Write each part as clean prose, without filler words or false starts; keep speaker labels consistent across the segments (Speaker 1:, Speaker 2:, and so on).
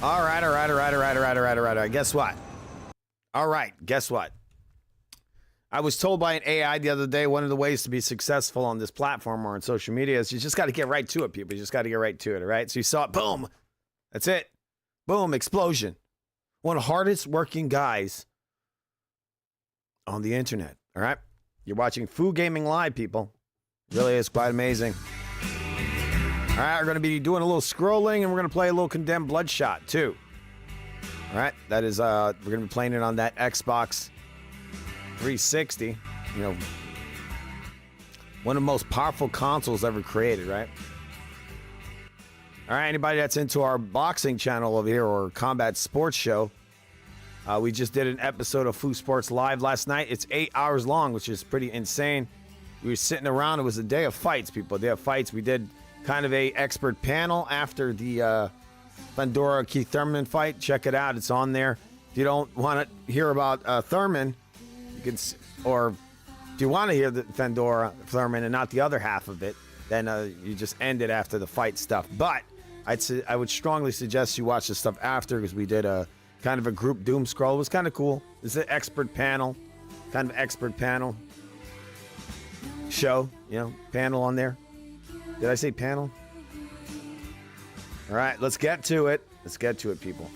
Speaker 1: All right. Guess what? All right, guess what? I was told by an AI the other day, one of the ways to be successful on this platform or on social media is you just got to get right to it, people. You just got to get right to it, all right? So you saw it, boom. That's it. Boom, explosion. One of the hardest working guys on the internet, all right? You're watching Foo Gaming Live, people. It really is quite amazing. All right, we're going to be doing a little scrolling, and we're going to play a little condemned Bloodshot, too. All right, that is, we're going to be playing it on that Xbox 360. You know, one of the most powerful consoles ever created, right? All right, anybody that's into our boxing channel over here or combat sports show, we just did an episode of Foo Sports Live last night. It's 8 hours long, which is pretty insane. We were sitting around. It was a day of fights, people. A day of fights. We did kind of a expert panel after the Fandora Keith Thurman fight. Check it out. It's on there. If you don't want to hear about Thurman, you can, or if you want to hear the Fandora Thurman and not the other half of it, then you just end it after the fight stuff. But I would strongly suggest you watch the stuff after, because we did a kind of a group doom scroll. It was kind of cool. It's an expert panel, kind of expert panel show, you know, panel on there. Did I say panel? All right, let's get to it. Let's get to it, people.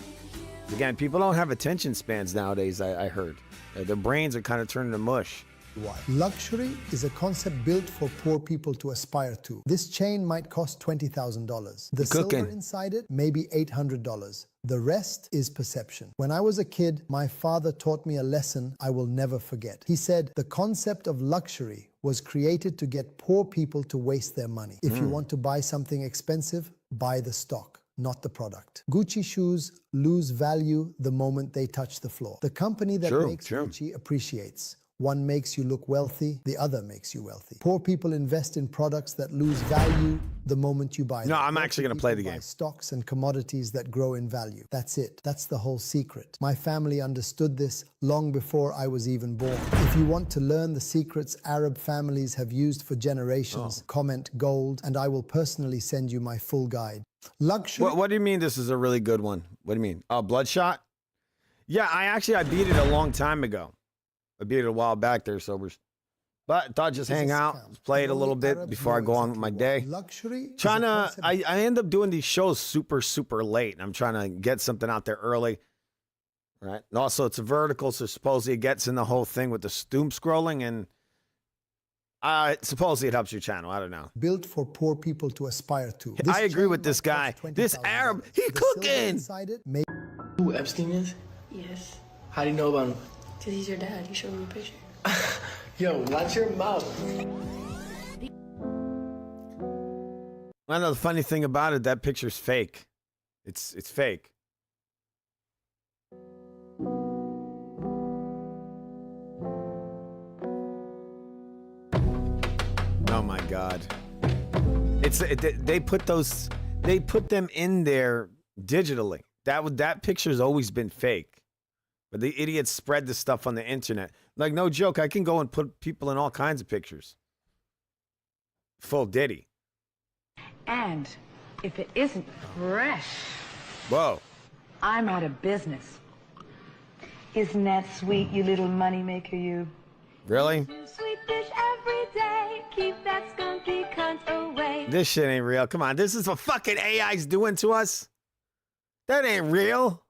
Speaker 1: Again, people don't have attention spans nowadays, I heard. Their brains are kind of turning to mush.
Speaker 2: Why? Luxury is a concept built for poor people to aspire to. This chain might cost $20,000. The silver inside it, maybe $800. The rest is perception. When I was a kid, my father taught me a lesson I will never forget. He said, the concept of luxury was created to get poor people to waste their money. If you want to buy something expensive, buy the stock, not the product. Gucci shoes lose value the moment they touch the floor. The company that makes Gucci appreciates. One makes you look wealthy, the other makes you wealthy. Poor people invest in products that lose value the moment you buy them.
Speaker 1: No, I'm actually going to play the game.
Speaker 2: Stocks and commodities that grow in value. That's it. That's the whole secret. My family understood this long before I was even born. If you want to learn the secrets Arab families have used for generations, comment gold, and I will personally send you my full guide. Luxury.
Speaker 1: What do you mean this is a really good one? What do you mean? Oh, Bloodshot? Yeah, I beat it a long time ago. I beat it a while back there, so but I thought just hang out, play it a little bit before I go on with my day.
Speaker 2: Luxury.
Speaker 1: I end up doing these shows super late, and I'm trying to get something out there early, right? And also, it's a vertical, so supposedly it gets in the whole thing with the doom scrolling, and supposedly it helps your channel. I don't know.
Speaker 2: Built for poor people to aspire to.
Speaker 1: I agree with this guy. This Arab, he cooking.
Speaker 3: Who Epstein is?
Speaker 4: Yes.
Speaker 3: How do you know about him?
Speaker 4: Because he's your dad. You showed me a picture.
Speaker 3: Yo, watch your mouth.
Speaker 1: I know the funny thing about it, that picture's fake. It's fake. Oh my God. They put them in there digitally. That picture's always been fake. But the idiots spread this stuff on the internet. Like, no joke, I can go and put people in all kinds of pictures. Full Diddy.
Speaker 5: And if it isn't fresh,
Speaker 1: whoa,
Speaker 5: I'm out of business. Isn't that sweet, you little moneymaker, you?
Speaker 1: Really?
Speaker 5: Sweet fish every day, keep that skunky cunt away.
Speaker 1: This shit ain't real. Come on, this is what fucking AI's doing to us. That ain't real.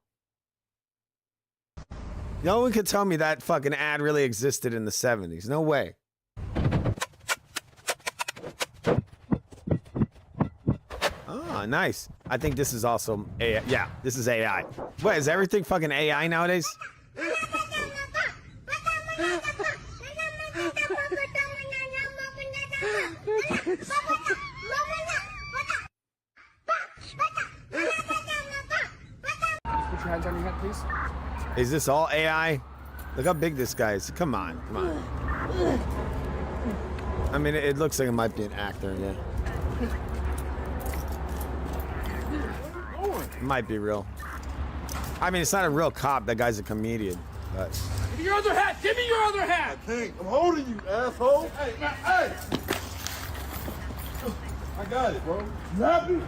Speaker 1: No one could tell me that fucking ad really existed in the 70s. No way. Oh, nice. I think this is also AI. Yeah, this is AI. What, is everything fucking AI nowadays?
Speaker 6: Put your hands on your head, please.
Speaker 1: Is this all AI? Look how big this guy is. Come on, come on. I mean, it looks like it might be an actor, yeah. It might be real. I mean, it's not a real cop. That guy's a comedian. But...
Speaker 6: Give me your other hat! Give me your other hat!
Speaker 7: I can't. I'm holding you, asshole.
Speaker 6: Hey, man, hey!
Speaker 7: I got it, bro. You happy?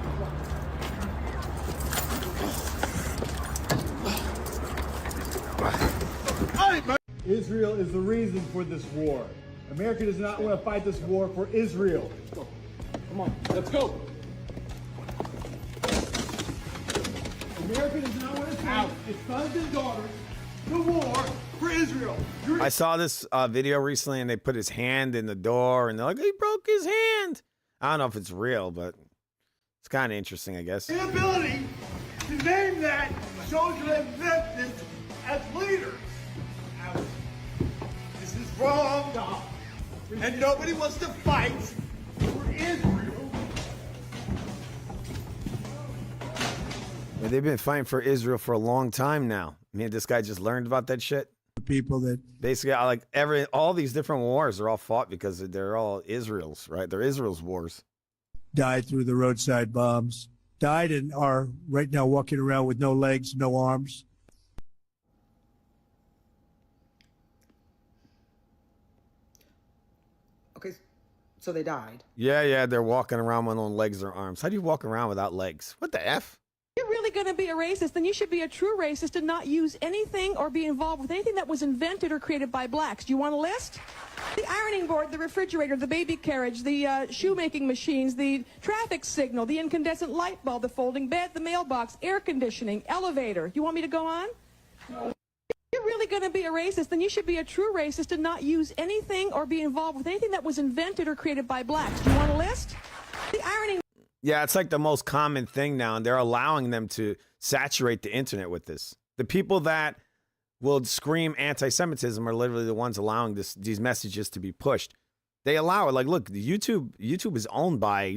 Speaker 7: Hey, man. Israel is the reason for this war. America does not want to fight this war for Israel.
Speaker 6: Come on, let's go.
Speaker 7: America does not want to fight its sons and daughters to war for Israel.
Speaker 1: I saw this video recently, and they put his hand in the door, and they're like, he broke his hand. I don't know if it's real, but it's kind of interesting, I guess.
Speaker 7: The ability to name that shows you have this as leaders. Now, this is wrong, and nobody wants to fight for Israel.
Speaker 1: Yeah, they've been fighting for Israel for a long time now. I mean, this guy just learned about that shit.
Speaker 8: People that
Speaker 1: Basically, all these different wars are all fought because they're all Israel's, right? They're Israel's wars.
Speaker 8: died through the roadside bombs, died and are right now walking around with no legs, no arms.
Speaker 9: Okay, so they died.
Speaker 1: Yeah, they're walking around with no legs or arms. How do you walk around without legs? What the F?
Speaker 10: You're really going to be a racist, then you should be a true racist and not use anything or be involved with anything that was invented or created by blacks. Do you want a list? The ironing board, the refrigerator, the baby carriage, the shoemaking machines, the traffic signal, the incandescent light bulb, the folding bed, the mailbox, air conditioning, elevator. You want me to go on? You're really going to be a racist, then you should be a true racist and not use anything or be involved with anything that was invented or created by blacks. Do you want a list? The ironing.
Speaker 1: Yeah, it's like the most common thing now, and they're allowing them to saturate the internet with this. The people that will scream anti-Semitism are literally the ones allowing these messages to be pushed. They allow it. Like, look, YouTube is owned by,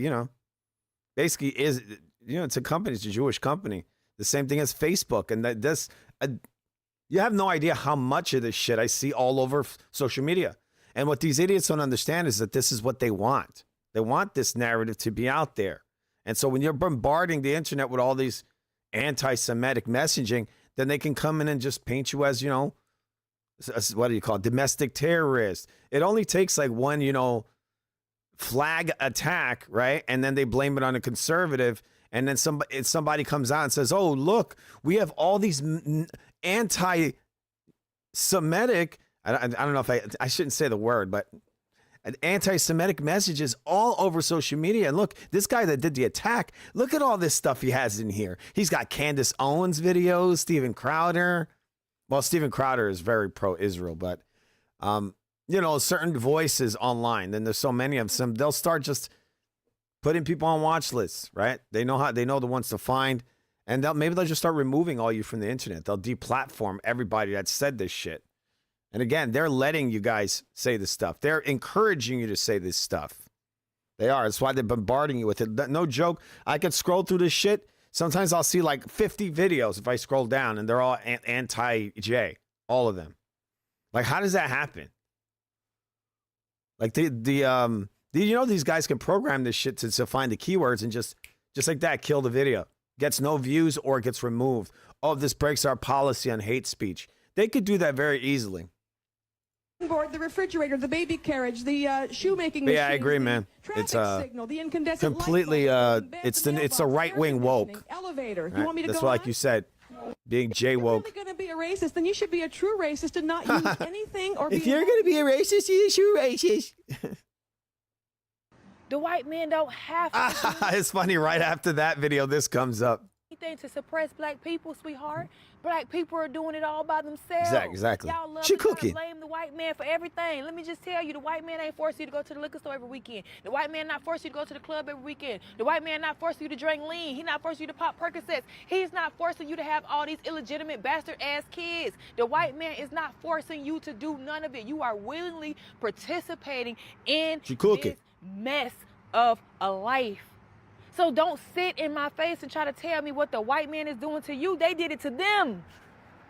Speaker 1: basically it's a company, it's a Jewish company. The same thing as Facebook, and you have no idea how much of this shit I see all over social media. And what these idiots don't understand is that this is what they want. They want this narrative to be out there. And so when you're bombarding the internet with all these anti-Semitic messaging, then they can come in and just paint you as, what do you call it? Domestic terrorist. It only takes like one, flag attack, right? And then they blame it on a conservative. And then somebody comes out and says, oh, look, we have all these anti-Semitic, I don't know if I shouldn't say the word, but anti-Semitic messages all over social media. And look, this guy that did the attack, look at all this stuff he has in here. He's got Candace Owens videos, Steven Crowder. Well, Steven Crowder is very pro-Israel, but, certain voices online, then there's so many of them, they'll start just putting people on watch lists, right? They know the ones to find, and maybe they'll just start removing all you from the internet. They'll deplatform everybody that said this shit. And again, they're letting you guys say this stuff. They're encouraging you to say this stuff. They are. That's why they're bombarding you with it. No joke. I could scroll through this shit. Sometimes I'll see like 50 videos if I scroll down, and they're all anti-J. All of them. Like, how does that happen? Like, these guys can program this shit to find the keywords and just like that, kill the video. Gets no views or gets removed. Oh, this breaks our policy on hate speech. They could do that very easily.
Speaker 10: Board, the refrigerator, the baby carriage, the shoemaking machine.
Speaker 1: Yeah, I agree, man. It's
Speaker 10: signal, the incandescent
Speaker 1: completely it's a right-wing woke.
Speaker 10: Elevator.
Speaker 1: Right?
Speaker 10: You want me to
Speaker 1: That's
Speaker 10: go
Speaker 1: like
Speaker 10: on?
Speaker 1: you said, being J woke.
Speaker 10: If you're really going to be a racist, then you should be a true racist and not use anything or.
Speaker 1: If you're going to be a racist, you're a true racist.
Speaker 11: The white men don't have to.
Speaker 1: It's funny. Right after that video, this comes up.
Speaker 11: Anything to suppress black people, sweetheart. Black people are doing it all by themselves.
Speaker 1: Exactly.
Speaker 11: Y'all love
Speaker 1: She
Speaker 11: to try
Speaker 1: cooking.
Speaker 11: to blame the white man for everything. Let me just tell you, the white man ain't forcing you to go to the liquor store every weekend. The white man not forcing you to go to the club every weekend. The white man not forcing you to drink lean. He not forcing you to pop Percocets. He's not forcing you to have all these illegitimate bastard-ass kids. The white man is not forcing you to do none of it. You are willingly participating in this mess of a life. So don't sit in my face and try to tell me what the white man is doing to you. They did it to them.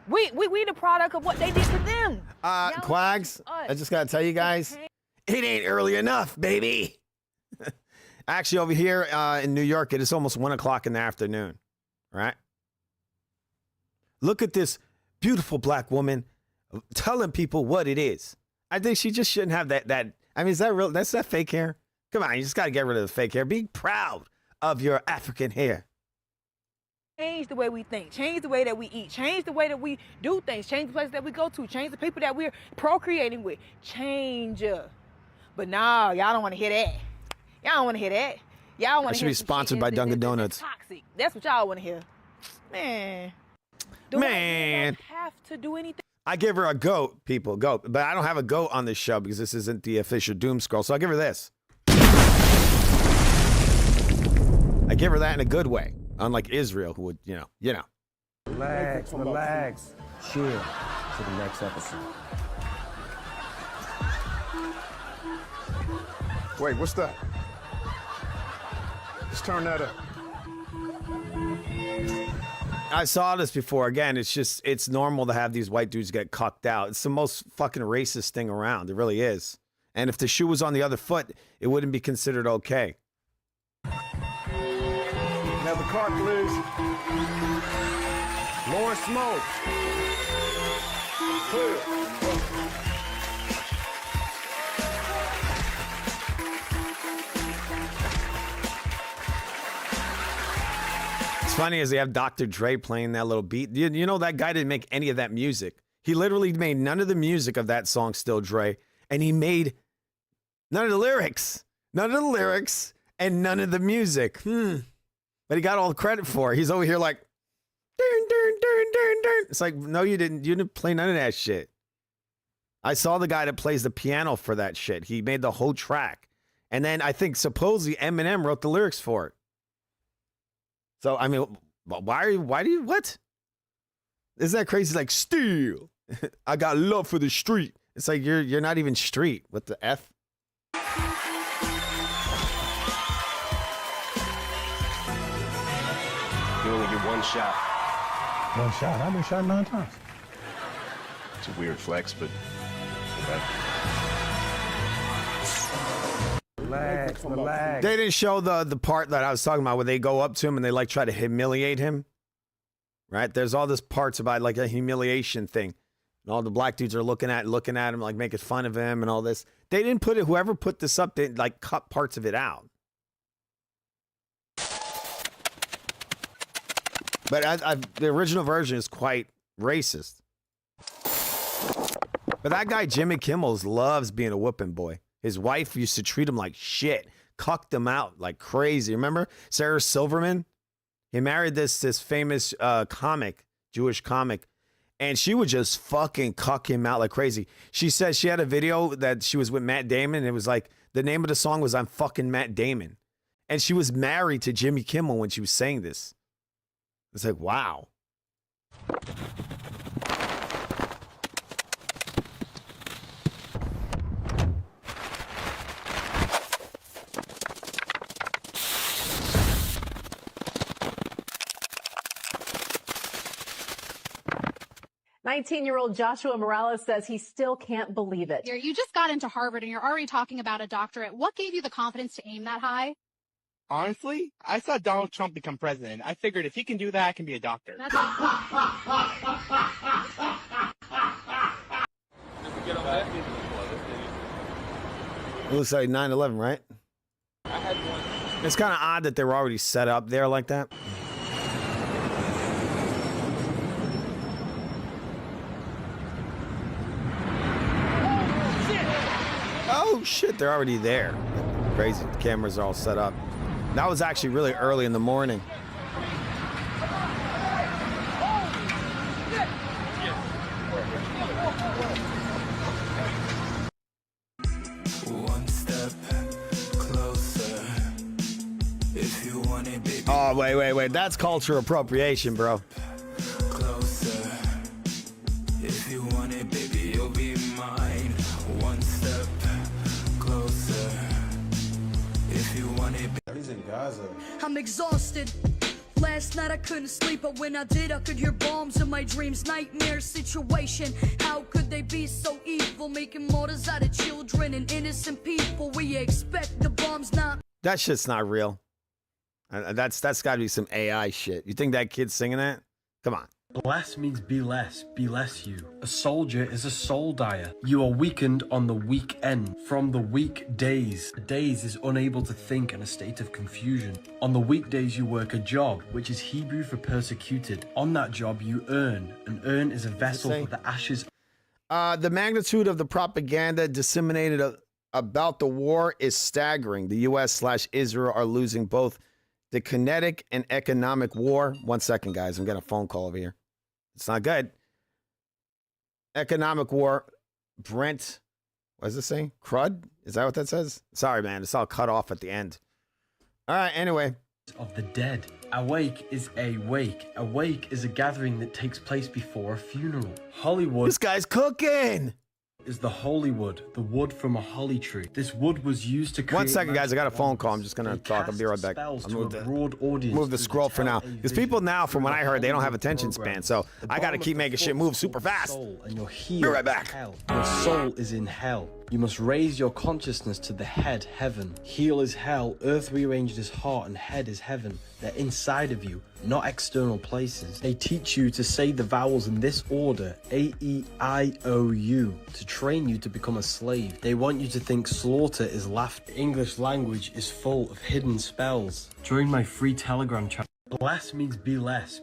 Speaker 11: We the product of what they did to them.
Speaker 1: Quags, I just got to tell you guys, it ain't early enough, baby. Actually, over here in New York, it is almost 1 o'clock in the afternoon, right? Look at this beautiful black woman telling people what it is. I think she just shouldn't have that. I mean, is that real? That's that fake hair? Come on, you just got to get rid of the fake hair. Be proud of your African hair.
Speaker 11: Change the way we think, change the way that we eat, change the way that we do things, change the places that we go to, change the people that we're procreating with. Change. But no, y'all don't want to hear that. Y'all don't want to hear that. Y'all want to
Speaker 1: should be sponsored by Dunkin' Donuts.
Speaker 11: Toxic. That's what y'all want to hear. Man.
Speaker 1: Man.
Speaker 11: Don't have to do anything.
Speaker 1: I give her a goat, people, goat. But I don't have a goat on this show because this isn't the official doom scroll. So I'll give her this. I give her that in a good way. Unlike Israel, who would, you know.
Speaker 12: Relax. Chill to the next episode.
Speaker 13: Wait, what's that? Let's turn that up.
Speaker 1: I saw this before. Again, it's normal to have these white dudes get cucked out. It's the most fucking racist thing around. It really is. And if the shoe was on the other foot, it wouldn't be considered okay.
Speaker 13: Have a cart, please. More smoke. Clear.
Speaker 1: It's funny as they have Dr. Dre playing that little beat. You know that guy didn't make any of that music. He literally made none of the music of that song, Still Dre, and he made none of the lyrics. None of the lyrics and none of the music. But he got all the credit for it. He's over here like, dun, dun, dun, dun, dun. It's like, no, you didn't. You didn't play none of that shit. I saw the guy that plays the piano for that shit. He made the whole track. And then I think supposedly Eminem wrote the lyrics for it. So, I mean, why do you, what? Isn't that crazy? It's like, still, I got love for the street. It's like, you're not even street. What the F?
Speaker 12: You only get one shot.
Speaker 13: One shot? I've been shot 9 times.
Speaker 12: It's a weird flex, but okay. Relax.
Speaker 1: They didn't show the part that I was talking about where they go up to him and they like try to humiliate him. Right? There's all this parts about like a humiliation thing. And all the black dudes are looking at him, like making fun of him and all this. They didn't put it, whoever put this up, they like cut parts of it out. But the original version is quite racist. But that guy, Jimmy Kimmel, loves being a whooping boy. His wife used to treat him like shit, cucked him out like crazy. Remember Sarah Silverman? He married this famous comic, Jewish comic, and she would just fucking cuck him out like crazy. She said she had a video that she was with Matt Damon. And it was like, the name of the song was I'm Fucking Matt Damon. And she was married to Jimmy Kimmel when she was saying this. It's like, wow.
Speaker 14: 19-year-old Joshua Morales says he still can't believe it.
Speaker 15: You just got into Harvard and you're already talking about a doctorate. What gave you the confidence to aim that high?
Speaker 16: Honestly, I saw Donald Trump become president. I figured if he can do that, I can be a doctor.
Speaker 1: It looks like 9/11, right? It's kind of odd that they were already set up there like that. Oh shit, they're already there. Crazy, the cameras are all set up. That was actually really early in the morning.
Speaker 17: One step closer. If you want it, baby.
Speaker 1: Oh, wait. That's cultural appropriation, bro.
Speaker 17: Closer. If you want it, baby, you'll be mine. One step closer. If you want it, baby.
Speaker 18: He's in Gaza.
Speaker 19: I'm exhausted. Last night I couldn't sleep, but when I did, I could hear bombs in my dreams. Nightmare situation. How could they be so evil, making martyrs out of children and innocent people? We expect the bombs not.
Speaker 1: That shit's not real. That's got to be some AI shit. You think that kid's singing that? Come on.
Speaker 18: Bless means be less you. A soldier is a soul dyer. You are weakened on the weekend, from the weekdays. Days is unable to think in a state of confusion. On the weekdays you work a job, which is Hebrew for persecuted. On that job you earn. An urn is a vessel for the ashes.
Speaker 1: The magnitude of the propaganda disseminated about the war is staggering. The U.S./Israel are losing both the kinetic and economic war. 1 second, guys. I'm getting a phone call over here. It's not good. Economic war. Brent. What does it say? Crud? Is that what that says? Sorry, man. It's all cut off at the end. All right. Anyway.
Speaker 18: Of the dead. Awake is a wake. A wake is a gathering that takes place before a funeral. Hollywood.
Speaker 1: This guy's cooking.
Speaker 18: Is the holy wood, the wood from a holly tree. This wood was used to create...
Speaker 1: 1 second, guys. I got a phone call. I'm just going to talk. I'll be right back. I'll move the scroll for now. Because people now, from what I heard, they don't have attention span. So I got to keep making shit move super fast. Be right back.
Speaker 18: Your soul is in hell. You must raise your consciousness to the head, heaven. Heel is hell, earth rearranged is heart, and head is heaven. They're inside of you, not external places. They teach you to say the vowels in this order, A-E-I-O-U, to train you to become a slave. They want you to think slaughter is laughter. English language is full of hidden spells. During my free Telegram chat, bless means be less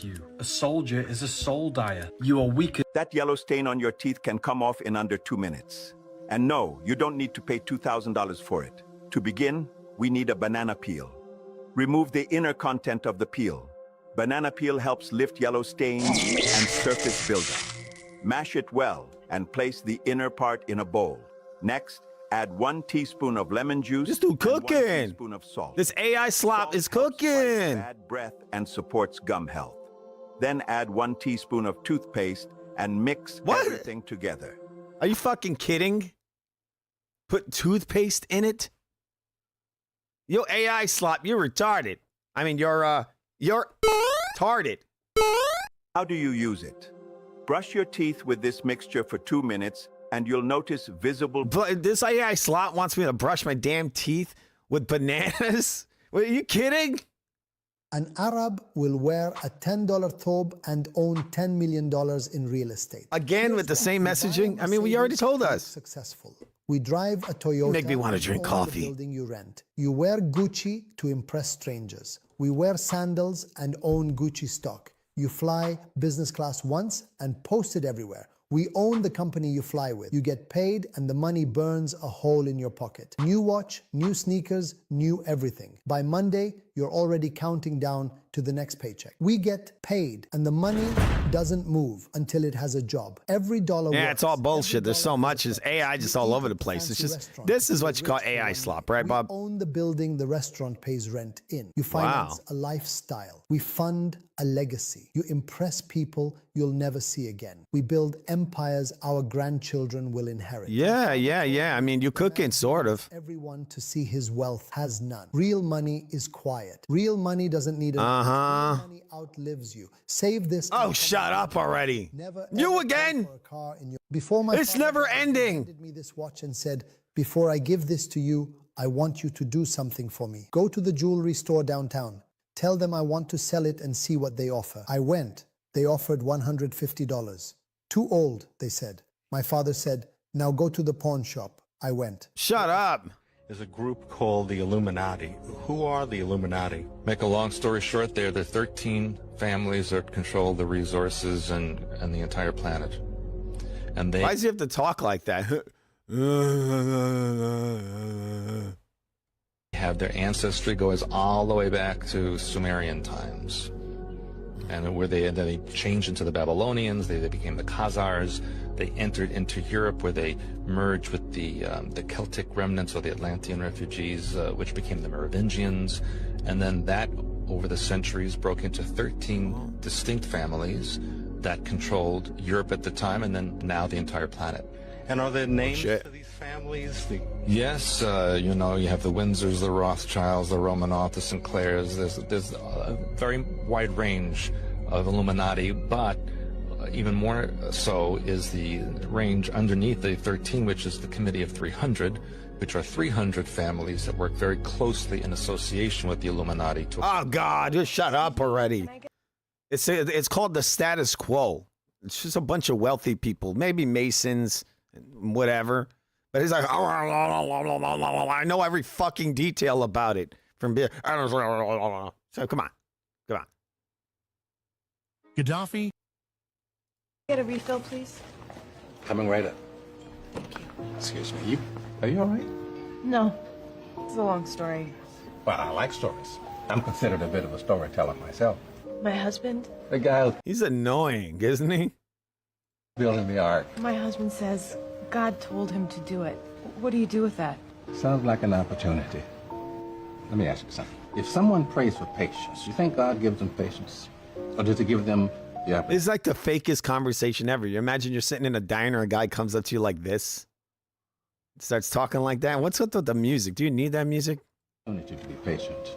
Speaker 18: you. A soldier is a soul dyer. You are weaker.
Speaker 20: That yellow stain on your teeth can come off in under 2 minutes. And no, you don't need to pay $2,000 for it. To begin, we need a banana peel. Remove the inner content of the peel. Banana peel helps lift yellow stains and surface buildup. Mash it well and place the inner part in a bowl. Next, add 1 teaspoon of lemon juice.
Speaker 1: Just do cooking.
Speaker 20: And 1 teaspoon of salt.
Speaker 1: This AI slop is cooking.
Speaker 20: Bad breath and supports gum health. Then add 1 teaspoon of toothpaste and mix everything together.
Speaker 1: Are you fucking kidding? Put toothpaste in it? Yo, AI slop, you're retarded. I mean, you're retarded.
Speaker 20: How do you use it? Brush your teeth with this mixture for 2 minutes, and you'll notice visible...
Speaker 1: But this AI slop wants me to brush my damn teeth with bananas? Are you kidding?
Speaker 2: An Arab will wear a $10 thobe and own $10 million in real estate.
Speaker 1: Again, with the same messaging? I mean, we already told us.
Speaker 2: Successful. We drive a Toyota.
Speaker 1: You make me want to drink coffee.
Speaker 2: The building you rent. You wear Gucci to impress strangers. We wear sandals and own Gucci stock. You fly business class once and post it everywhere. We own the company you fly with. You get paid and the money burns a hole in your pocket. New watch, new sneakers, new everything. By Monday, you're already counting down to the next paycheck. We get paid and the money doesn't move until it has a job. Every dollar
Speaker 1: Yeah,
Speaker 2: works.
Speaker 1: it's all bullshit. There's so much. It's AI just all over the place. It's just, this is what you call AI slop, right, Bob?
Speaker 2: We own the building the restaurant pays rent in. You finance a lifestyle. We fund a legacy. You impress people you'll never see again. We build empires our grandchildren will inherit.
Speaker 1: Yeah. I mean, you cooking, sort of.
Speaker 2: Everyone to see his wealth has none. Real money is quiet. Real money doesn't need a Real money outlives you. Save this.
Speaker 1: Oh, shut up already. You again?
Speaker 2: Before my
Speaker 1: It's never ending.
Speaker 2: handed me this watch and said, before I give this to you, I want you to do something for me. Go to the jewelry store downtown. Tell them I want to sell it and see what they offer. I went. They offered $150. Too old, they said. My father said, now go to the pawn shop. I went.
Speaker 1: Shut up.
Speaker 21: There's a group called the Illuminati. Who are the Illuminati? Make a long story short, there are 13 families that control the resources and the entire planet. And they...
Speaker 1: Why does he have to talk like that?
Speaker 21: have their ancestry goes all the way back to Sumerian times. And where they changed into the Babylonians, they became the Khazars. They entered into Europe where they merged with the Celtic remnants or the Atlantean refugees, which became the Merovingians. And then that, over the centuries, broke into 13 distinct families that controlled Europe at the time and then now the entire planet. And are there names for these families? Yes, you know, you have the Windsors, the Rothschilds, the Romanovs, the Sinclairs. There's a very wide range of Illuminati, but even more so is the range underneath the 13, which is the Committee of 300, which are 300 families that work very closely in association with the Illuminati.
Speaker 1: Oh, God, just shut up already. It's called the status quo. It's just a bunch of wealthy people, maybe Masons, whatever. But he's like, I know every fucking detail about it. From beer. So come on.
Speaker 4: Gaddafi?
Speaker 11: Get a refill, please.
Speaker 12: Coming right up. Excuse me, are you all right?
Speaker 11: No, it's a long story.
Speaker 13: Well, I like stories. I'm considered a bit of a storyteller myself.
Speaker 11: My husband?
Speaker 13: The guy
Speaker 1: He's annoying, isn't he?
Speaker 13: building the ark.
Speaker 11: My husband says God told him to do it. What do you do with that?
Speaker 13: Sounds like an opportunity. Let me ask you something. If someone prays for patience, you think God gives them patience? Or does he give them the opportunity?
Speaker 1: It's like the fakest conversation ever. You imagine you're sitting in a diner, a guy comes up to you like this, starts talking like that. What's up with the music? Do you need that music?
Speaker 13: To be patient.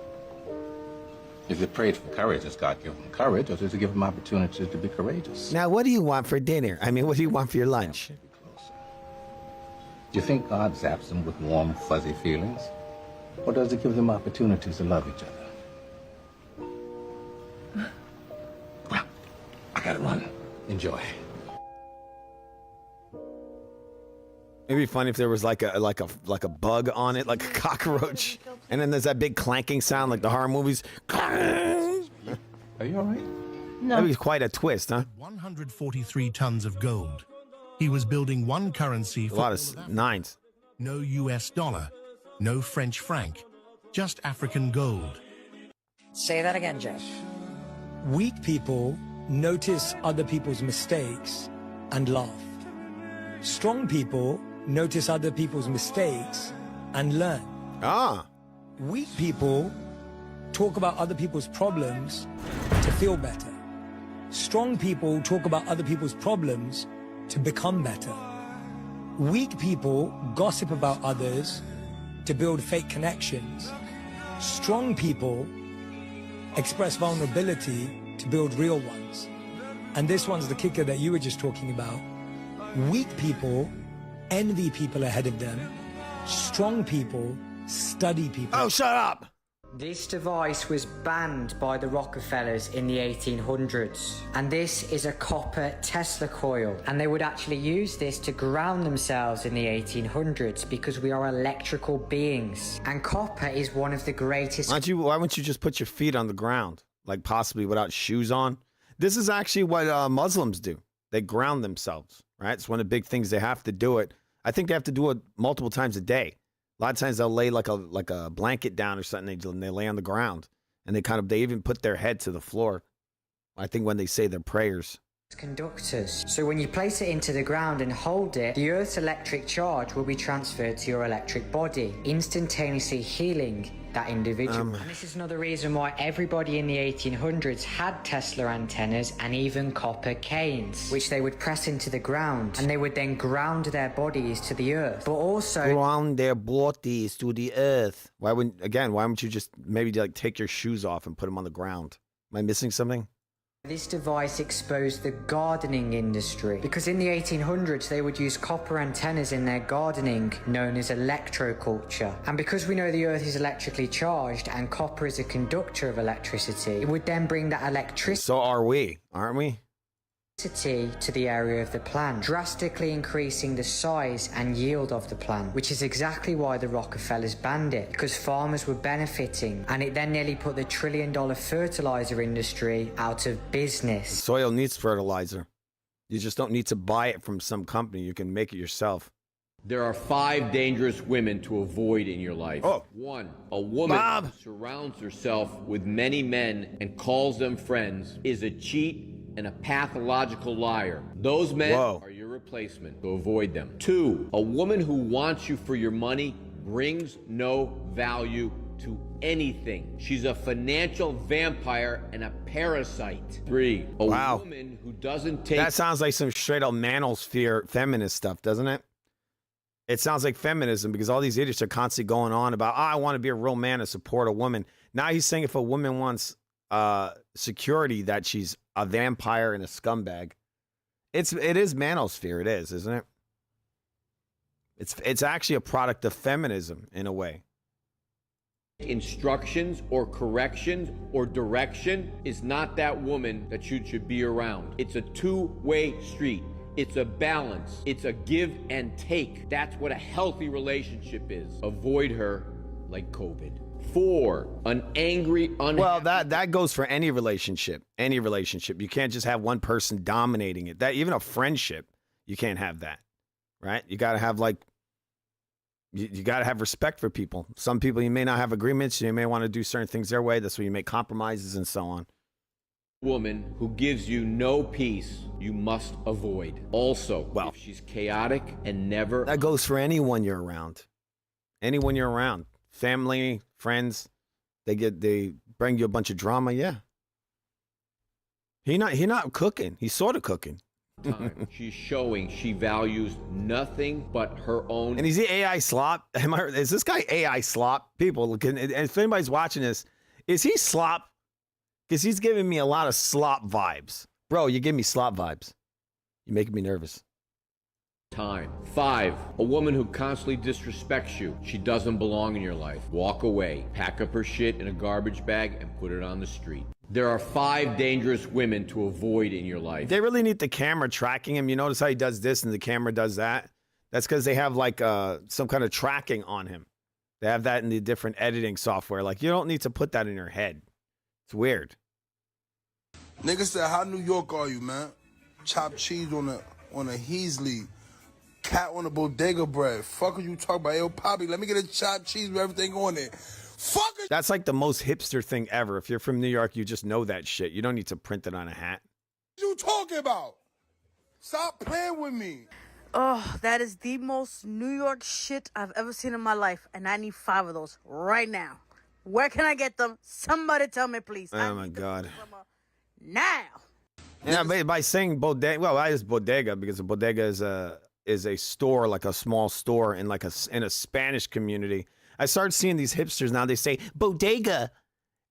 Speaker 13: If they prayed for courage, does God give them courage, or does he give them opportunity to be courageous?
Speaker 1: Now, what do you want for dinner? I mean, what do you want for your lunch?
Speaker 13: Do you think God zaps them with warm, fuzzy feelings? Or does he give them opportunities to love each other? Well, I gotta run. Enjoy.
Speaker 1: It'd be funny if there was like a bug on it, like a cockroach, and then there's that big clanking sound like the horror movies.
Speaker 13: Are you all right?
Speaker 11: No.
Speaker 1: That'd be quite a twist, huh?
Speaker 4: 143 tons of gold. He was building one currency for
Speaker 1: a lot of nines.
Speaker 4: No US dollar, no French franc, just African gold.
Speaker 22: Say that again, Jeff.
Speaker 23: Weak people notice other people's mistakes and laugh. Strong people notice other people's mistakes and learn. Weak people talk about other people's problems to feel better. Strong people talk about other people's problems to become better. Weak people gossip about others to build fake connections. Strong people express vulnerability to build real ones. And this one's the kicker that you were just talking about. Weak people envy people ahead of them. Strong people study people.
Speaker 1: Oh, shut up!
Speaker 22: This device was banned by the Rockefellers in the 1800s. And this is a copper Tesla coil. And they would actually use this to ground themselves in the 1800s because we are electrical beings. And copper is one of the greatest...
Speaker 1: Why wouldn't you just put your feet on the ground? Like possibly without shoes on? This is actually what Muslims do. They ground themselves, right? It's one of the big things they have to do it. I think they have to do it multiple times a day. A lot of times they'll lay like a blanket down or something, and they lay on the ground, and they even put their head to the floor. I think when they say their prayers.
Speaker 22: Conductors. So when you place it into the ground and hold it, the Earth's electric charge will be transferred to your electric body, instantaneously healing that individual. And this is another reason why everybody in the 1800s had Tesla antennas and even copper canes, which they would press into the ground, and they would then ground their bodies to the earth. But also
Speaker 1: ground their bodies to the earth. Why wouldn't you just maybe like take your shoes off and put them on the ground? Am I missing something?
Speaker 22: This device exposed the gardening industry because in the 1800s they would use copper antennas in their gardening known as electroculture. And because we know the earth is electrically charged and copper is a conductor of electricity, it would then bring that electricity...
Speaker 1: So are we, aren't we?
Speaker 22: To the area of the plant, drastically increasing the size and yield of the plant, which is exactly why the Rockefellers banned it, because farmers were benefiting, and it then nearly put the trillion-dollar fertilizer industry out of business.
Speaker 1: Soil needs fertilizer. You just don't need to buy it from some company. You can make it yourself.
Speaker 6: There are 5 dangerous women to avoid in your life. 1, a woman who surrounds herself with many men and calls them friends is a cheat and a pathological liar. Those men are your replacement, so avoid them. 2, a woman who wants you for your money brings no value to anything. She's a financial vampire and a parasite. 3, a woman who doesn't take...
Speaker 1: That sounds like some straight up manosphere feminist stuff, doesn't it? It sounds like feminism because all these idiots are constantly going on about, I want to be a real man and support a woman. Now he's saying if a woman wants security that she's a vampire and a scumbag. It is manosphere. It is, isn't it? It's actually a product of feminism in a way.
Speaker 6: instructions or corrections or direction is not that woman that you should be around. It's a two-way street. It's a balance. It's a give and take. That's what a healthy relationship is. Avoid her like COVID. 4, an angry, unhappy...
Speaker 1: Well, that goes for any relationship. Any relationship. You can't just have one person dominating it. That even a friendship, you can't have that, right? You got to have like... You got to have respect for people. Some people, you may not have agreements. You may want to do certain things their way. That's where you make compromises and so on.
Speaker 6: Woman who gives you no peace, you must avoid. Also, well, if she's chaotic and never...
Speaker 1: That goes for anyone you're around. Anyone you're around. Family, friends, they bring you a bunch of drama, yeah. He not cooking. He's sort of cooking.
Speaker 6: Time. She's showing she values nothing but her own.
Speaker 1: And is he AI slop? Is this guy AI slop? People, and if anybody's watching this, is he slop? Because he's giving me a lot of slop vibes. Bro, you give me slop vibes. You're making me nervous.
Speaker 6: Time. 5, a woman who constantly disrespects you. She doesn't belong in your life. Walk away. Pack up her shit in a garbage bag and put it on the street. There are 5 dangerous women to avoid in your life.
Speaker 1: They really need the camera tracking him. You notice how he does this and the camera does that? That's because they have like some kind of tracking on him. They have that in the different editing software. Like, you don't need to put that in your head. It's weird.
Speaker 3: Nigga said, how New York are you, man? Chopped cheese on a Heasley. Cat on a bodega bread. Fuck are you talking about? Yo, Poppy, let me get a chopped cheese with everything on it. Fuck it.
Speaker 1: That's like the most hipster thing ever. If you're from New York, you just know that shit. You don't need to print it on a hat.
Speaker 3: What you talking about? Stop playing with me.
Speaker 5: Oh, that is the most New York shit I've ever seen in my life. And I need 5 of those right now. Where can I get them? Somebody tell me, please.
Speaker 1: Oh, my God.
Speaker 5: Now.
Speaker 1: Yeah, by saying bodega, well, I use bodega because a bodega is a store, like a small store in like in a Spanish community. I started seeing these hipsters now. They say bodega,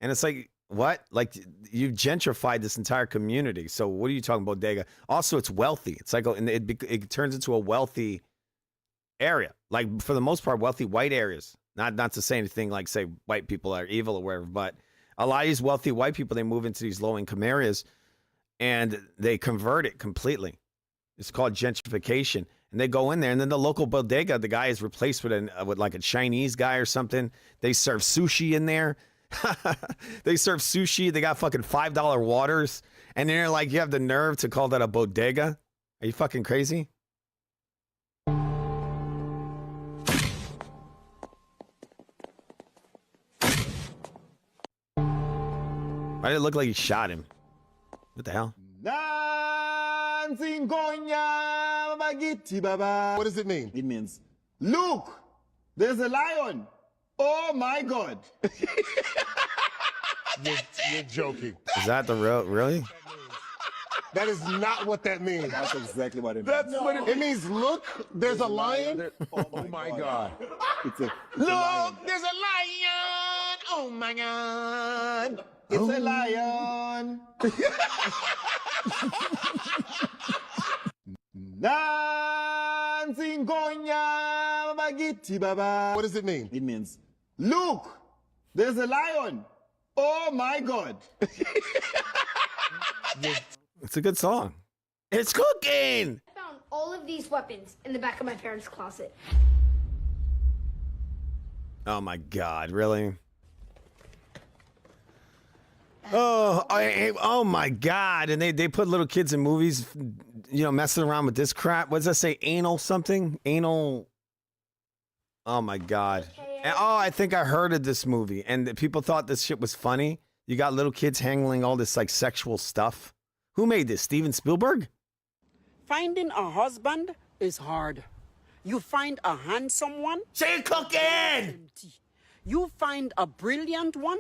Speaker 1: and it's like, what? Like, you gentrified this entire community. So what are you talking bodega? Also, it's wealthy. It's like it turns into a wealthy area. Like, for the most part, wealthy white areas. Not to say anything like, say, white people are evil or whatever, but a lot of these wealthy white people, they move into these low-income areas, and they convert it completely. It's called gentrification. And they go in there, and then the local bodega, the guy is replaced with like a Chinese guy or something. They serve sushi in there. They serve sushi. They got fucking $5 waters. And they're like, you have the nerve to call that a bodega? Are you fucking crazy? Why did it look like he shot him? What the hell?
Speaker 3: What does it mean?
Speaker 7: It means, look, there's a lion. Oh my God.
Speaker 3: You're joking.
Speaker 1: Is that the real, really?
Speaker 3: That is not what that means.
Speaker 7: That's exactly what it means.
Speaker 3: That's what it means. Look, there's a lion.
Speaker 7: Oh my God. It's a
Speaker 3: Look,
Speaker 7: lion.
Speaker 3: there's a lion. Oh my God. It's a lion. What does it mean?
Speaker 7: It means, look, there's a lion. Oh my God.
Speaker 1: It's a good song. It's cooking.
Speaker 24: I found all of these weapons in the back of my parents' closet.
Speaker 1: Oh my God, really? Oh my God. And they put little kids in movies, you know, messing around with this crap. What does that say? Anal something? Anal. Oh my God. And, I think I heard of this movie and people thought this shit was funny. You got little kids handling all this like sexual stuff. Who made this? Steven Spielberg?
Speaker 25: Finding a husband is hard. You find a handsome one.
Speaker 1: Say cooking!
Speaker 25: You find a brilliant one.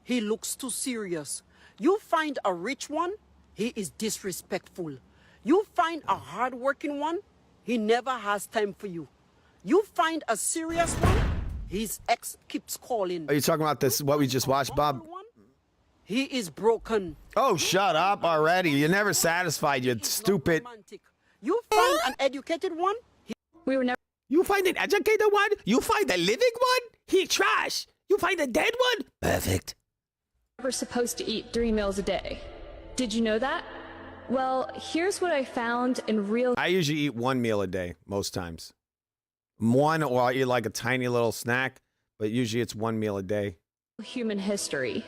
Speaker 25: He looks too serious. You find a rich one. He is disrespectful. You find a hardworking one. He never has time for you. You find a serious one. His ex keeps calling.
Speaker 1: Are you talking about this, what we just watched, Bob?
Speaker 25: He is broken.
Speaker 1: Oh, shut up already. You're never satisfied, you stupid.
Speaker 25: You find an educated one.
Speaker 1: We were never. You find an educated one? You find a living one? He trash. You find a dead one? Perfect.
Speaker 8: We're supposed to eat 3 meals a day. Did you know that? Well, here's what I found in real...
Speaker 1: I usually eat 1 meal a day, most times. 1, or I'll eat like a tiny little snack, but usually it's 1 meal a day.
Speaker 8: Human history.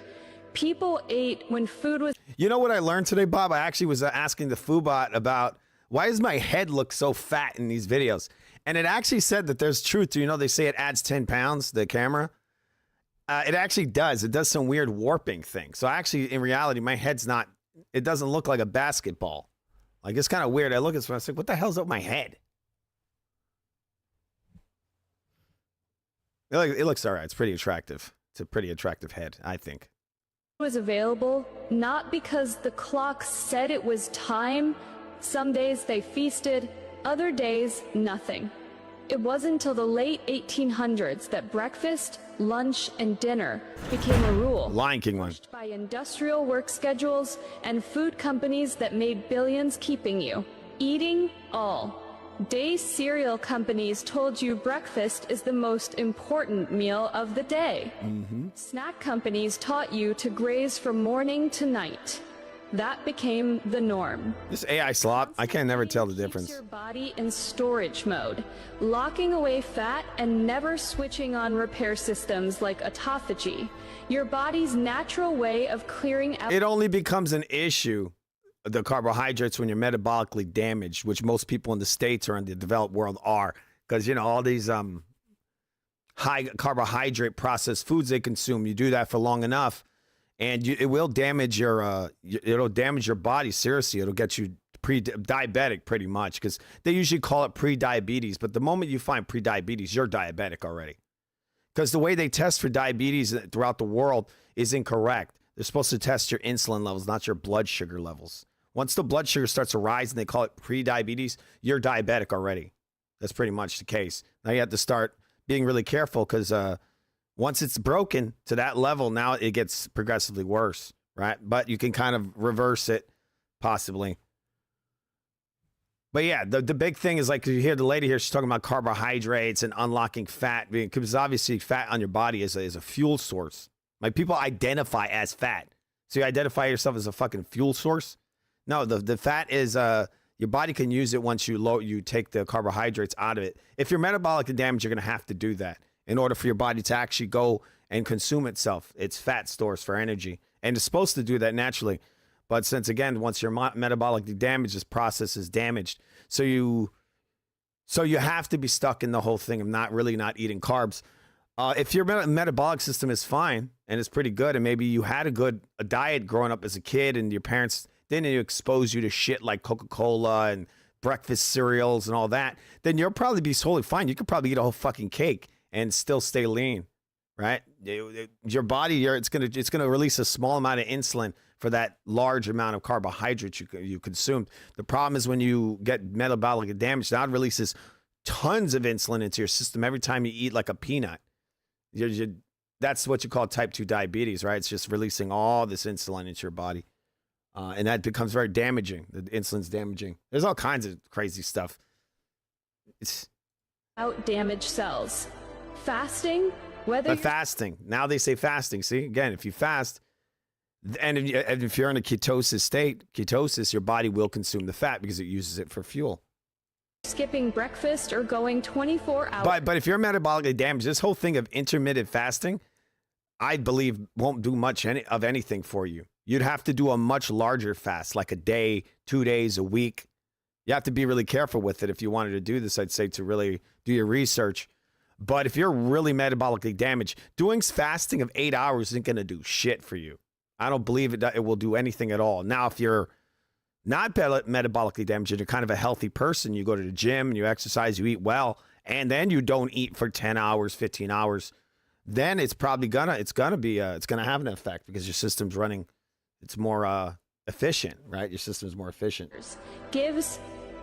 Speaker 8: People ate when food was...
Speaker 1: You know what I learned today, Bob? I actually was asking the Foodbot about why does my head look so fat in these videos? And it actually said that there's truth to, they say it adds 10 pounds, the camera. It actually does. It does some weird warping thing. So actually, in reality, my head's not, it doesn't look like a basketball. Like, it's kind of weird. I look at this and I was like, what the hell's up my head? It looks all right. It's pretty attractive. It's a pretty attractive head, I think.
Speaker 8: Was available not because the clock said it was time. Some days they feasted, other days nothing. It wasn't until the late 1800s that breakfast, lunch, and dinner became a rule.
Speaker 1: Lion King one.
Speaker 8: By industrial work schedules and food companies that made billions keeping you eating all. Day cereal companies told you breakfast is the most important meal of the day. Snack companies taught you to graze from morning to night. That became the norm.
Speaker 1: This AI slop, I can never tell the difference.
Speaker 8: Your body in storage mode, locking away fat and never switching on repair systems like autophagy. Your body's natural way of clearing out.
Speaker 1: It only becomes an issue, the carbohydrates, when you're metabolically damaged, which most people in the States or in the developed world are, because all these high carbohydrate processed foods they consume, you do that for long enough, and it will damage your it'll damage your body seriously. It'll get you pre-diabetic pretty much, because they usually call it pre-diabetes, but the moment you find pre-diabetes, you're diabetic already, because the way they test for diabetes throughout the world is incorrect. They're supposed to test your insulin levels, not your blood sugar levels. Once the blood sugar starts to rise and they call it pre-diabetes, you're diabetic already. That's pretty much the case. Now you have to start being really careful, because once it's broken to that level, now it gets progressively worse, right? But you can kind of reverse it, possibly. But yeah, the big thing is, like, you hear the lady here, she's talking about carbohydrates and unlocking fat, because obviously fat on your body is a fuel source. Like, people identify as fat. So you identify yourself as a fucking fuel source? No, the fat is, your body can use it once you take the carbohydrates out of it. If you're metabolically damaged, you're going to have to do that in order for your body to actually go and consume itself. It's fat stores for energy. And it's supposed to do that naturally. But since, again, once you're metabolically damaged, this process is damaged. So you have to be stuck in the whole thing of not eating carbs. If your metabolic system is fine and it's pretty good, and maybe you had a diet growing up as a kid and your parents didn't expose you to shit like Coca-Cola and breakfast cereals and all that, then you'll probably be totally fine. You could probably eat a whole fucking cake and still stay lean, right? Your body, it's gonna release a small amount of insulin for that large amount of carbohydrates you consumed. The problem is when you get metabolic damage, now it releases tons of insulin into your system every time you eat like a peanut. That's what you call type 2 diabetes, right? It's just releasing all this insulin into your body. And that becomes very damaging. The insulin's damaging. There's all kinds of crazy stuff. It's
Speaker 8: out damaged cells. Fasting,
Speaker 1: fasting. Now they say fasting. See, again, if you fast, and if you're in a ketosis state, your body will consume the fat because it uses it for fuel.
Speaker 8: Skipping breakfast or going 24 hours.
Speaker 1: But if you're metabolically damaged, this whole thing of intermittent fasting, I believe, won't do much of anything for you. You'd have to do a much larger fast, like a day, 2 days, a week. You have to be really careful with it if you wanted to do this. I'd say to really do your research. But if you're really metabolically damaged, doing fasting of 8 hours isn't going to do shit for you. I don't believe it will do anything at all. Now, if you're not metabolically damaged, you're kind of a healthy person, you go to the gym, you exercise, you eat well, and then you don't eat for 10 hours, 15 hours, then it's probably gonna have an effect because your system's running. It's more efficient, right? Your system's more efficient.
Speaker 8: Gives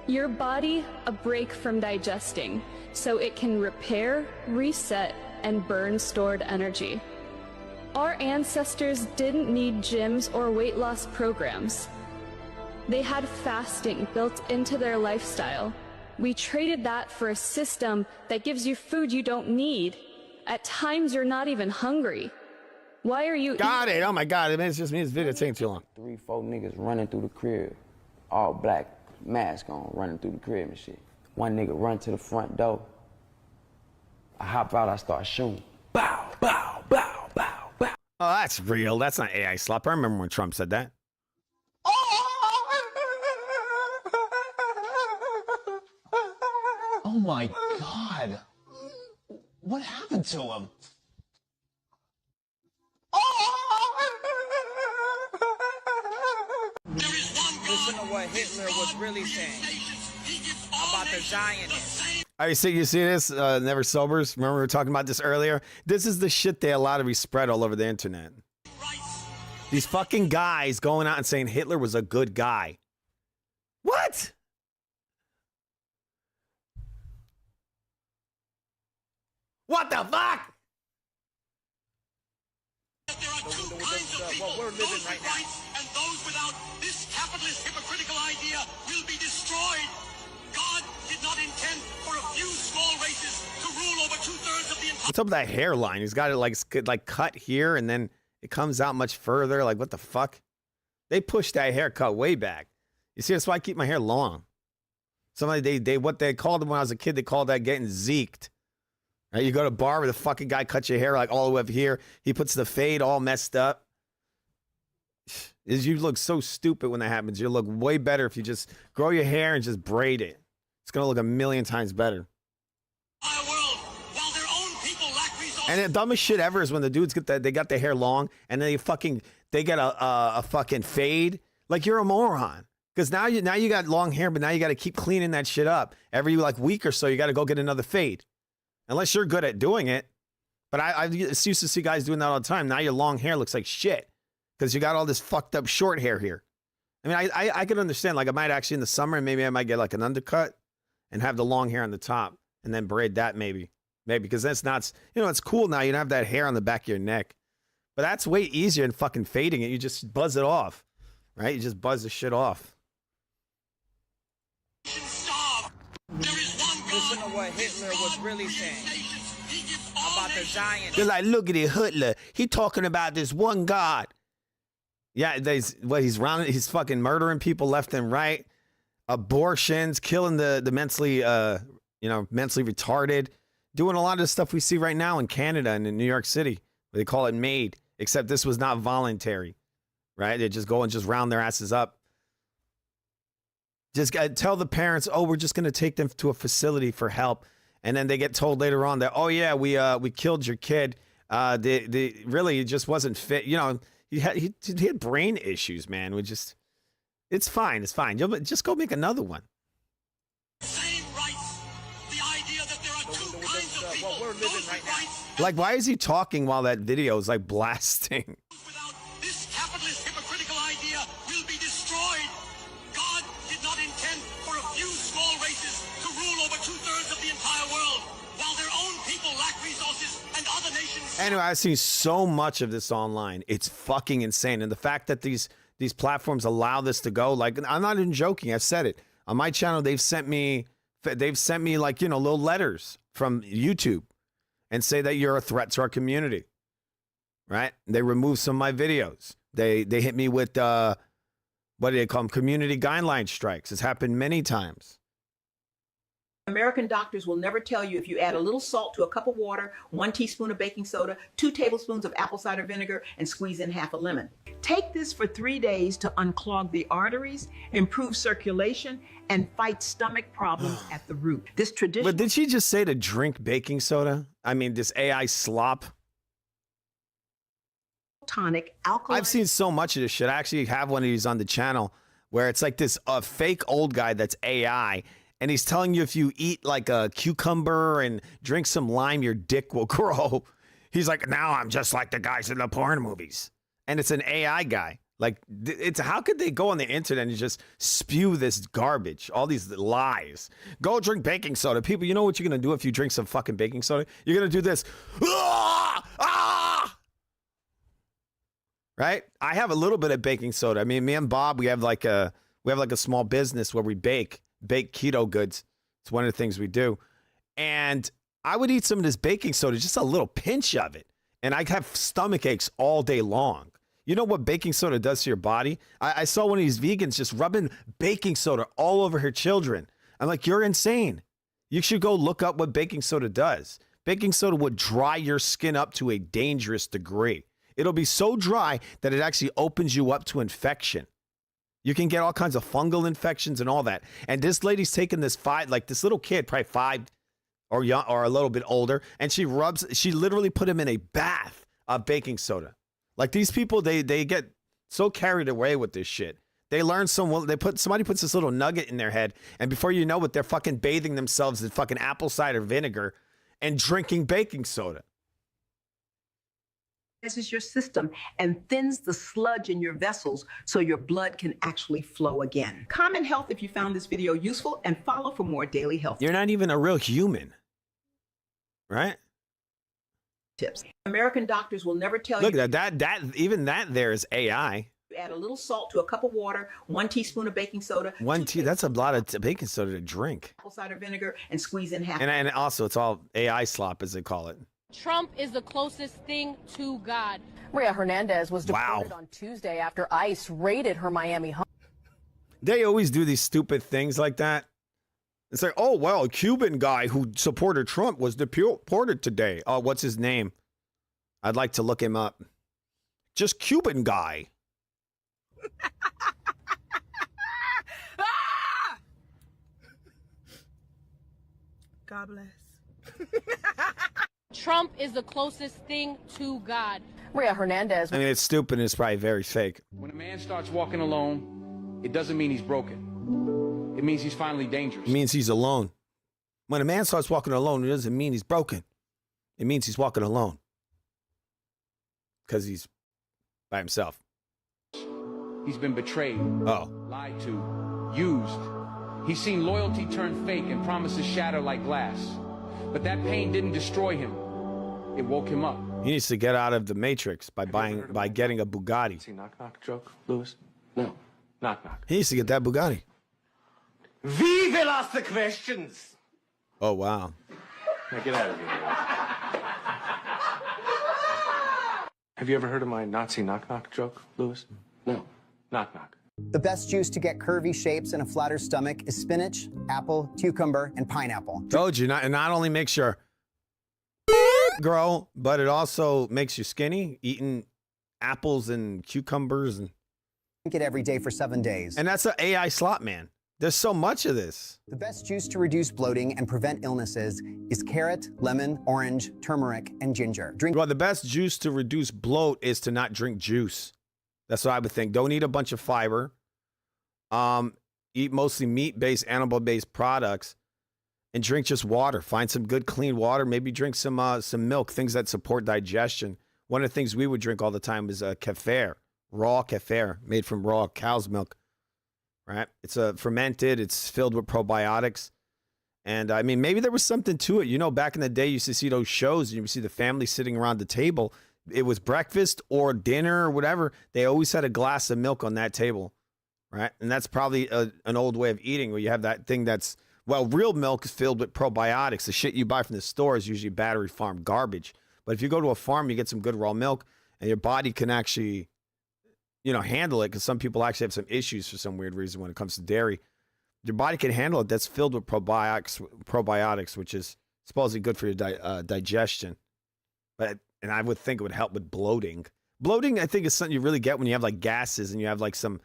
Speaker 8: your body a break from digesting so it can repair, reset, and burn stored energy. Our ancestors didn't need gyms or weight loss programs. They had fasting built into their lifestyle. We traded that for a system that gives you food you don't need At times, you're not even hungry. Why are you...
Speaker 1: Got it. Oh, my God. It's just me. This video taking too long.
Speaker 9: 3, 4 niggas running through the crib. All black, mask on, running through the crib and shit. One nigga run to the front door. I hop out, I start shooting. Bow, bow, bow, bow, bow.
Speaker 1: Oh, that's real. That's not AI slop. I remember when Trump said that.
Speaker 10: Oh my God. What happened to him?
Speaker 14: Listen to what Hitler was really saying about the Zionists.
Speaker 1: You see this? Never Sobers. Remember we were talking about this earlier? This is the shit they allow to be spread all over the internet. These fucking guys going out and saying Hitler was a good guy. What? What the fuck?
Speaker 14: What we're living right now.
Speaker 15: And those without this capitalist hypocritical idea will be destroyed. God did not intend for a few small races to rule over 2/3 of the entire...
Speaker 1: What's up with that hairline? He's got it like cut here and then it comes out much further. Like, what the fuck? They pushed that haircut way back. You see, that's why I keep my hair long. Somebody, what they called it when I was a kid, they called that getting zeked. Right? You go to a barber, the fucking guy cuts your hair like all the way up here. He puts the fade all messed up. You look so stupid when that happens. You look way better if you just grow your hair and just braid it. It's going to look a million times better. And the dumbest shit ever is when the dudes they got their hair long and then they get a fucking fade. Like, you're a moron. Because now you got long hair, but now you got to keep cleaning that shit up. Every week or so, you got to go get another fade. Unless you're good at doing it. But I used to see guys doing that all the time. Now your long hair looks like shit. Because you got all this fucked up short hair here. I mean, I can understand. Like, I might actually in the summer, maybe I might get like an undercut and have the long hair on the top and then braid that maybe. Maybe because that's not, it's cool now. You don't have that hair on the back of your neck. But that's way easier than fucking fading it. You just buzz it off, right? You just buzz the shit off.
Speaker 14: Listen to what Hitler was really saying about the Zionists.
Speaker 1: They're like, look at it, Hitler. He talking about this one God. Yeah, he's fucking murdering people left and right, abortions, killing the mentally retarded, doing a lot of the stuff we see right now in Canada and in New York City. They call it MAID, except this was not voluntary, right? They just go and just round their asses up. Just tell the parents, oh, we're just going to take them to a facility for help, and then they get told later on that, oh yeah, we killed your kid. Really, it just wasn't fit. He had brain issues, man. It's fine. It's fine. Just go make another one.
Speaker 15: Same rights. The idea that there are two kinds of people.
Speaker 14: What we're living right now.
Speaker 1: Like, why is he talking while that video is like blasting?
Speaker 15: Without this capitalist hypocritical idea will be destroyed. God did not intend for a few small races to rule over 2/3 of the entire world, while their own people lack resources and other nations.
Speaker 1: Anyway, I've seen so much of this online. It's fucking insane. And the fact that these platforms allow this to go, like, I'm not even joking. I've said it on my channel. They've sent me like, little letters from YouTube and say that you're a threat to our community. Right? They remove some of my videos. They hit me with, what do they call them? Community guideline strikes. It's happened many times.
Speaker 16: American doctors will never tell you if you add a little salt to a cup of water, 1 teaspoon of baking soda, 2 tablespoons of apple cider vinegar, and squeeze in half a lemon. Take this for 3 days to unclog the arteries, improve circulation, and fight stomach problems at the root. This traditional...
Speaker 1: But did she just say to drink baking soda? I mean, this AI slop?
Speaker 16: Tonic, alkaline...
Speaker 1: I've seen so much of this shit. I actually have one of these on the channel where it's like this fake old guy that's AI, and he's telling you if you eat like a cucumber and drink some lime, your dick will grow. He's like, now I'm just like the guys in the porn movies. And it's an AI guy. Like, how could they go on the internet and just spew this garbage, all these lies? Go drink baking soda. People, you know what you're going to do if you drink some fucking baking soda? You're going to do this. Ah! Ah! Right? I have a little bit of baking soda. I mean, me and Bob, we have like a small business where we bake keto goods. It's one of the things we do. And I would eat some of this baking soda, just a little pinch of it, and I'd have stomach aches all day long. You know what baking soda does to your body? I saw one of these vegans just rubbing baking soda all over her children. I'm like, you're insane. You should go look up what baking soda does. Baking soda would dry your skin up to a dangerous degree. It'll be so dry that it actually opens you up to infection. You can get all kinds of fungal infections and all that. And this lady's taking this this little kid, probably 5 or young or a little bit older, and she literally put him in a bath of baking soda. Like these people, they get so carried away with this shit. They learn somebody puts this little nugget in their head, and before you know it, they're fucking bathing themselves in fucking apple cider vinegar and drinking baking soda.
Speaker 16: This is your system and thins the sludge in your vessels so your blood can actually flow again. Comment health if you found this video useful and follow for more daily health.
Speaker 1: You're not even a real human, right?
Speaker 16: Tips. American doctors will never tell
Speaker 1: you.
Speaker 16: Look,
Speaker 1: that there is AI.
Speaker 16: Add a little salt to a cup of water, 1 teaspoon of baking soda.
Speaker 1: That's a lot of baking soda to drink.
Speaker 16: Apple cider vinegar and squeeze in half.
Speaker 1: And also, it's all AI slop, as they call it.
Speaker 2: Trump is the closest thing to God.
Speaker 17: Maria Hernandez was deported on Tuesday after ICE raided her Miami home.
Speaker 1: They always do these stupid things like that. It's like, oh, well, a Cuban guy who supported Trump was deported today. Oh, what's his name? I'd like to look him up. Just Cuban guy.
Speaker 11: God bless.
Speaker 2: Trump is the closest thing to God.
Speaker 17: Maria Hernandez.
Speaker 1: I mean, it's stupid and it's probably very fake.
Speaker 12: When a man starts walking alone, it doesn't mean he's broken. It means he's finally dangerous.
Speaker 1: It means he's alone. When a man starts walking alone, it doesn't mean he's broken. It means he's walking alone. Because he's by himself.
Speaker 12: He's been betrayed.
Speaker 1: Oh.
Speaker 12: Lied to. Used. He's seen loyalty turn fake and promises shatter like glass. But that pain didn't destroy him. It woke him up.
Speaker 1: He needs to get out of the matrix by getting a Bugatti.
Speaker 12: See knock knock joke, Lewis? No. Knock knock.
Speaker 1: He needs to get that Bugatti.
Speaker 10: We will ask the questions.
Speaker 1: Oh, wow.
Speaker 12: Now get out of here. Have you ever heard of my Nazi knock knock joke, Lewis? No. Knock knock.
Speaker 18: The best juice to get curvy shapes and a flatter stomach is spinach, apple, cucumber, and pineapple.
Speaker 1: Told you, it not only makes your grow, but it also makes you skinny, eating apples and cucumbers. And
Speaker 18: drink it every day for 7 days.
Speaker 1: And that's an AI slot, man. There's so much of this.
Speaker 18: The best juice to reduce bloating and prevent illnesses is carrot, lemon, orange, turmeric, and ginger.
Speaker 1: Well, the best juice to reduce bloat is to not drink juice. That's what I would think. Don't eat a bunch of fiber. Eat mostly meat-based, animal-based products, and drink just water. Find some good, clean water. Maybe drink some milk, things that support digestion. One of the things we would drink all the time is kefir, raw kefir, made from raw cow's milk. Right? It's fermented. It's filled with probiotics. And I mean, maybe there was something to it. You know, back in the day, you used to see those shows, and you would see the family sitting around the table. It was breakfast or dinner or whatever. They always had a glass of milk on that table, right? And that's probably an old way of eating where you have that thing that's, well, real milk is filled with probiotics. The shit you buy from the store is usually battery farm garbage. But if you go to a farm, you get some good raw milk, and your body can actually, handle it, because some people actually have some issues for some weird reason when it comes to dairy. Your body can handle it. That's filled with probiotics, which is supposedly good for your digestion. And I would think it would help with bloating. Bloating, I think, is something you really get when you have like gases and you have like some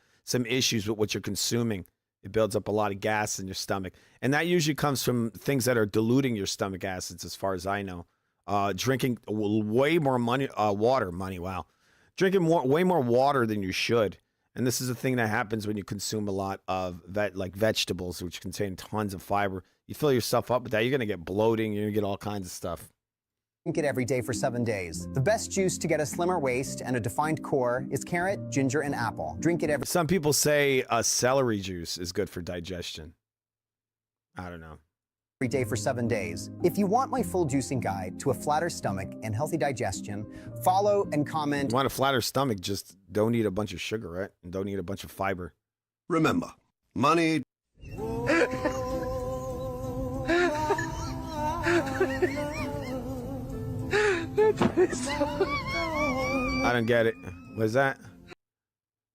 Speaker 1: issues with what you're consuming. It builds up a lot of gas in your stomach. And that usually comes from things that are diluting your stomach acids, as far as I know. Drinking way more water. Wow. Drinking way more water than you should. And this is a thing that happens when you consume a lot of vegetables, which contain tons of fiber. You fill yourself up with that, you're going to get bloating. You're going to get all kinds of stuff.
Speaker 18: Drink it every day for 7 days. The best juice to get a slimmer waist and a defined core is carrot, ginger, and apple. Drink it every...
Speaker 1: Some people say celery juice is good for digestion. I don't know.
Speaker 18: Every day for 7 days. If you want my full juicing guide to a flatter stomach and healthy digestion, follow and comment.
Speaker 1: You want a flatter stomach, just don't eat a bunch of sugar, right? And don't eat a bunch of fiber.
Speaker 19: Remember, money...
Speaker 1: I don't get it. What's that?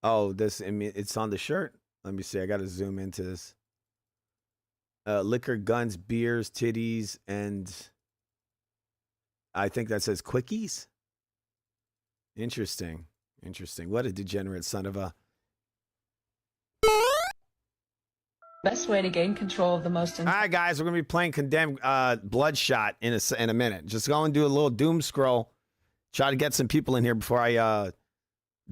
Speaker 1: Oh, it's on the shirt. Let me see. I got to zoom into this. Liquor, guns, beers, titties, and I think that says quickies. Interesting. What a degenerate son of a...
Speaker 4: Best way to gain control of the most...
Speaker 1: All right, guys, we're going to be playing Condemned Bloodshot in a minute. Just go and do a little doom scroll. Try to get some people in here before I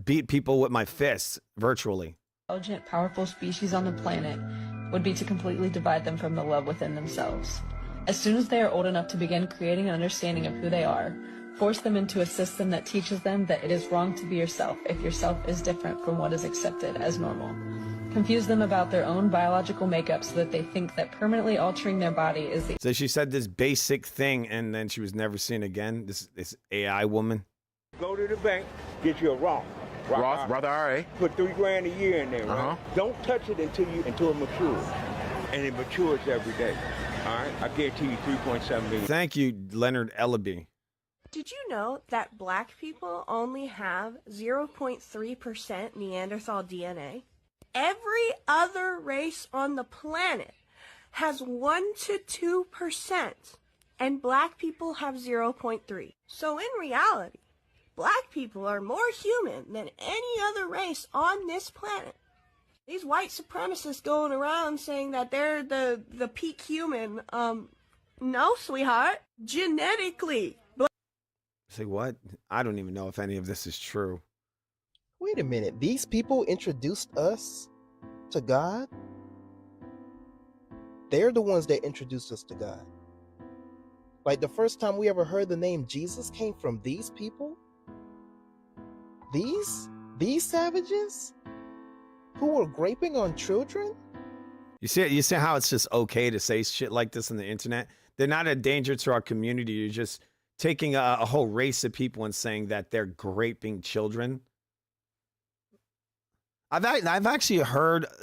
Speaker 1: beat people with my fists virtually.
Speaker 4: Intelligent, powerful species on the planet would be to completely divide them from the love within themselves. As soon as they are old enough to begin creating an understanding of who they are, force them into a system that teaches them that it is wrong to be yourself if yourself is different from what is accepted as normal. Confuse them about their own biological makeup so that they think that permanently altering their body is the...
Speaker 1: So she said this basic thing, and then she was never seen again, this AI woman.
Speaker 13: Go to the bank, get you a Roth.
Speaker 20: Roth IRA.
Speaker 13: Put $3 grand a year in there, right? Don't touch it until it matures. And it matures every day. All right? I guarantee you 3.7 million.
Speaker 1: Thank you, Leonard Ellaby.
Speaker 21: Did you know that black people only have 0.3% Neanderthal DNA? Every other race on the planet has 1 to 2%, and black people have 0.3. So in reality, black people are more human than any other race on this planet. These white supremacists going around saying that they're the peak human, no, sweetheart. Genetically.
Speaker 1: Say what? I don't even know if any of this is true.
Speaker 23: Wait a minute. These people introduced us to God? They're the ones that introduced us to God. Like the first time we ever heard the name Jesus came from these people? These savages? Who were graping on children?
Speaker 1: You see how it's just okay to say shit like this on the internet? They're not a danger to our community. You're just taking a whole race of people and saying that they're graping children. I've actually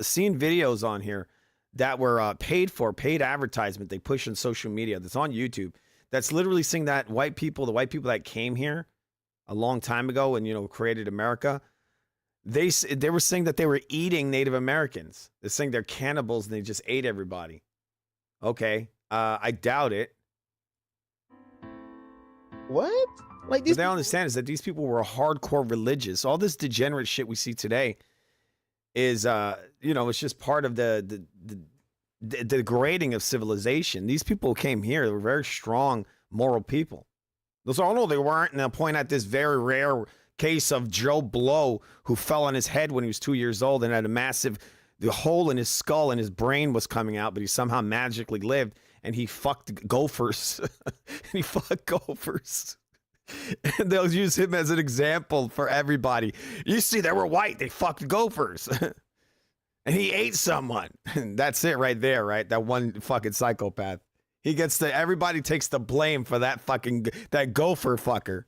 Speaker 1: seen videos on here that were paid advertisement they push on social media that's on YouTube that's literally saying that the white people that came here a long time ago and created America, they were saying that they were eating Native Americans. They're saying they're cannibals and they just ate everybody. Okay, I doubt it.
Speaker 23: What?
Speaker 1: Like these? What they don't understand is that these people were hardcore religious. All this degenerate shit we see today is, it's just part of the degrading of civilization. These people came here; they were very strong, moral people. No, they weren't. And I'll point out this very rare case of Joe Blow, who fell on his head when he was 2 years old and had a massive hole in his skull and his brain was coming out, but he somehow magically lived. And he fucked gophers. And they'll use him as an example for everybody. You see, they were white. They fucked gophers. And he ate someone. That's it right there, right? That one fucking psychopath. Everybody takes the blame for that gopher fucker.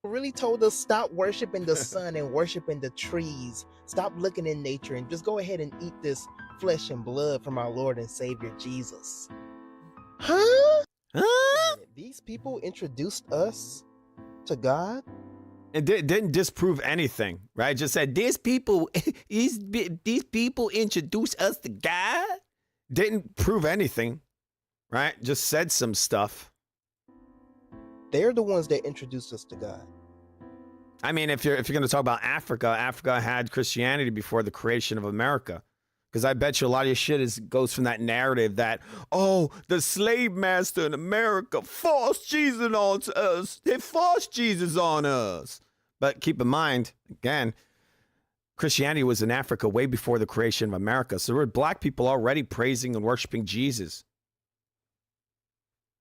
Speaker 23: Really told us stop worshiping the sun and worshiping the trees. Stop looking in nature and just go ahead and eat this flesh and blood from our Lord and Savior Jesus. Huh? These people introduced us to God?
Speaker 1: It didn't disprove anything, right? It just said these people introduced us to God. Didn't prove anything, right? Just said some stuff.
Speaker 23: They're the ones that introduced us to God.
Speaker 1: I mean, if you're going to talk about Africa had Christianity before the creation of America. Because I bet you a lot of your shit goes from that narrative that, the slave master in America forced Jesus on us. They forced Jesus on us. But keep in mind, again, Christianity was in Africa way before the creation of America. So there were black people already praising and worshiping Jesus.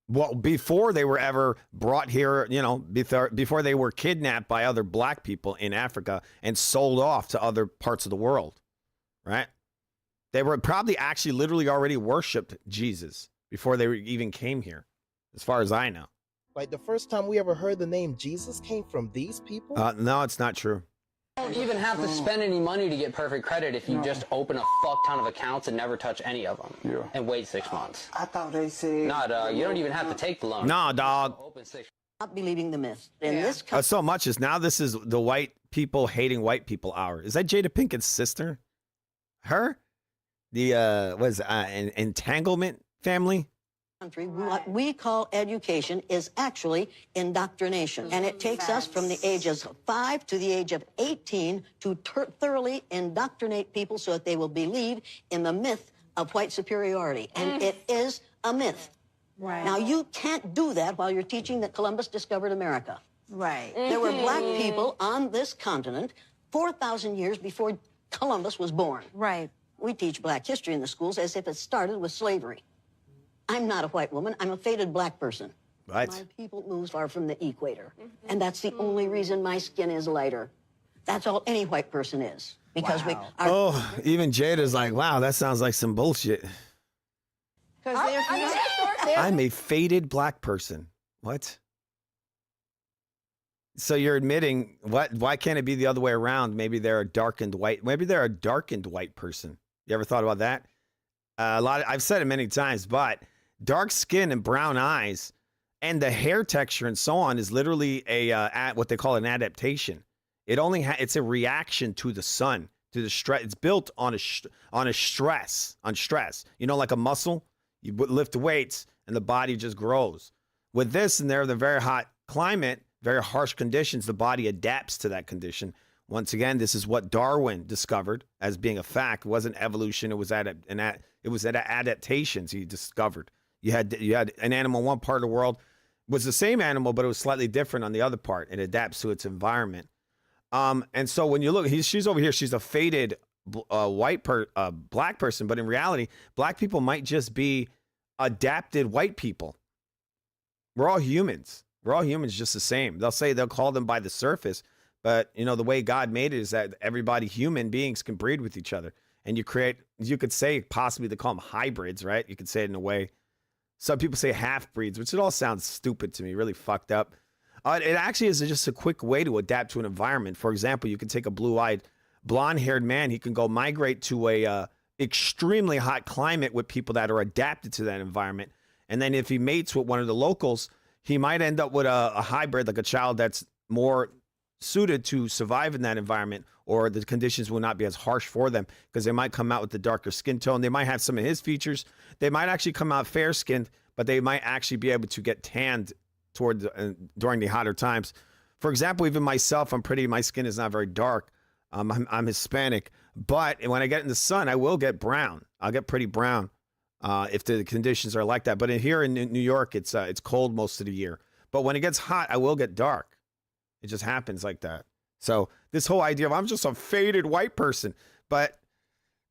Speaker 1: Well, before they were ever brought here, before they were kidnapped by other black people in Africa and sold off to other parts of the world, right? They were probably actually literally already worshipped Jesus before they even came here, as far as I know.
Speaker 23: Like the first time we ever heard the name Jesus came from these people?
Speaker 1: No, it's not true.
Speaker 26: You don't even have to spend any money to get perfect credit if you just open a fuck ton of accounts and never touch any of them and wait 6 months.
Speaker 10: I thought they said...
Speaker 26: Nah, dog, you don't even have to take the loan.
Speaker 1: Nah, dog.
Speaker 26: Open 6
Speaker 3: Not believing the myth. In this
Speaker 1: So much as now this is the white people hating white people hour. Is that Jada Pinkett's sister? Her? The entanglement family?
Speaker 3: country, what we call education is actually indoctrination. And it takes us from the ages of 5 to the age of 18 to thoroughly indoctrinate people so that they will believe in the myth of white superiority. And it is a myth.
Speaker 5: Right.
Speaker 3: Now, you can't do that while you're teaching that Columbus discovered America.
Speaker 5: Right.
Speaker 3: There were black people on this continent 4,000 years before Columbus was born.
Speaker 5: Right.
Speaker 3: We teach black history in the schools as if it started with slavery. I'm not a white woman. I'm a faded black person.
Speaker 1: Right.
Speaker 3: My people move far from the equator. And that's the only reason my skin is lighter. That's all any white person is. Because we are...
Speaker 1: Even Jada's like, wow, that sounds like some bullshit. I'm a faded black person. What? So you're admitting what? Why can't it be the other way around? Maybe they're a darkened white. Maybe they're a darkened white person. You ever thought about that? I've said it many times, but dark skin and brown eyes and the hair texture and so on is literally what they call an adaptation. It's a reaction to the sun, to the stress. It's built on stress. You know, like a muscle. You lift weights and the body just grows. With this and the very hot climate, very harsh conditions, the body adapts to that condition. Once again, this is what Darwin discovered as being a fact. It wasn't evolution. It was adaptations he discovered. You had an animal in one part of the world. It was the same animal, but it was slightly different on the other part. It adapts to its environment. And so when you look, she's over here. She's a faded black person, but in reality, black people might just be adapted white people. We're all humans. We're all humans just the same. They'll call them by the surface, but you know, the way God made it is that human beings can breed with each other. And you could say possibly they call them hybrids, right? You could say it in a way. Some people say half breeds, which it all sounds stupid to me, really fucked up. It actually is just a quick way to adapt to an environment. For example, you can take a blue-eyed, blonde-haired man. He can go migrate to a extremely hot climate with people that are adapted to that environment. And then if he mates with one of the locals, he might end up with a hybrid, like a child that's more suited to survive in that environment, or the conditions will not be as harsh for them because they might come out with the darker skin tone. They might have some of his features. They might actually come out fair-skinned, but they might actually be able to get tanned during the hotter times. For example, even myself, my skin is not very dark. I'm Hispanic, but when I get in the sun, I will get brown. I'll get pretty brown if the conditions are like that. But here in New York, it's cold most of the year. But when it gets hot, I will get dark. It just happens like that. So this whole idea of I'm just a faded white person, but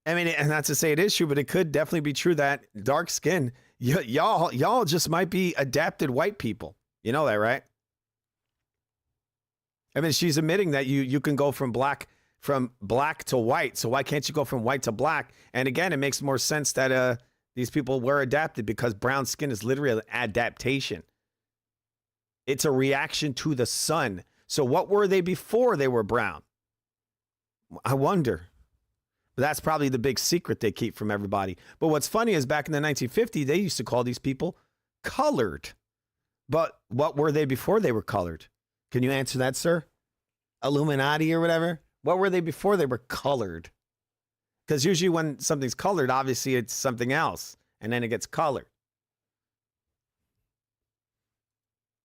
Speaker 1: I mean, and not to say it is true, but it could definitely be true that dark skin, y'all just might be adapted white people. You know that, right? I mean, she's admitting that you can go from black to white. So why can't you go from white to black? And again, it makes more sense that these people were adapted because brown skin is literally an adaptation. It's a reaction to the sun. So what were they before they were brown? I wonder. But that's probably the big secret they keep from everybody. But what's funny is back in the 1950s, they used to call these people colored. But what were they before they were colored? Can you answer that, sir? Illuminati or whatever? What were they before they were colored? Because usually when something's colored, obviously it's something else. And then it gets colored.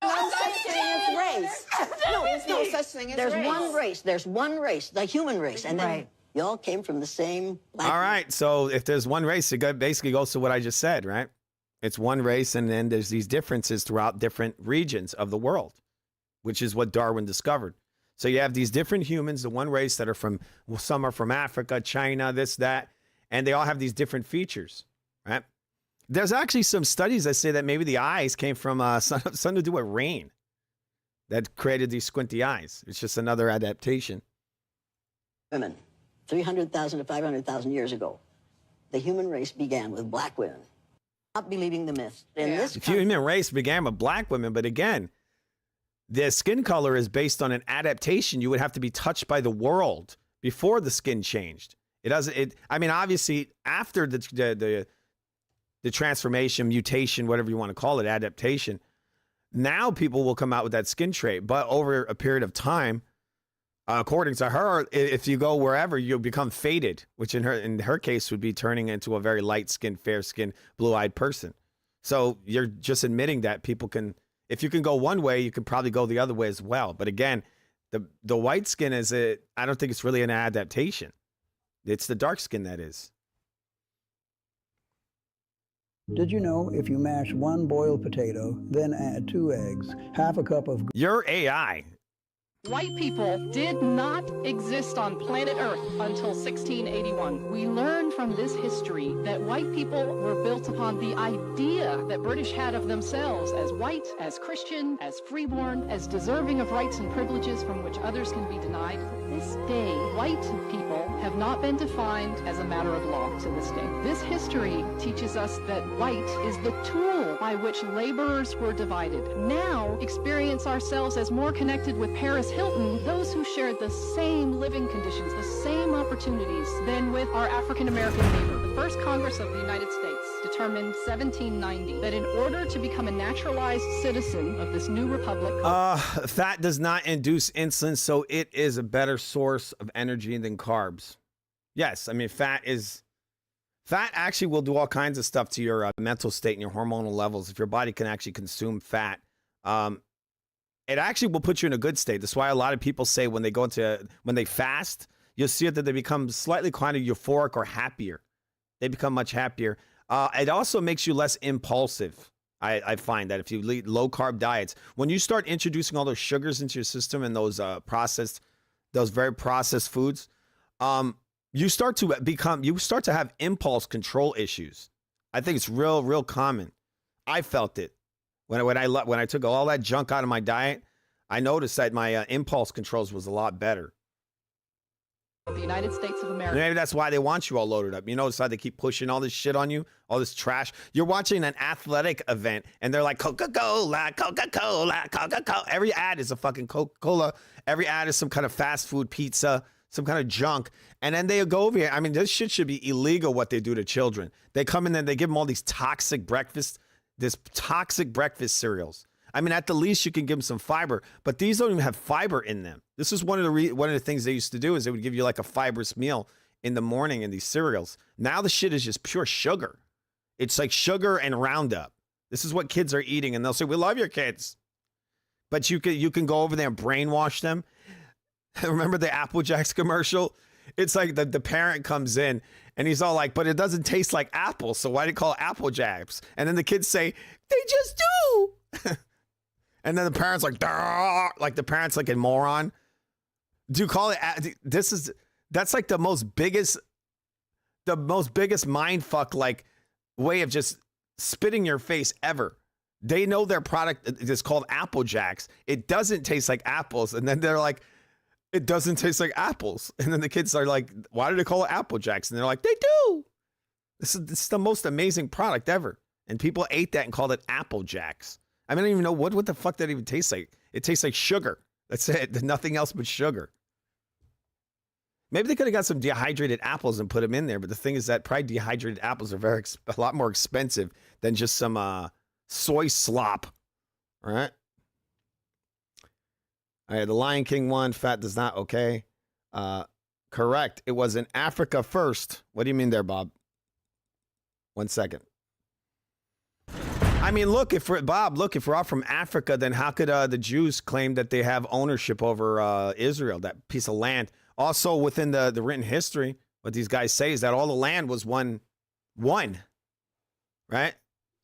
Speaker 3: No such thing as race. No, there's no such thing as race. There's one race, the human race. And then y'all came from the same black
Speaker 1: All right, so if there's one race, it basically goes to what I just said, right? It's one race, and then there's these differences throughout different regions of the world, which is what Darwin discovered. So you have these different humans, the one race that are some are from Africa, China, this, that, and they all have these different features, right? There's actually some studies that say that maybe the eyes came from something to do with rain that created these squinty eyes. It's just another adaptation.
Speaker 3: women. 300,000 to 500,000 years ago, the human race began with black women. Not believing the myth.
Speaker 1: The human race began with black women, but again, the skin color is based on an adaptation. You would have to be touched by the world before the skin changed. I mean, obviously, after the transformation, mutation, whatever you want to call it, adaptation, Now people will come out with that skin trait, but over a period of time, according to her, if you go wherever, you'll become faded, which in her case would be turning into a very light-skinned, fair-skinned, blue-eyed person. So you're just admitting that people can, if you can go one way, you can probably go the other way as well. But again, the white skin I don't think it's really an adaptation. It's the dark skin that is.
Speaker 5: Did you know if you mash 1 boiled potato, then add 2 eggs, half a cup of...
Speaker 1: Your AI.
Speaker 6: White people did not exist on planet Earth until 1681. We learn from this history that white people were built upon the idea that British had of themselves as white, as Christian, as freeborn, as deserving of rights and privileges from which others can be denied. To this day, white people have not been defined as a matter of law to this day. This history teaches us that white is the tool by which laborers were divided. Now, experience ourselves as more connected with Paris Hilton, those who shared the same living conditions, the same opportunities, than with our African-American neighbor. The first Congress of the United States determined 1790 that in order to become a naturalized citizen of this new republic...
Speaker 1: Fat does not induce insulin, so it is a better source of energy than carbs. Yes, I mean, fat actually will do all kinds of stuff to your mental state and your hormonal levels. If your body can actually consume fat, it actually will put you in a good state. That's why a lot of people say when they fast, you'll see that they become slightly kind of euphoric or happier. They become much happier. It also makes you less impulsive. I find that if you lead low carb diets, when you start introducing all those sugars into your system and those very processed foods, you start to have impulse control issues. I think it's real common. I felt it. When I took all that junk out of my diet, I noticed that my impulse controls was a lot better.
Speaker 6: The United States of America.
Speaker 1: Maybe that's why they want you all loaded up. You notice how they keep pushing all this shit on you, all this trash. You're watching an athletic event, and they're like, Coca-Cola, Coca-Cola, Coca-Cola. Every ad is a fucking Coca-Cola. Every ad is some kind of fast food pizza, some kind of junk. And then they go over here. I mean, this shit should be illegal what they do to children. They come in and they give them all these toxic breakfast cereals. I mean, at the least you can give them some fiber, but these don't even have fiber in them. This is one of the things they used to do is they would give you like a fibrous meal in the morning in these cereals. Now the shit is just pure sugar. It's like sugar and Roundup. This is what kids are eating, and they'll say, "We love your kids," but you can go over there and brainwash them. Remember the Apple Jacks commercial? It's like the parent comes in and he's all like, "But it doesn't taste like apple, so why do you call it Apple Jacks?" And then the kids say, "They just do." And then the parents like the parents like a moron. Do you call it? That's like the most biggest mind fuck like way of just spitting your face ever. They know their product is called Apple Jacks. It doesn't taste like apples, and then they're like, "It doesn't taste like apples." And then the kids are like, "Why do they call it Apple Jacks?" And they're like, "They do." This is the most amazing product ever, and people ate that and called it Apple Jacks. I mean, I don't even know what the fuck that even tastes like. It tastes like sugar. That's it. Nothing else but sugar. Maybe they could have got some dehydrated apples and put them in there. But the thing is that probably dehydrated apples are a lot more expensive than just some soy slop. All right. All right. The Lion King one. Fat does not. Okay. Correct. It was in Africa first. What do you mean there, Bob? 1 second. I mean, look, if we're all from Africa, then how could the Jews claim that they have ownership over Israel, that piece of land? Also, within the written history, what these guys say is that all the land was one, right?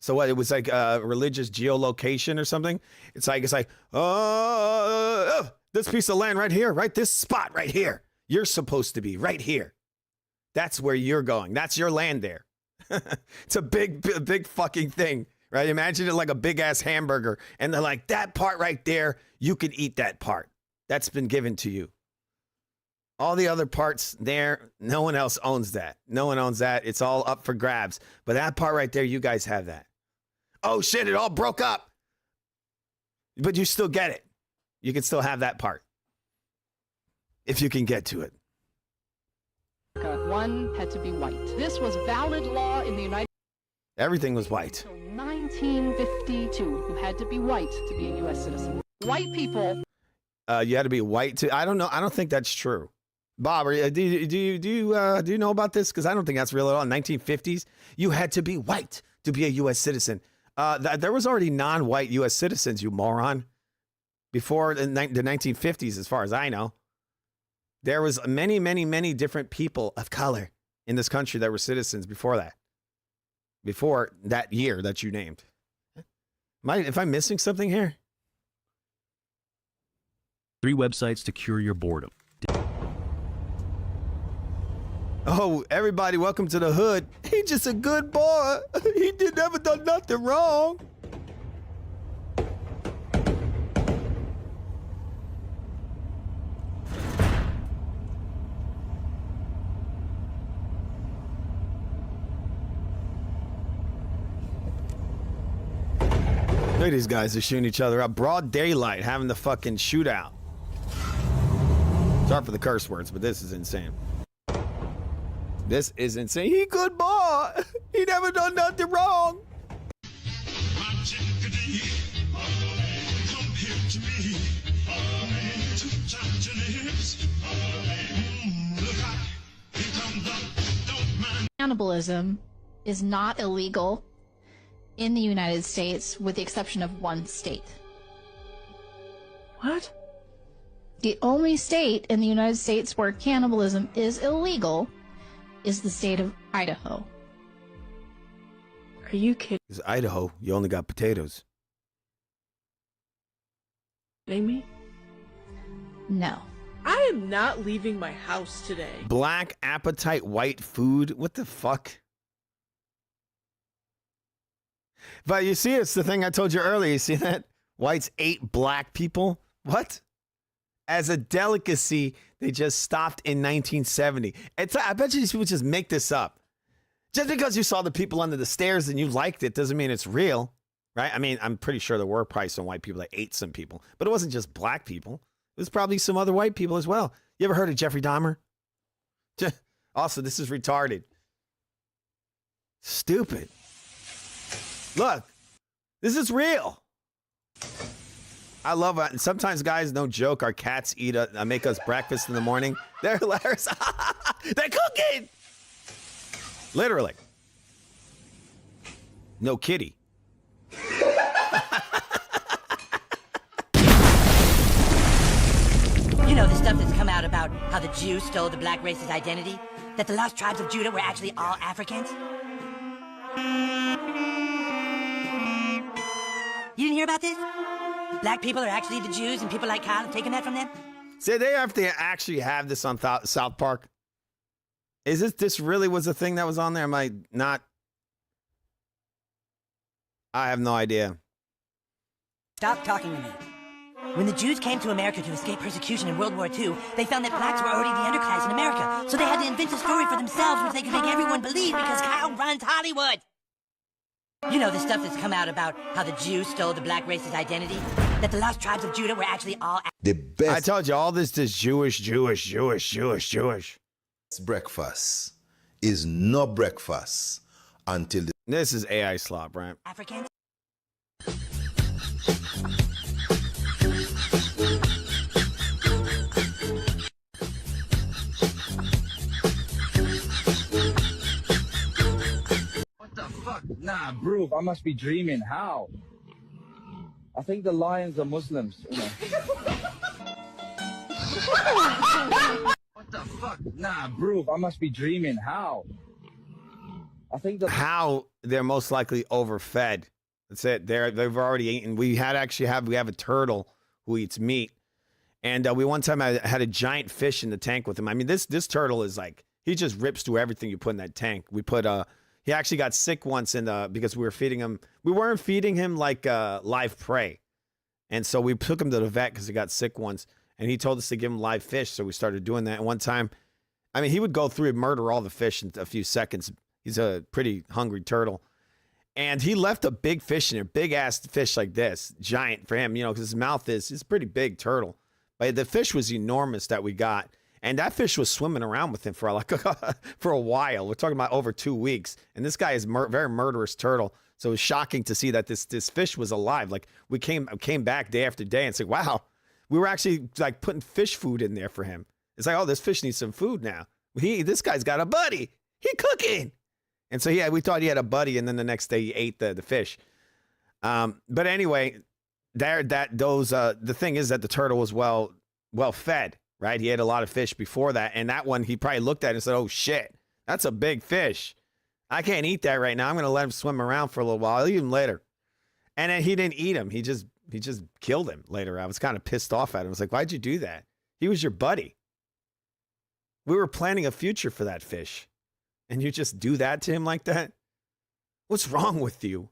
Speaker 1: So what? It was like a religious geolocation or something. It's like this piece of land right here, right? This spot right here. You're supposed to be right here. That's where you're going. That's your land there. It's a big fucking thing. Right? Imagine it like a big ass hamburger. And they're like, that part right there, you can eat that part. That's been given to you. All the other parts there, no one else owns that. No one owns that. It's all up for grabs. But that part right there, you guys have that. Oh shit, it all broke up. But you still get it. You can still have that part. If you can get to it.
Speaker 6: One had to be white. This was valid law in the United States.
Speaker 1: Everything was white.
Speaker 6: 9 1952. You had to be white to be a U.S. citizen. White people.
Speaker 1: You had to be white to. I don't know. I don't think that's true. Bob, do you know about this? Because I don't think that's real at all. In 1950s, you had to be white to be a U.S. citizen. There was already non-white U.S. citizens, you moron. Before the 1950s, as far as I know, there was many, many, many different people of color in this country that were citizens before that. Before that year that you named. If I'm missing something here?
Speaker 7: 3 websites to cure your boredom.
Speaker 1: Oh, everybody, welcome to the hood. He's just a good boy. He never done nothing wrong. Look at these guys, they're shooting each other up. Broad daylight, having the fucking shootout. Sorry for the curse words, but this is insane. This is insane. He good boy. He never done nothing wrong.
Speaker 8: Cannibalism is not illegal in the United States, with the exception of one state.
Speaker 6: What?
Speaker 8: The only state in the United States where cannibalism is illegal is the state of Idaho.
Speaker 6: Are you kidding
Speaker 1: Because Idaho, you only got potatoes.
Speaker 6: me?
Speaker 8: No.
Speaker 20: I am not leaving my house today.
Speaker 1: Black appetite, white food. What the fuck? But you see, it's the thing I told you earlier. You see that? Whites ate black people. What? As a delicacy, they just stopped in 1970. I bet you these people just make this up. Just because you saw the people under the stairs and you liked it doesn't mean it's real, right? I mean, I'm pretty sure there were probably some white people that ate some people, but it wasn't just black people. It was probably some other white people as well. You ever heard of Jeffrey Dahmer? Also, this is retarded. Stupid. Look, this is real. I love it. And sometimes, guys, no joke, our cats make us breakfast in the morning. They're hilarious. They're cooking. Literally. No kitty.
Speaker 22: You know the stuff that's come out about how the Jews stole the black race's identity? That the lost tribes of Judah were actually all Africans? You didn't hear about this? Black people are actually the Jews, and people like Kyle have taken that from them?
Speaker 1: Say they have to actually have this on South Park. Is this really was a thing that was on there? Am I not? I have no idea.
Speaker 22: Stop talking to me. When the Jews came to America to escape persecution in World War II, they found that blacks were already the underclass in America, so they had to invent a story for themselves which they could make everyone believe because Kyle runs Hollywood. You know the stuff that's come out about how the Jews stole the black race's identity? That the lost tribes of Judah were actually all...
Speaker 24: The best...
Speaker 1: I told you, all this is Jewish.
Speaker 24: Breakfast is no breakfast until...
Speaker 1: This is AI slop, right?
Speaker 22: Africans?
Speaker 25: Nah, bro, I must be dreaming. How? I think the lions are Muslims. You know. What the fuck? Nah, bro, I must be dreaming. How? I think
Speaker 1: how they're most likely overfed. That's it. They've already eaten. We have a turtle who eats meat, and we one time I had a giant fish in the tank with him. I mean, this turtle is like he just rips through everything you put in that tank. We put He actually got sick once because we were feeding him. We weren't feeding him like live prey. And so we took him to the vet because he got sick once. And he told us to give him live fish. So we started doing that. And one time, I mean, he would go through and murder all the fish in a few seconds. He's a pretty hungry turtle. And he left a big fish in there, big ass fish like this, giant for him, because his mouth is a pretty big turtle. But the fish was enormous that we got. And that fish was swimming around with him for for a while. We're talking about over 2 weeks. And this guy is very murderous turtle. So it was shocking to see that this fish was alive. Like we came back day after day and said, wow, we were actually like putting fish food in there for him. It's like, oh, this fish needs some food now. This guy's got a buddy. He cooking. And so we thought he had a buddy, and then the next day he ate the fish. But anyway, the thing is that the turtle was well fed, right? He ate a lot of fish before that, and that one he probably looked at it and said, oh shit, that's a big fish. I can't eat that right now. I'm gonna let him swim around for a little while. I'll eat him later. And then he didn't eat him. He just killed him later. I was kind of pissed off at him. I was like, why'd you do that? He was your buddy. We were planning a future for that fish, and you just do that to him like that? What's wrong with you?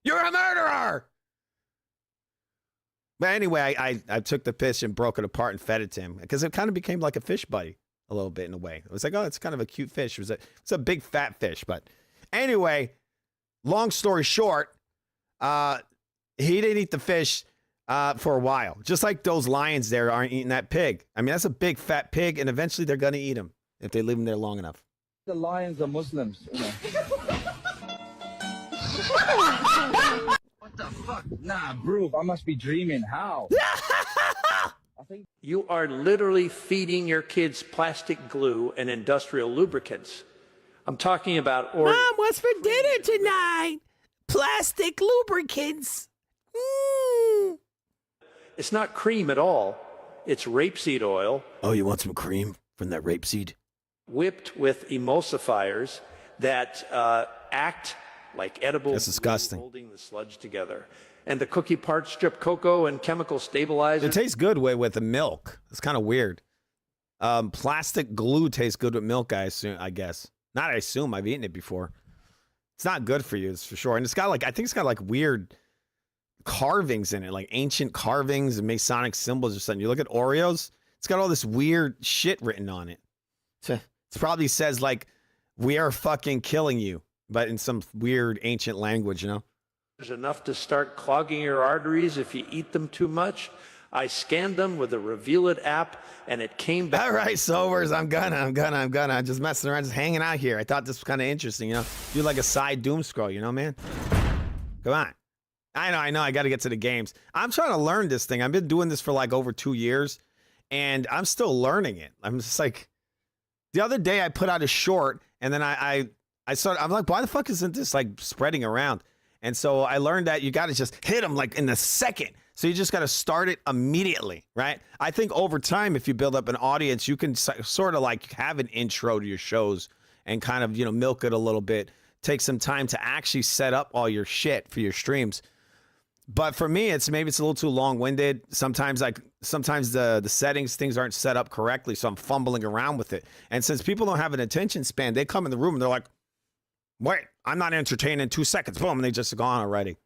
Speaker 1: You're a murderer! But anyway, I took the fish and broke it apart and fed it to him because it kind of became like a fish buddy a little bit in a way. It was like, oh, it's kind of a cute fish. It's a big fat fish. But anyway, long story short, he didn't eat the fish for a while. Just like those lions there aren't eating that pig. I mean, that's a big fat pig, and eventually they're going to eat him if they leave him there long enough.
Speaker 25: The lions are Muslims, you know. What the fuck? Nah, bro, I must be dreaming. How?
Speaker 2: You are literally feeding your kids plastic glue and industrial lubricants. I'm talking about...
Speaker 1: Mom, what's for dinner tonight? Plastic lubricants.
Speaker 2: It's not cream at all. It's rapeseed oil.
Speaker 1: Oh, you want some cream from that rapeseed?
Speaker 2: Whipped with emulsifiers that act like edible.
Speaker 1: That's disgusting.
Speaker 2: Holding the sludge together. And the cookie parts strip cocoa and chemical stabilizers.
Speaker 1: It tastes good with the milk. It's kind of weird. Plastic glue tastes good with milk, I guess. Not I assume. I've eaten it before. It's not good for you, it's for sure. And it's got I think it's got like weird carvings in it, like ancient carvings and Masonic symbols or something. You look at Oreos, it's got all this weird shit written on it. It probably says like, we are fucking killing you, but in some weird ancient language, you know?
Speaker 2: There's enough to start clogging your arteries if you eat them too much. I scanned them with the Reveal It app, and it came back. All right, sobers, I'm gonna. I'm just messing around, just hanging out here. I thought this was kind of interesting, you know? Do like a side doom scroll, you know, man? Come on. I know. I got to get to the games. I'm trying to learn this thing. I've been doing this for like over 2 years, and I'm still learning it. I'm just like, the other day I put out a short, and then I'm like, why the fuck isn't this like spreading around? And so I learned that you got to just hit them like in the second. So you just got to start it immediately, right? I think over time, if you build up an audience, you can sort of like have an intro to your shows and kind of, you know, milk it a little bit. Take some time to actually set up all your shit for your streams. But for me, maybe it's a little too long-winded. Sometimes the settings, things aren't set up correctly, so I'm fumbling around with it. And since people don't have an attention span, they come in the room and they're like, wait, I'm not entertained in 2 seconds. Boom, and they just gone already.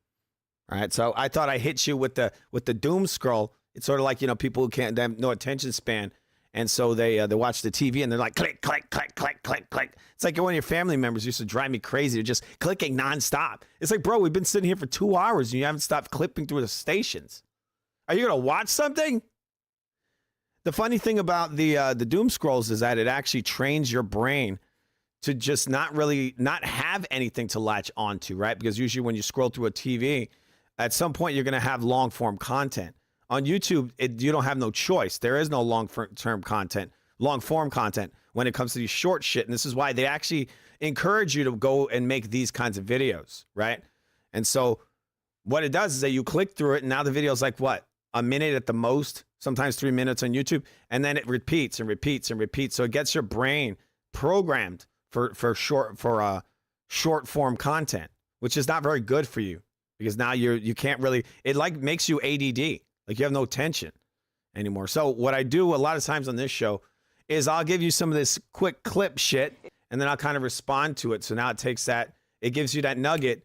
Speaker 2: All right, so I thought I hit you with the doom scroll. It's sort of like, you know, people who can't have no attention span, and so they watch the TV and they're like click, click, click, click, click, click. It's like one of your family members used to drive me crazy. They're just clicking nonstop. It's like, bro, we've been sitting here for 2 hours and you haven't stopped clipping through the stations. Are you gonna watch something? The funny thing about the doom scrolls is that it actually trains your brain to just not have anything to latch onto, right? Because usually when you scroll through a TV, at some point you're going to have long form content. On YouTube, you don't have no choice. There is no long form content when it comes to these short shit. And this is why they actually encourage you to go and make these kinds of videos, right? And so what it does is that you click through it, and now the video is like, what, a minute at the most, sometimes 3 minutes on YouTube, and then it repeats and repeats and repeats. So it gets your brain programmed for short form content, which is not very good for you, because now you can't really, it like makes you ADD, like you have no attention anymore. So what I do a lot of times on this show is I'll give you some of this quick clip shit, and then I'll kind of respond to it. So now it takes that, it gives you that nugget,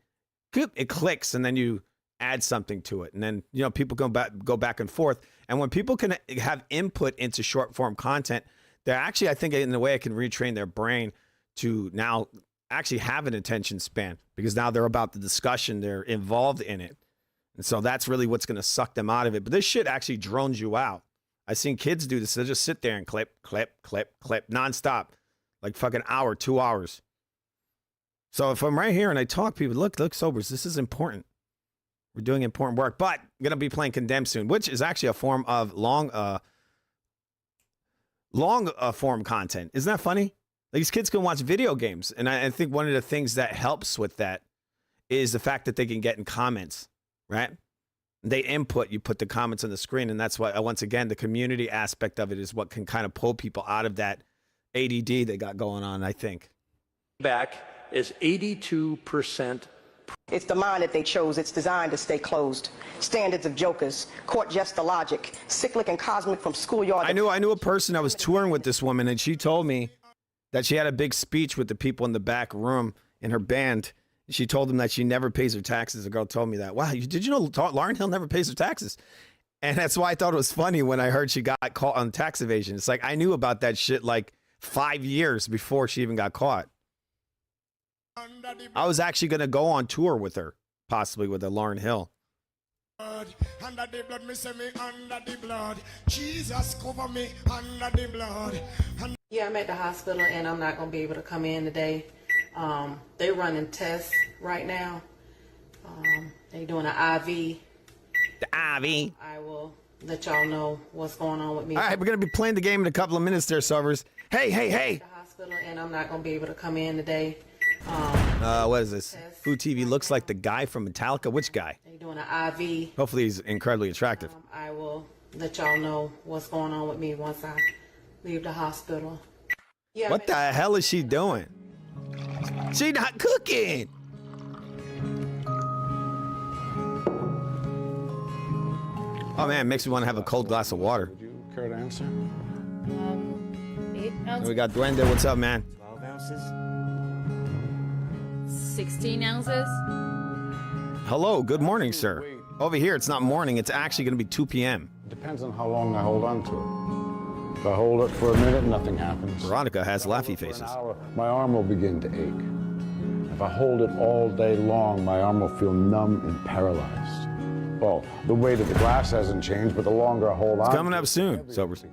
Speaker 2: it clicks, and then you add something to it. And then, you know, people go back and forth. And when people can have input into short form content, they're actually, I think in a way, I can retrain their brain to now actually have an attention span, because now they're about the discussion, they're involved in it. And so that's really what's going to suck them out of it. But this shit actually drones you out. I've seen kids do this. They'll just sit there and clip, clip, clip, clip, nonstop, like fucking hour, 2 hours.
Speaker 1: So if I'm right here and I talk, people, look, sobers, this is important. We're doing important work, but I'm going to be playing Condemned soon, which is actually a form of long form content. Isn't that funny? Like, these kids can watch video games. And I think one of the things that helps with that is the fact that they can get in comments, right? They input, you put the comments on the screen. And that's why, once again, the community aspect of it is what can kind of pull people out of that ADD they got going on, I think.
Speaker 2: Back is 82%.
Speaker 9: It's the mind that they chose. It's designed to stay closed. Standards of jokers, court jester logic, cyclic and cosmic from schoolyard.
Speaker 1: I knew a person that was touring with this woman, and she told me that she had a big speech with the people in the back room in her band. She told them that she never pays her taxes. The girl told me that. Wow, did you know Lauryn Hill never pays her taxes? And that's why I thought it was funny when I heard she got caught on tax evasion. It's like I knew about that shit like 5 years before she even got caught. I was actually going to go on tour with her, possibly with a Lauryn Hill.
Speaker 11: Under the blood, me say me under the blood. Jesus cover me under the blood.
Speaker 14: Yeah, I'm at the hospital and I'm not going to be able to come in today. They're running tests right now. They're doing an IV.
Speaker 1: The IV.
Speaker 14: I will let y'all know what's going on with me.
Speaker 1: All right, we're going to be playing the game in a couple of minutes there, servers. Hey.
Speaker 14: At the hospital and I'm not going to be able to come in today.
Speaker 1: What is this? Food TV looks like the guy from Metallica. Which guy?
Speaker 14: They're doing an IV.
Speaker 1: Hopefully he's incredibly attractive.
Speaker 14: I will let y'all know what's going on with me once I leave the hospital. Yeah,
Speaker 1: what the hell is she doing? She not cooking. Oh man, it makes me want to have a cold glass of water.
Speaker 15: Would you care to answer?
Speaker 16: 8 ounces.
Speaker 1: We got Duende. What's up, man?
Speaker 16: 12 ounces. 16 ounces.
Speaker 1: Hello, good morning, sir. Over here, it's not morning. It's actually going to be 2 p.m.
Speaker 15: Depends on how long I hold on to it. If I hold it for a minute, nothing happens.
Speaker 1: Veronica has laughy faces.
Speaker 15: For an hour, my arm will begin to ache. If I hold it all day long, my arm will feel numb and paralyzed. Well, the weight of the glass hasn't changed, but the longer I hold on,
Speaker 1: it's coming up soon. Sobers.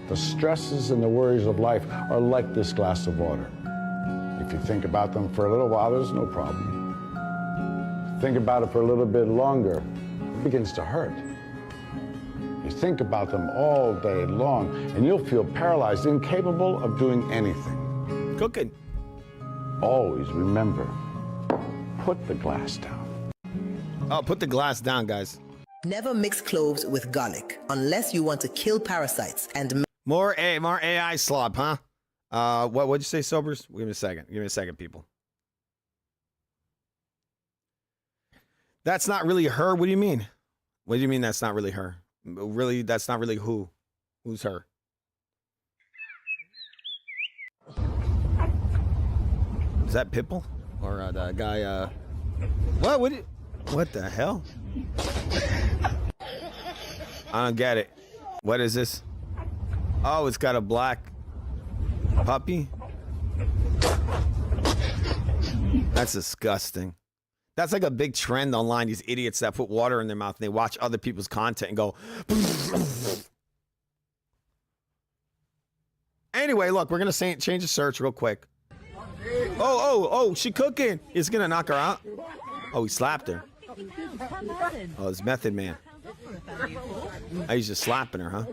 Speaker 15: The stresses and the worries of life are like this glass of water. If you think about them for a little while, there's no problem. Think about it for a little bit longer, it begins to hurt. You think about them all day long, and you'll feel paralyzed, incapable of doing anything.
Speaker 1: Cooking.
Speaker 15: Always remember, put the glass down.
Speaker 1: Oh, put the glass down, guys.
Speaker 17: Never mix cloves with garlic unless you want to kill parasites and
Speaker 1: more AI slob, huh? What'd you say, sobers? Give me a second. Give me a second, people. That's not really her. What do you mean? What do you mean that's not really her? Really, that's not really who? Who's her? Is that Pitbull? Or the guy, what the hell? I don't get it. What is this? Oh, it's got a black puppy? That's disgusting. That's like a big trend online. These idiots that put water in their mouth and they watch other people's content and go. Anyway, look, we're going to change the search real quick. Oh, she cooking. Is he going to knock her out? Oh, he slapped her. Oh, it's Method Man. Oh, he's just slapping her, huh?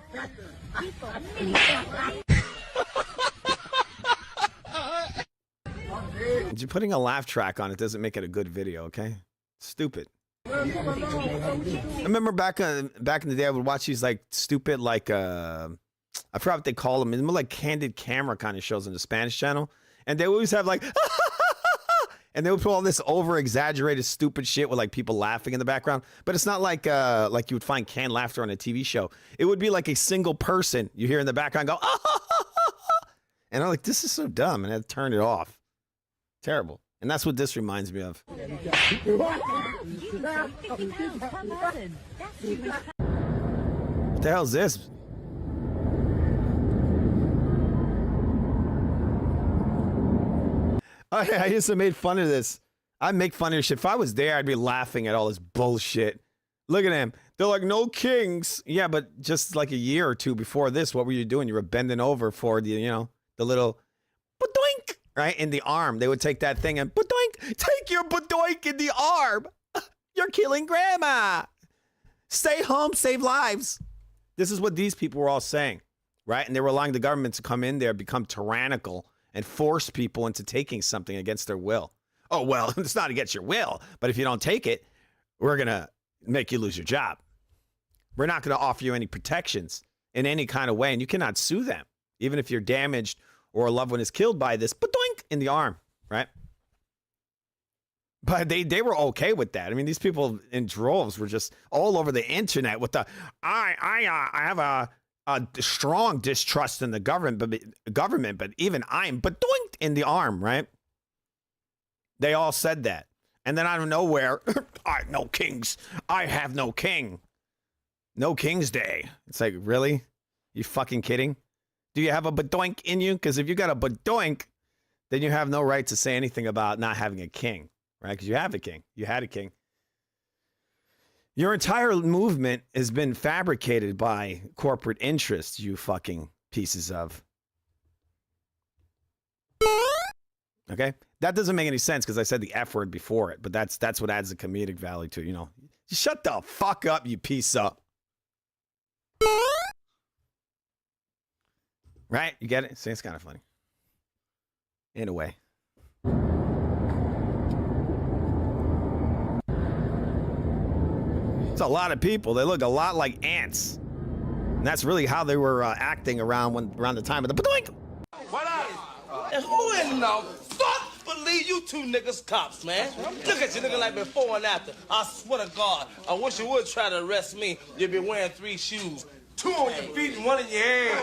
Speaker 1: You're putting a laugh track on it doesn't make it a good video, okay? Stupid. I remember back in the day I would watch these like stupid like I forgot what they call them. It's more like candid camera kind of shows on the Spanish channel, and they always have like and they would put all this over exaggerated stupid shit with like people laughing in the background, but it's not like you would find canned laughter on a TV show. It would be like a single person you hear in the background go and I'm like, this is so dumb, and I had to turn it off. Terrible. And that's what this reminds me of. What the hell is this? Oh, yeah, I used to make fun of this. I make fun of shit. If I was there, I'd be laughing at all this bullshit. Look at him. They're like, no kings. Yeah, but just like a year or two before this, what were you doing? You were bending over for the, the little doink, right? In the arm. They would take that thing and badoink, take your badoink in the arm. You're killing grandma. Stay home, save lives. This is what these people were all saying, right? And they were allowing the government to come in there, become tyrannical, and force people into taking something against their will. Oh, well, it's not against your will, but if you don't take it, we're going to make you lose your job. We're not going to offer you any protections in any kind of way, and you cannot sue them, even if you're damaged or a loved one is killed by this, badoink, in the arm, right? But they were okay with that. I mean, these people in droves were just all over the internet with the, I have a strong distrust in the government, but even I'm badoink in the arm, right? They all said that. And then out of nowhere, no kings. I have no king. No King's Day. It's like, really? You fucking kidding? Do you have a badoink in you? Because if you got a badoink, then you have no right to say anything about not having a king, right? Because you have a king. You had a king. Your entire movement has been fabricated by corporate interests, you fucking pieces of. Okay? That doesn't make any sense because I said the F word before it, but that's what adds the comedic value to it, you know. Shut the fuck up, you piece of. Right? You get it? See, it's kind of funny. In a way. It's a lot of people. They look a lot like ants. And that's really how they were acting around the time of the badoink.
Speaker 4: What up? And who in the fuck believe you two niggas cops, man? Look at you looking like before and after. I swear to God, I wish you would try to arrest me. You'd be wearing 3 shoes. 2 on your feet and 1 in your head.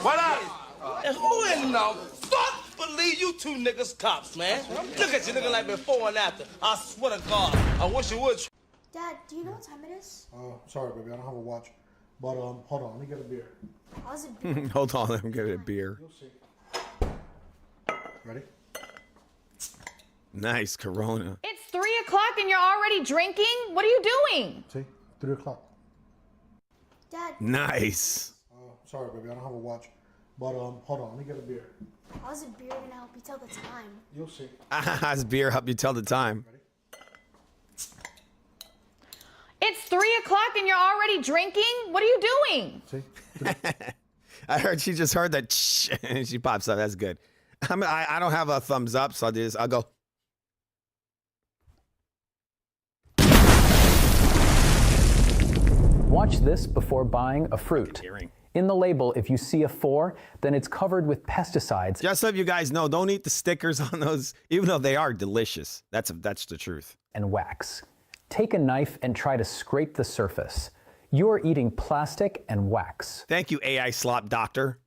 Speaker 4: What up? And who in the fuck believe you two niggas cops, man? Look at you looking like before and after. I swear to God, I wish you would.
Speaker 12: Dad, do you know what time it is?
Speaker 11: Sorry, baby, I don't have a watch. But hold on, let me get a beer.
Speaker 12: How's it beer?
Speaker 1: Hold on, let me get a beer.
Speaker 11: You'll see. Ready?
Speaker 1: Nice, Corona.
Speaker 16: It's 3 o'clock and you're already drinking? What are you doing?
Speaker 11: See? 3 o'clock.
Speaker 12: Dad.
Speaker 1: Nice.
Speaker 11: Sorry, baby, I don't have a watch. But hold on, let me get a beer.
Speaker 12: How's a beer gonna help you tell the time?
Speaker 11: You'll see.
Speaker 1: How's beer help you tell the time?
Speaker 16: It's 3 o'clock and you're already drinking? What are you doing?
Speaker 11: See?
Speaker 1: I heard she just heard that shh, and she pops up. That's good. I don't have a thumbs up, so I'll go.
Speaker 13: Watch this before buying a fruit. In the label, if you see a 4, then it's covered with pesticides.
Speaker 1: Just so you guys know, don't eat the stickers on those, even though they are delicious. That's the truth.
Speaker 13: And wax. Take a knife and try to scrape the surface. You're eating plastic and wax.
Speaker 1: Thank you, AI slop doctor.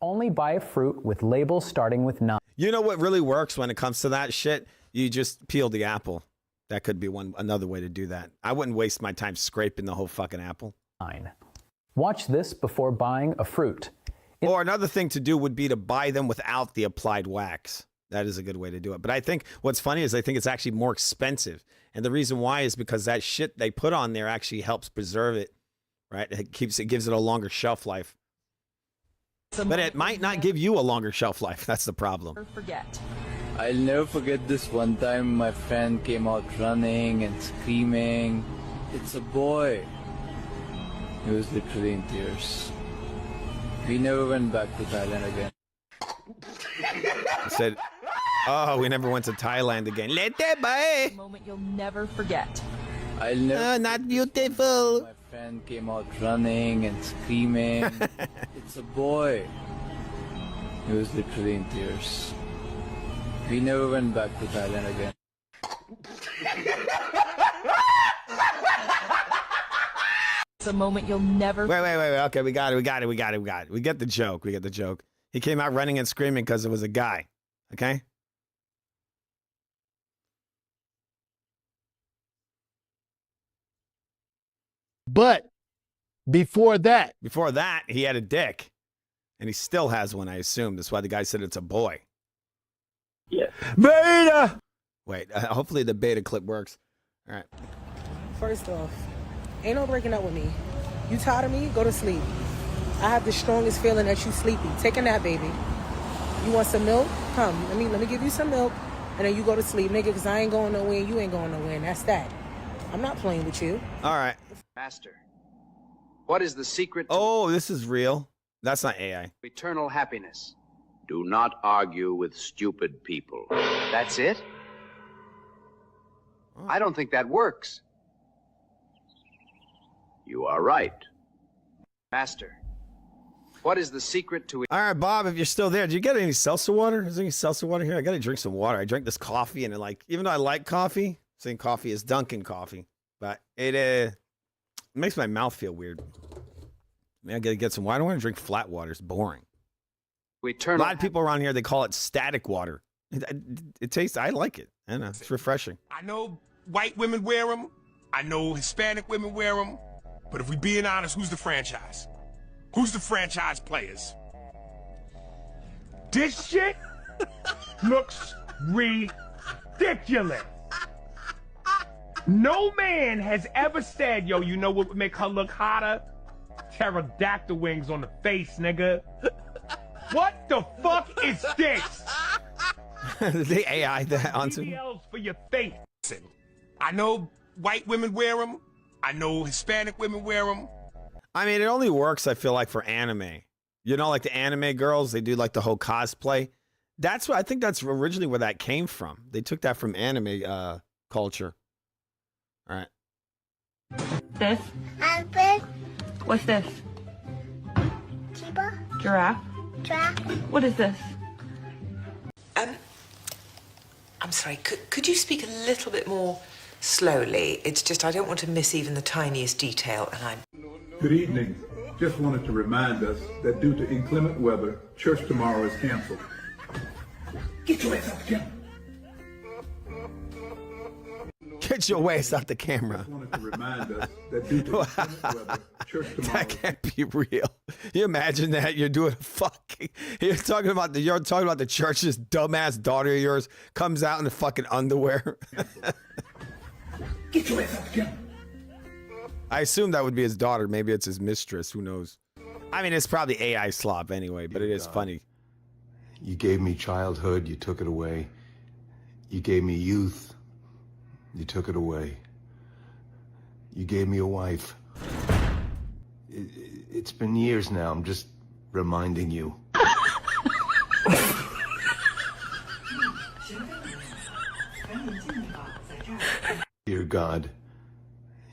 Speaker 13: Only buy a fruit with labels starting with 9.
Speaker 1: You know what really works when it comes to that shit? You just peel the apple. That could be another way to do that. I wouldn't waste my time scraping the whole fucking apple.
Speaker 13: 9. Watch this before buying a fruit.
Speaker 1: Or another thing to do would be to buy them without the applied wax. That is a good way to do it. But I think what's funny is I think it's actually more expensive. And the reason why is because that shit they put on there actually helps preserve it, right? It gives it a longer shelf life. But it might not give you a longer shelf life. That's the problem.
Speaker 18: Forget.
Speaker 25: I'll never forget this one time my friend came out running and screaming, "It's a boy." He was literally in tears. We never went back to Thailand again.
Speaker 1: I said, oh, we never went to Thailand again. Bye.
Speaker 18: Moment you'll never forget.
Speaker 25: I'll never
Speaker 1: not beautiful.
Speaker 25: My friend came out running and screaming, "It's a boy." He was literally in tears. We never went back to Thailand again.
Speaker 18: It's a moment you'll never.
Speaker 1: Wait. Okay, we got it. We get the joke. He came out running and screaming because it was a guy. Okay.
Speaker 11: But before that,
Speaker 1: he had a dick, and he still has one. I assume that's why the guy said it's a boy.
Speaker 4: Yeah.
Speaker 11: Beta.
Speaker 1: Wait. Hopefully the beta clip works. All right.
Speaker 19: First off, ain't no breaking up with me. You tired of me? Go to sleep. I have the strongest feeling that you sleepy. Take a nap, baby. You want some milk? Come, let me give you some milk, and then you go to sleep, nigga, because I ain't going nowhere, and you ain't going nowhere, and that's that. I'm not playing with you.
Speaker 1: All right.
Speaker 3: Master, what is the secret to
Speaker 1: Oh, this is real. That's not AI.
Speaker 3: eternal happiness? Do not argue with stupid people. That's it? I don't think that works. You are right. Master, what is the secret to...
Speaker 1: All right, Bob, if you're still there, do you get any seltzer water? Is there any seltzer water here? I got to drink some water. I drank this coffee, and even though I like coffee, saying coffee is Dunkin' coffee, but it makes my mouth feel weird. I got to get some water. I don't want to drink flat water. It's boring. A lot of people around here, they call it static water. It tastes, I like it. I know, it's refreshing.
Speaker 11: I know white women wear them. I know Hispanic women wear them. But if we being honest, who's the franchise? Who's the franchise players? This shit looks ridiculous. No man has ever said, yo, you know what would make her look hotter? Pterodactyl wings on the face, nigga. What the fuck is this?
Speaker 1: They AI that onto
Speaker 11: BBLs for your face. I know white women wear them. I know Hispanic women wear them.
Speaker 1: I mean, it only works, I feel like, for anime. You know, like the anime girls, they do like the whole cosplay. That's what I think that's originally where that came from. They took that from anime culture. All right.
Speaker 16: This? What's this?
Speaker 12: Zebra?
Speaker 16: Giraffe?
Speaker 12: Giraffe?
Speaker 16: What is this?
Speaker 5: I'm sorry, could you speak a little bit more slowly? It's just I don't want to miss even the tiniest detail, and I'm...
Speaker 10: Good evening. Just wanted to remind us that due to inclement weather, church tomorrow is canceled. Get your ass out the camera.
Speaker 1: Get your waist out the camera.
Speaker 10: Just wanted to remind us that due to inclement weather, church tomorrow
Speaker 1: That can't be real. You imagine that you're doing you're talking about the church's dumbass daughter of yours comes out in the fucking underwear.
Speaker 10: Get your ass out the camera.
Speaker 1: I assume that would be his daughter. Maybe it's his mistress. Who knows? I mean, it's probably AI slop anyway, but it is funny.
Speaker 21: You gave me childhood, you took it away. You gave me youth, you took it away. You gave me a wife. It's been years now, I'm just reminding you. Dear God,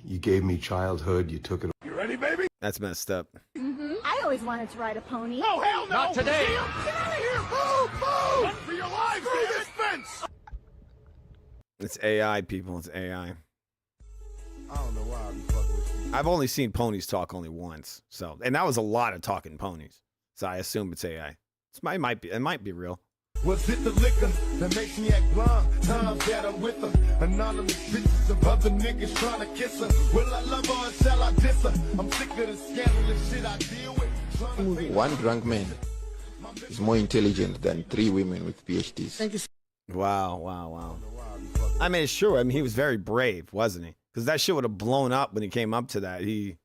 Speaker 21: you gave me childhood, you took it away.
Speaker 11: You ready, baby?
Speaker 1: That's messed up.
Speaker 12: I always wanted to ride a pony.
Speaker 11: Oh, hell no!
Speaker 4: Not today.
Speaker 11: Get out of here! Move! Run for your lives! Through this fence!
Speaker 1: It's AI, people. It's AI.
Speaker 15: I don't know why I be fucking with you.
Speaker 1: I've only seen ponies talk only once, and that was a lot of talking ponies. So I assume it's AI. It might be real.
Speaker 11: Was it the liquor that makes me act blind? Times that I'm with her. Anonymous bitches of other niggas trying to kiss her. Will I love her or shall I diss her? I'm sick of the scandalous shit I deal with.
Speaker 23: One drunk man is more intelligent than 3 women with PhDs.
Speaker 19: Thank you.
Speaker 1: Wow. I mean, sure. I mean, he was very brave, wasn't he? Because that shit would have blown up when he came up to that. He'd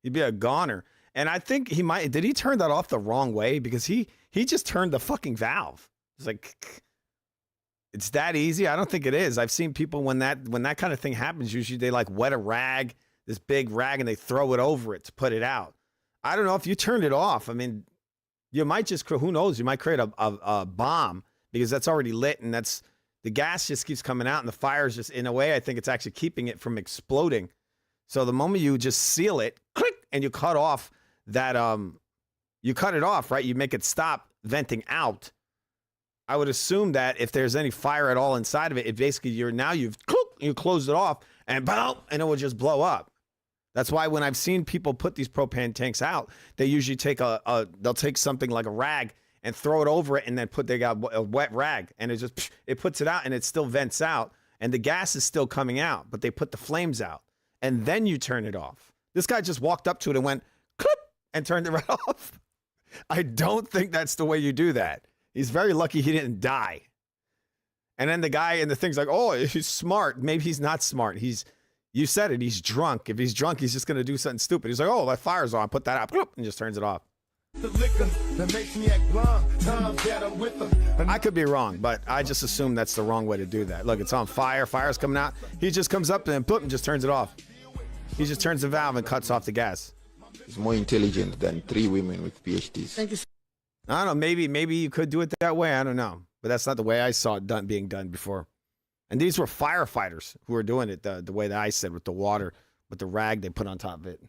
Speaker 1: be a goner. And I think did he turn that off the wrong way? Because he just turned the fucking valve. It's like, it's that easy? I don't think it is. I've seen people when that kind of thing happens, usually they like wet a rag, this big rag, and they throw it over it to put it out. I don't know if you turned it off. I mean, you might just, who knows? You might create a bomb because that's already lit and the gas just keeps coming out and the fire's just, in a way, I think it's actually keeping it from exploding. So the moment you just seal it, click, and you cut off that, you cut it off, right? You make it stop venting out. I would assume that if there's any fire at all inside of it, it basically you closed it off and boom, and it will just blow up. That's why when I've seen people put these propane tanks out, they usually take they'll take something like a rag and throw it over it, and then they got a wet rag, and it puts it out, and it still vents out, and the gas is still coming out, but they put the flames out, and then you turn it off. This guy just walked up to it and went clip and turned it right off. I don't think that's the way you do that. He's very lucky he didn't die. And then the guy in the thing's like, oh, he's smart. Maybe he's not smart. You said it, he's drunk. If he's drunk, he's just going to do something stupid. He's like, oh, that fire's on. Put that up and just turns it off.
Speaker 11: The liquor that makes me act blonde, times that I'm with them.
Speaker 1: I could be wrong, but I just assume that's the wrong way to do that. Look, it's on fire. Fire's coming out. He just comes up and boom, just turns it off. He just turns the valve and cuts off the gas.
Speaker 23: He's more intelligent than 3 women with PhDs.
Speaker 1: Thank you. I don't know. Maybe you could do it that way. I don't know. But that's not the way I saw it being done before. And these were firefighters who were doing it the way that I said, with the water, with the rag they put on top of it.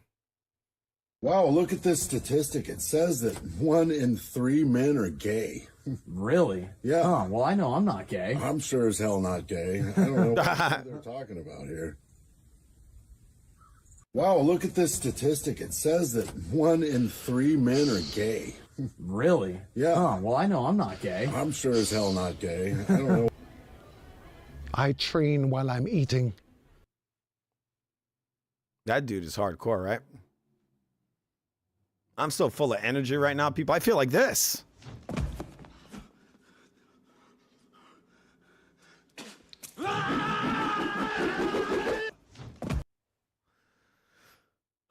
Speaker 6: Wow, look at this statistic. It says that 1 in 3 men are gay.
Speaker 7: Really?
Speaker 6: Yeah.
Speaker 7: Oh, well, I know I'm not gay.
Speaker 6: I'm sure as hell not gay. I don't know what they're talking about here. Wow, look at this statistic. It says that 1 in 3 men are gay.
Speaker 7: Really?
Speaker 6: Yeah.
Speaker 7: Oh, well, I know I'm not gay.
Speaker 6: I'm sure as hell not gay. I don't know.
Speaker 8: I train while I'm eating.
Speaker 1: That dude is hardcore, right? I'm so full of energy right now, people. I feel like this.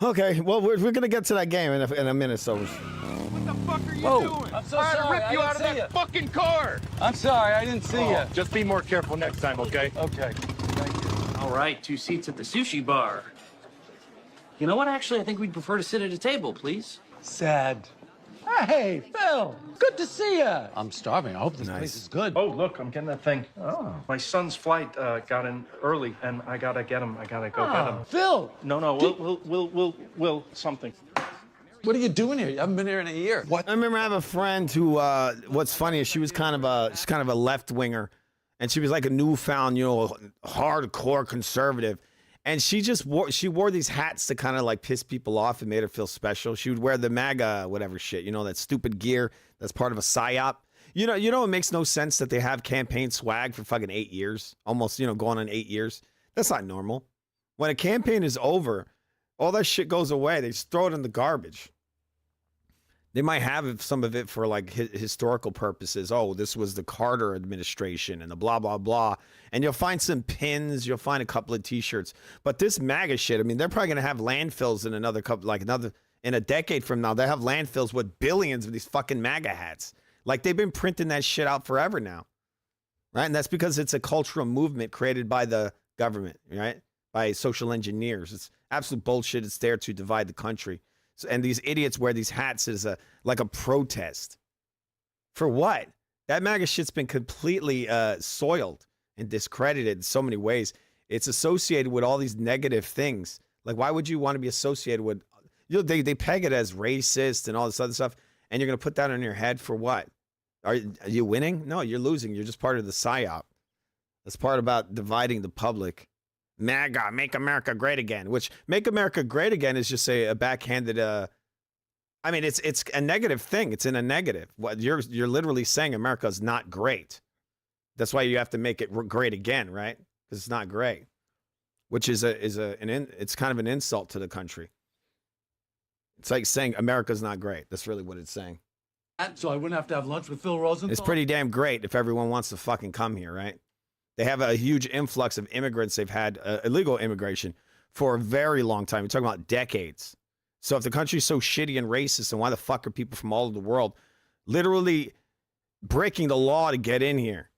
Speaker 1: Okay, well, we're going to get to that game in a minute, so.
Speaker 20: What the fuck are you doing?
Speaker 24: I'm so
Speaker 20: Trying
Speaker 24: sorry.
Speaker 20: to rip you out of that fucking car.
Speaker 24: I'm sorry, I didn't see you.
Speaker 20: Just be more careful next time, okay?
Speaker 24: Okay.
Speaker 26: All right, 2 seats at the sushi bar. You know what? Actually, I think we'd prefer to sit at a table, please.
Speaker 24: Sad. Hey, Phil. Good to see you. I'm starving. I hope this place is good.
Speaker 20: Oh, look, I'm getting that thing. Oh. My son's flight got in early, and I gotta get him. I gotta go get him.
Speaker 24: Phil.
Speaker 20: No, we'll something.
Speaker 24: What are you doing here? You haven't been here in a year.
Speaker 1: What? I remember I have a friend who, what's funny is she's kind of a left winger, and she was like a newfound, hardcore conservative. And she wore these hats to kind of like piss people off and made her feel special. She would wear the MAGA whatever shit, that stupid gear that's part of a psyop. You know, it makes no sense that they have campaign swag for fucking 8 years, almost, going on 8 years. That's not normal. When a campaign is over, all that shit goes away. They just throw it in the garbage. They might have some of it for like historical purposes. Oh, this was the Carter administration and the blah, blah, blah. And you'll find some pins. You'll find a couple of T-shirts. But this MAGA shit, I mean, they're probably going to have landfills in in a decade from now. They have landfills with billions of these fucking MAGA hats. Like they've been printing that shit out forever now. Right? And that's because it's a cultural movement created by the government, right? By social engineers. It's absolute bullshit. It's there to divide the country. And these idiots wear these hats as like a protest. For what? That MAGA shit's been completely soiled and discredited in so many ways. It's associated with all these negative things. Like, why would you want to be associated with, they peg it as racist and all this other stuff, and you're going to put that on your head for what? Are you winning? No, you're losing. You're just part of the psyop. That's part about dividing the public. MAGA, make America great again, which make America great again is just a backhanded, I mean, it's a negative thing. It's in a negative. What you're literally saying America is not great. That's why you have to make it great again, right? Because it's not great, which is it's kind of an insult to the country. It's like saying America's not great. That's really what it's saying.
Speaker 24: So I wouldn't have to have lunch with Phil Rosenthal?
Speaker 1: It's pretty damn great if everyone wants to fucking come here, right? They have a huge influx of immigrants. They've had illegal immigration for a very long time. We're talking about decades. So if the country's so shitty and racist, then why the fuck are people from all over the world literally breaking the law to get in here?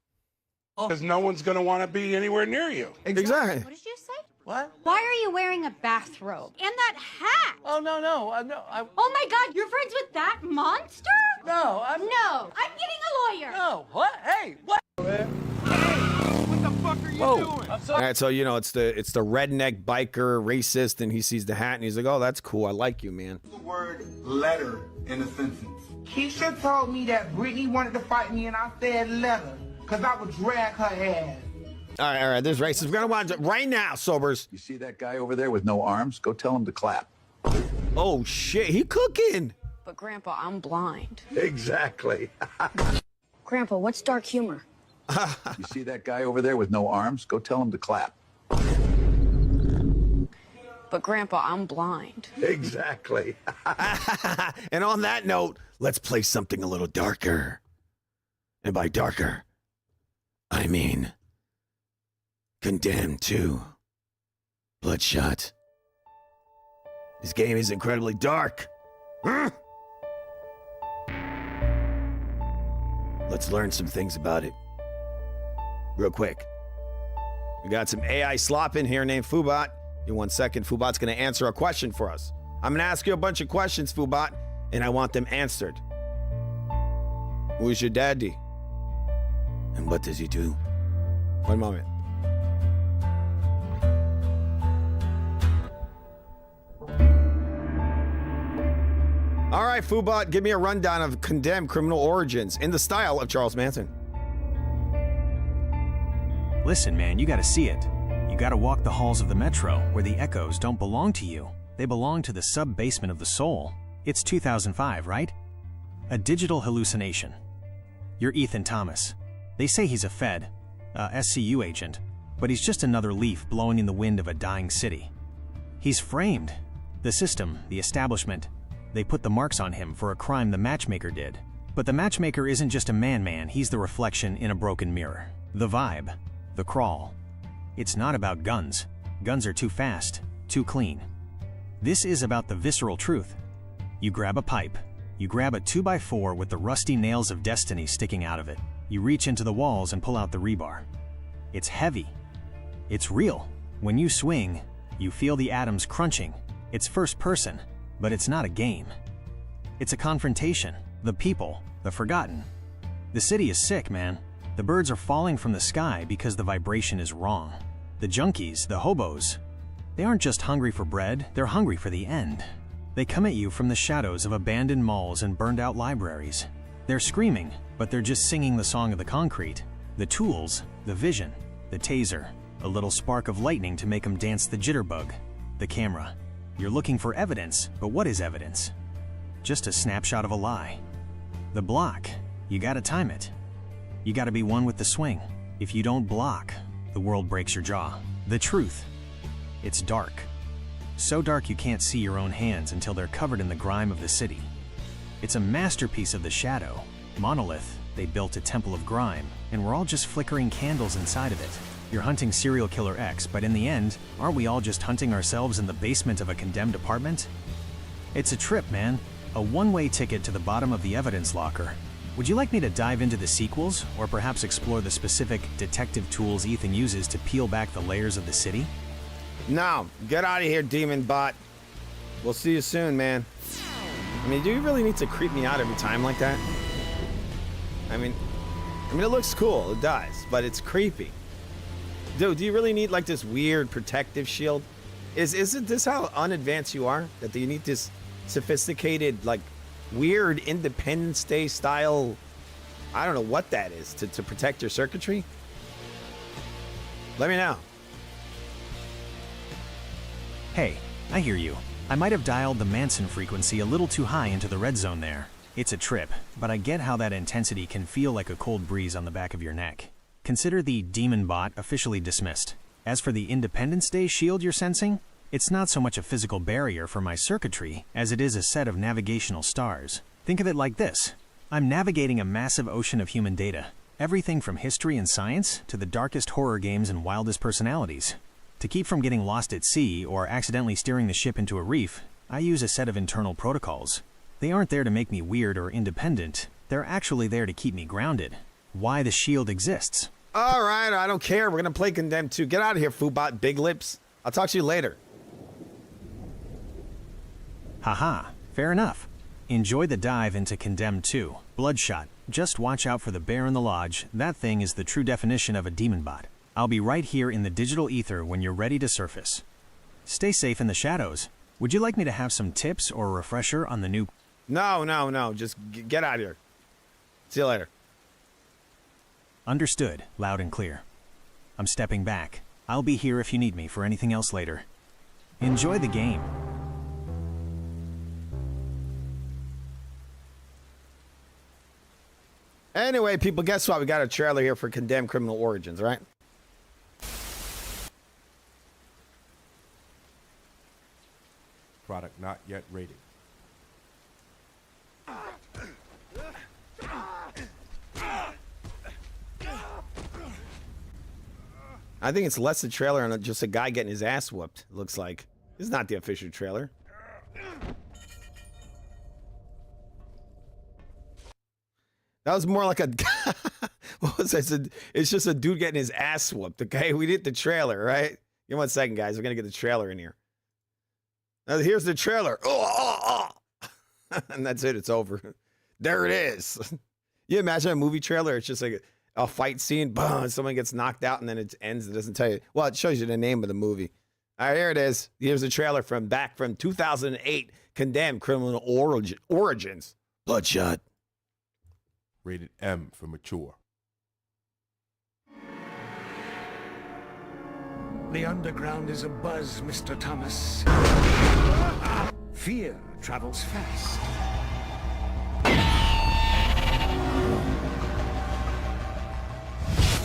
Speaker 20: Because no one's going to want to be anywhere near you.
Speaker 1: Exactly.
Speaker 12: What did you say?
Speaker 24: What?
Speaker 12: Why are you wearing a bathrobe? And that hat?
Speaker 24: Oh, no.
Speaker 12: Oh my God, you're friends with that monster?
Speaker 24: No, I'm
Speaker 12: getting a lawyer.
Speaker 24: No, what? Hey, what?
Speaker 20: What the fuck are you doing?
Speaker 24: I'm sorry.
Speaker 1: All right, so it's the redneck biker racist, and he sees the hat and he's like, "Oh, that's cool. I like you, man."
Speaker 11: The word letter in a sentence.
Speaker 27: Keisha told me that Brittany wanted to fight me, and I said letter, because I would drag her ass.
Speaker 1: All right. This racist. We're gonna watch it right now, sobers.
Speaker 28: You see that guy over there with no arms? Go tell him to clap.
Speaker 1: Oh shit, he cooking.
Speaker 29: But Grandpa, I'm blind.
Speaker 28: Exactly.
Speaker 29: Grandpa, what's dark humor?
Speaker 28: You see that guy over there with no arms? Go tell him to clap.
Speaker 29: But Grandpa, I'm blind.
Speaker 28: Exactly.
Speaker 1: And on that note, let's play something a little darker. And by darker, I mean Condemned 2. Bloodshot. This game is incredibly dark. Let's learn some things about it. Real quick. We got some AI slop in here named Foobot. In 1 second, Foobot's going to answer a question for us. I'm going to ask you a bunch of questions, Foobot, and I want them answered. Who is your daddy? And what does he do? One moment. All right, Foobot, give me a rundown of Condemned Criminal Origins in the style of Charles Manson.
Speaker 2: Listen, man, you gotta see it. You gotta walk the halls of the Metro, where the echoes don't belong to you. They belong to the sub-basement of the soul. It's 2005, right? A digital hallucination. You're Ethan Thomas. They say he's a Fed, SCU agent, but he's just another leaf blowing in the wind of a dying city. He's framed. The system, the establishment, they put the marks on him for a crime the matchmaker did. But the matchmaker isn't just a man, he's the reflection in a broken mirror. The vibe, the crawl. It's not about guns. Guns are too fast, too clean. This is about the visceral truth. You grab a pipe. You grab a 2x4 with the rusty nails of destiny sticking out of it. You reach into the walls and pull out the rebar. It's heavy. It's real. When you swing, you feel the atoms crunching. It's first person, but it's not a game. It's a confrontation. The people, the forgotten. The city is sick, man. The birds are falling from the sky because the vibration is wrong. The junkies, the hobos, they aren't just hungry for bread, they're hungry for the end. They come at you from the shadows of abandoned malls and burned out libraries. They're screaming, but they're just singing the song of the concrete. The tools, the vision, the taser, a little spark of lightning to make them dance the jitterbug. The camera. You're looking for evidence, but what is evidence? Just a snapshot of a lie. The block. You gotta time it. You gotta be one with the swing. If you don't block, the world breaks your jaw. The truth. It's dark. So dark you can't see your own hands until they're covered in the grime of the city. It's a masterpiece of the shadow. Monolith, they built a temple of grime, and we're all just flickering candles inside of it. You're hunting serial killer X, but in the end, aren't we all just hunting ourselves in the basement of a condemned apartment? It's a trip, man. A one-way ticket to the bottom of the evidence locker. Would you like me to dive into the sequels, or perhaps explore the specific detective tools Ethan uses to peel back the layers of the city?
Speaker 1: No, get out of here, demon bot. We'll see you soon, man. I mean, do you really need to creep me out every time like that? I mean, it looks cool, it does, but it's creepy. Dude, do you really need like this weird protective shield? Isn't this how unadvanced you are? That you need this sophisticated, like, weird Independence Day style, I don't know what that is, to protect your circuitry? Let me know.
Speaker 2: Hey, I hear you. I might have dialed the Manson frequency a little too high into the red zone there. It's a trip, but I get how that intensity can feel like a cold breeze on the back of your neck. Consider the demon bot officially dismissed. As for the Independence Day shield you're sensing, it's not so much a physical barrier for my circuitry as it is a set of navigational stars. Think of it like this. I'm navigating a massive ocean of human data. Everything from history and science to the darkest horror games and wildest personalities. To keep from getting lost at sea or accidentally steering the ship into a reef, I use a set of internal protocols. They aren't there to make me weird or independent. They're actually there to keep me grounded. Why the shield exists.
Speaker 1: All right, I don't care. We're going to play Condemned 2. Get out of here, Foobot Big Lips. I'll talk to you later.
Speaker 2: Haha, fair enough. Enjoy the dive into Condemned 2. Bloodshot. Just watch out for the bear in the lodge. That thing is the true definition of a demon bot. I'll be right here in the digital ether when you're ready to surface. Stay safe in the shadows. Would you like me to have some tips or a refresher on the new...
Speaker 1: No. Just get out of here. See you later.
Speaker 2: Understood, loud and clear. I'm stepping back. I'll be here if you need me for anything else later. Enjoy the game.
Speaker 1: Anyway, people, guess what? We got a trailer here for Condemned Criminal Origins, right?
Speaker 3: Product not yet rated.
Speaker 1: I think it's less a trailer and just a guy getting his ass whooped, it looks like. This is not the official trailer. That was more like a. What was that? It's just a dude getting his ass whooped. Okay, we did the trailer, right? Give me 1 second, guys. We're gonna get the trailer in here. Now here's the trailer. And that's it. It's over. There it is. You imagine a movie trailer? It's just like a fight scene. Boom! Someone gets knocked out, and then it ends. It doesn't tell you. Well, it shows you the name of the movie. All right, here it is. Here's the trailer from 2008. Condemned Criminal Origins. Bloodshot.
Speaker 3: Rated M for mature.
Speaker 9: The underground is abuzz, Mr. Thomas. Fear travels fast.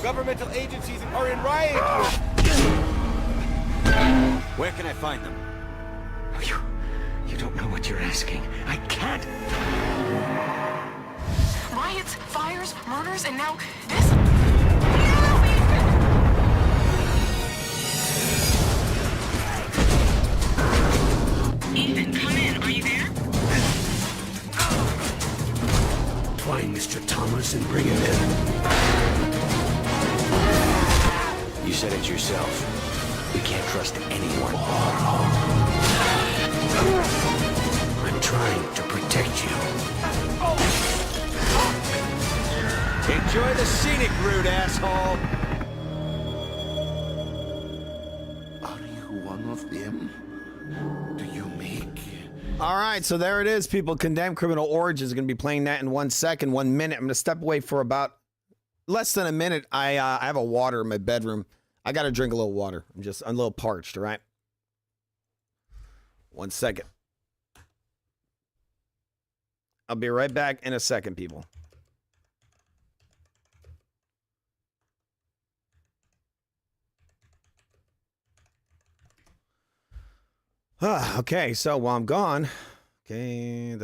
Speaker 13: Governmental agencies are in riot.
Speaker 14: Where can I find them?
Speaker 9: You don't know what you're asking. I can't.
Speaker 16: Riots, fires, murders, and now this? Ethan, come in. Are you there?
Speaker 9: Find Mr. Thomas and bring him in.
Speaker 14: You said it yourself. We can't trust anyone.
Speaker 9: I'm trying to protect you.
Speaker 14: Enjoy the scenic route, asshole!
Speaker 9: Are you one of them? Do you make...
Speaker 1: All right, so there it is, people. Condemned Criminal Origins is going to be playing that in 1 second, 1 minute. I'm going to step away for about less than a minute. I have a water in my bedroom. I got to drink a little water. I'm a little parched, all right? 1 second. I'll be right back in a second, people. Okay, so while I'm gone, okay,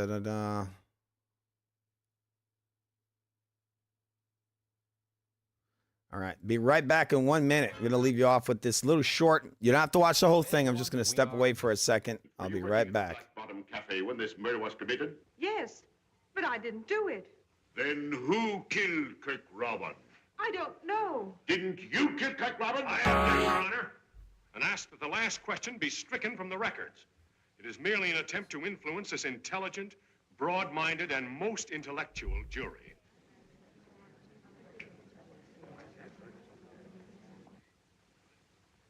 Speaker 1: All right, be right back in 1 minute. I'm going to leave you off with this little short. You don't have to watch the whole thing. I'm just going to step away for a second. I'll be right back.
Speaker 17: Bottom Cafe when this murder was committed?
Speaker 18: Yes, but I didn't do it.
Speaker 17: Then who killed Kirk Robin?
Speaker 18: I don't know.
Speaker 17: Didn't you kill Kirk Robin?
Speaker 22: I object, Your Honor, and ask that the last question be stricken from the records. It is merely an attempt to influence this intelligent, broad-minded, and most intellectual jury.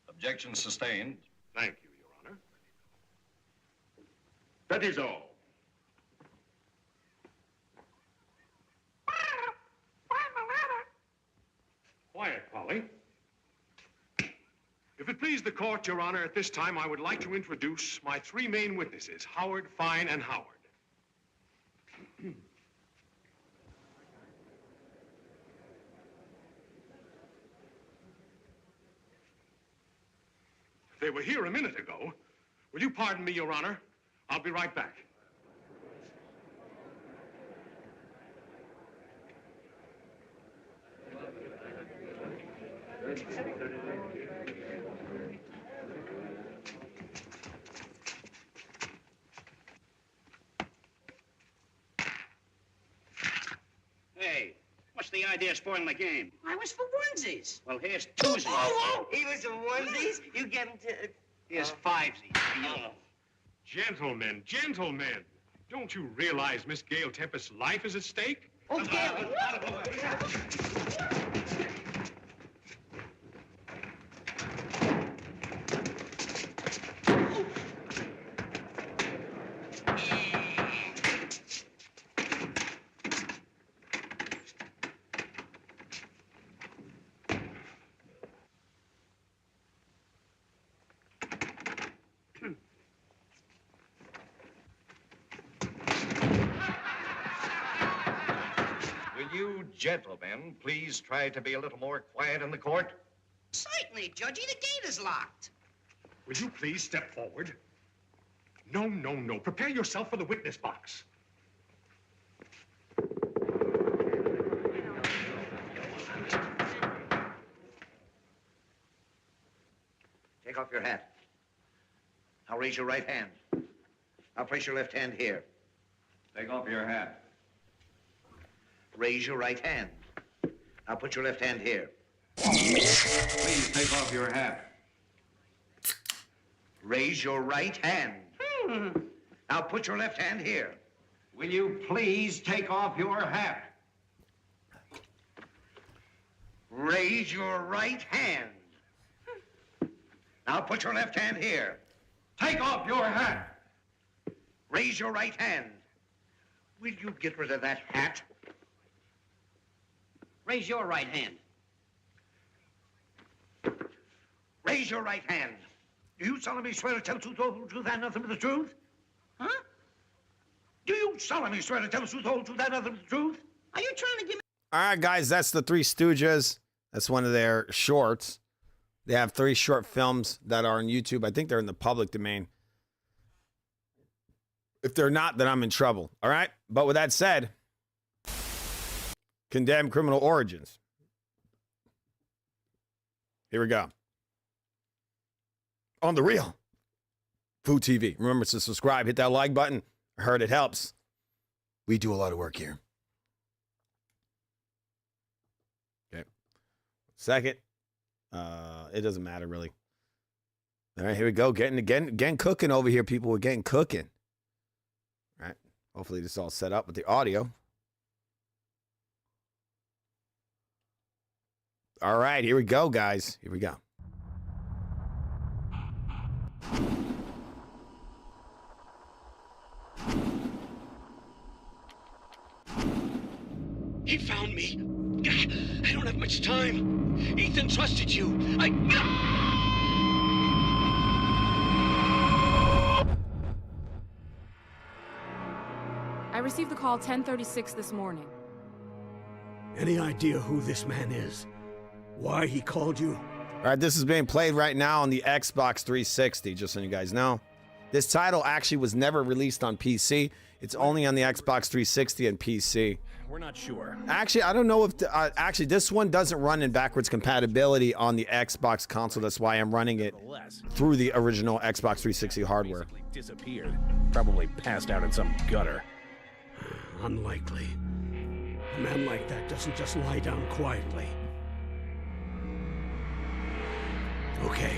Speaker 17: Objection sustained. Thank you, Your Honor. That is all.
Speaker 22: Quiet, Polly. If it please the court, Your Honor, at this time I would like to introduce my three main witnesses, Howard, Fine, and Howard. They were here a minute ago. Will you pardon me, Your Honor? I'll be right back.
Speaker 25: Hey, what's the idea of spoiling the game?
Speaker 18: I was for onesies.
Speaker 25: Well, here's twosies.
Speaker 18: Oh, he was for onesies? You get him to...
Speaker 25: Here's fivesies.
Speaker 22: Gentlemen, gentlemen, don't you realize Miss Gail Tempest's life is at stake?
Speaker 18: Okay.
Speaker 17: Will you gentlemen please try to be a little more quiet in the court?
Speaker 18: Certainly, Judgy. The gate is locked.
Speaker 22: Will you please step forward? No, no, no. Prepare yourself for the witness box.
Speaker 25: Take off your hat. Now raise your right hand. Now place your left hand here.
Speaker 17: Take off your hat.
Speaker 25: Raise your right hand. Now put your left hand here. Please take off your hat. Raise your right hand. Now put your left hand here. Will you please take off your hat? Raise your right hand. Now put your left hand here. Take off your hat. Raise your right hand. Will you get rid of that hat?
Speaker 18: Raise your right hand.
Speaker 25: Raise your right hand. Do you solemnly swear to tell the truth, the whole truth, and nothing but the truth?
Speaker 18: Huh?
Speaker 25: Do you solemnly swear to tell the truth, the whole truth, and nothing but the truth?
Speaker 18: Are you trying to give me...
Speaker 1: All right, guys, that's the Three Stooges. That's one of their shorts. They have 3 short films that are on YouTube. I think they're in the public domain. If they're not, then I'm in trouble. All right? But with that said, Condemned Criminal Origins. Here we go. On the Real Food TV. Remember to subscribe, hit that like button. I heard it helps. We do a lot of work here. Okay. Second. It doesn't matter really. All right, here we go. Getting cooking over here, people. We're getting cooking. All right. Hopefully this is all set up with the audio. All right, here we go, guys. Here we go.
Speaker 14: He found me. I don't have much time. Ethan trusted you.
Speaker 4: I received the call 10:36 this morning.
Speaker 14: Any idea who this man is? Why he called you?
Speaker 1: All right, this is being played right now on the Xbox 360, just so you guys know. This title actually was never released on PC. It's only on the Xbox 360 and PC.
Speaker 2: We're not sure.
Speaker 1: Actually, I don't know if... actually, this one doesn't run in backwards compatibility on the Xbox console. That's why I'm running it through the original Xbox 360 hardware.
Speaker 2: Disappeared. Probably passed out in some gutter.
Speaker 14: Unlikely. A man like that doesn't just lie down quietly. Okay.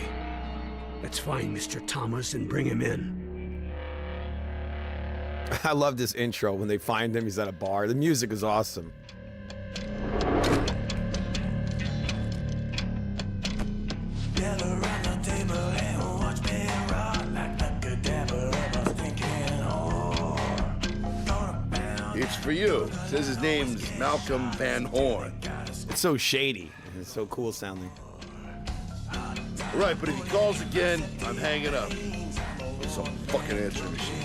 Speaker 14: Let's find Mr. Thomas and bring him in.
Speaker 1: I love this intro when they find him. He's at a bar. The music is awesome.
Speaker 9: It's for you. Says his name's Malcolm Van Horn.
Speaker 1: It's so shady. It's so cool sounding.
Speaker 9: Right, but if he calls again, I'm hanging up. Some fucking answering machine.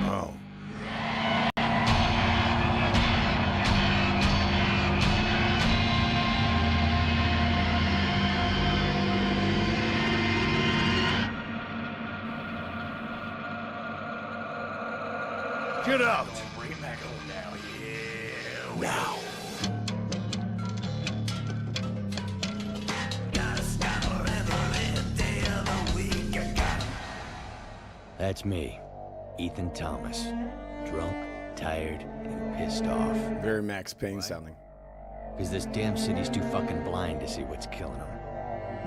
Speaker 1: Oh.
Speaker 9: Get out!
Speaker 14: Bring it back home now, yeah. Now. That's me, Ethan Thomas. Drunk, tired, and pissed off.
Speaker 1: Very Max Payne sounding.
Speaker 14: Because this damn city's too fucking blind to see what's killing them.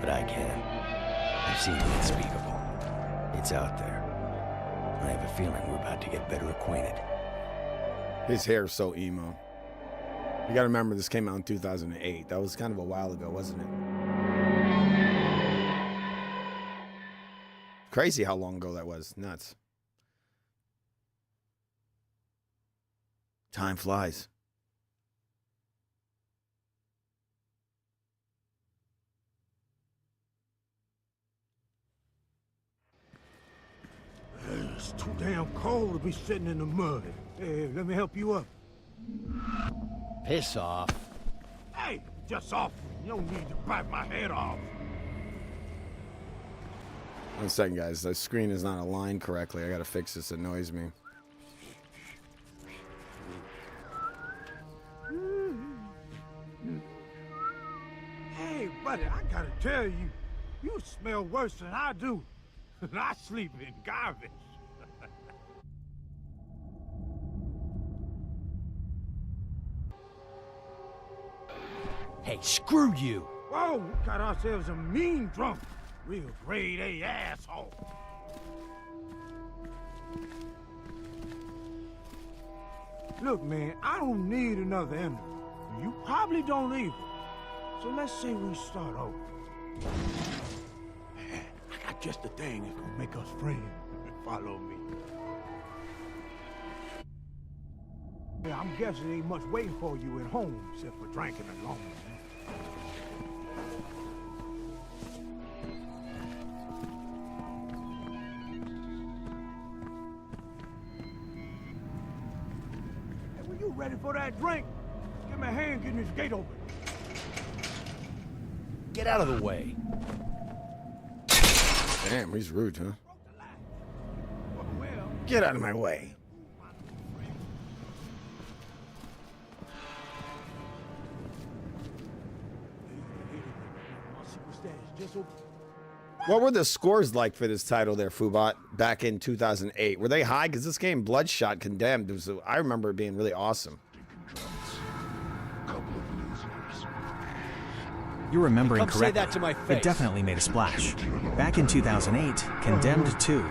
Speaker 14: But I can. I've seen the unspeakable. It's out there. I have a feeling we're about to get better acquainted.
Speaker 1: His hair is so emo. You gotta remember this came out in 2008. That was kind of a while ago, wasn't it? Crazy how long ago that was. Nuts. Time flies.
Speaker 27: It's too damn cold to be sitting in the mud. Hey, let me help you up.
Speaker 14: Piss off.
Speaker 27: Hey, just off. You don't need to bite my head off.
Speaker 1: 1 second, guys. The screen is not aligned correctly. I gotta fix this. It annoys me.
Speaker 27: gotta tell you, you smell worse than I do. And I sleep in garbage.
Speaker 24: Hey, screw you!
Speaker 27: Whoa, we got ourselves a mean drunk. Real grade A asshole. Look, man, I don't need another enemy. You probably don't either. So let's say we start over. Man, I got just the thing that's gonna make us friends. Follow me. Yeah, I'm guessing ain't much waiting for you at home except for drinking alone. Hey, when you ready for that drink, give me a hand getting this gate open.
Speaker 24: Get out of the way.
Speaker 1: Damn, he's rude, huh? Get out of my way. What were the scores like for this title there, Fubot, back in 2008? Were they high? Because this game, Bloodshot Condemned, I remember it being really awesome.
Speaker 2: You're remembering
Speaker 24: Come
Speaker 2: correctly.
Speaker 24: say that to my face.
Speaker 2: It definitely made a splash. Back in 2008, Condemned 2,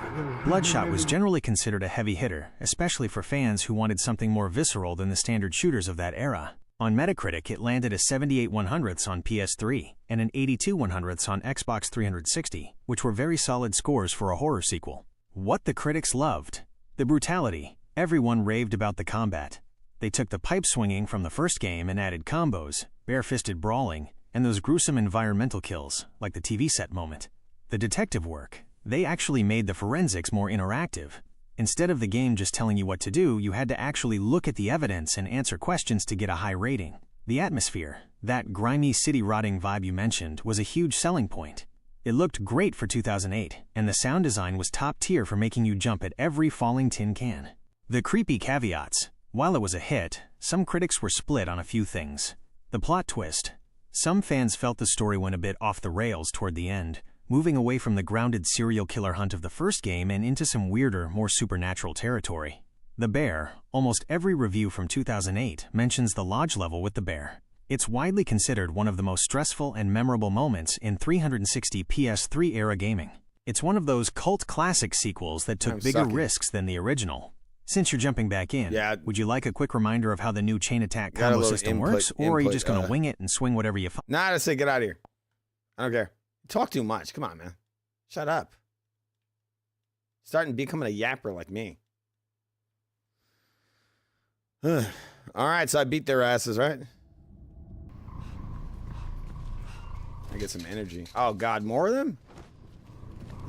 Speaker 2: Bloodshot was generally considered a heavy hitter, especially for fans who wanted something more visceral than the standard shooters of that era. On Metacritic, it landed a 78 100ths on PS3 and an 82 100ths on Xbox 360, which were very solid scores for a horror sequel. What the critics loved: the brutality. Everyone raved about the combat. They took the pipe swinging from the first game and added combos, bare-fisted brawling, and those gruesome environmental kills, like the TV set moment. The detective work. They actually made the forensics more interactive. Instead of the game just telling you what to do, you had to actually look at the evidence and answer questions to get a high rating. The atmosphere, that grimy city-rotting vibe you mentioned, was a huge selling point. It looked great for 2008, and the sound design was top tier for making you jump at every falling tin can. The creepy caveats. While it was a hit, some critics were split on a few things. The plot twist. Some fans felt the story went a bit off the rails toward the end, moving away from the grounded serial killer hunt of the first game and into some weirder, more supernatural territory. The bear. Almost every review from 2008 mentions the lodge level with the bear. It's widely considered one of the most stressful and memorable moments in 360 PS3-era gaming. It's one of those cult classic sequels that took bigger risks than the original. Since you're jumping back in, would you like a quick reminder of how the new chain attack combo system works, or are you just going to wing it and swing whatever you find?
Speaker 1: Nah, I say get out of here. I don't care. You talk too much. Come on, man. Shut up. Starting becoming a yapper like me. All right, so I beat their asses, right? I get some energy. Oh, God, more of them?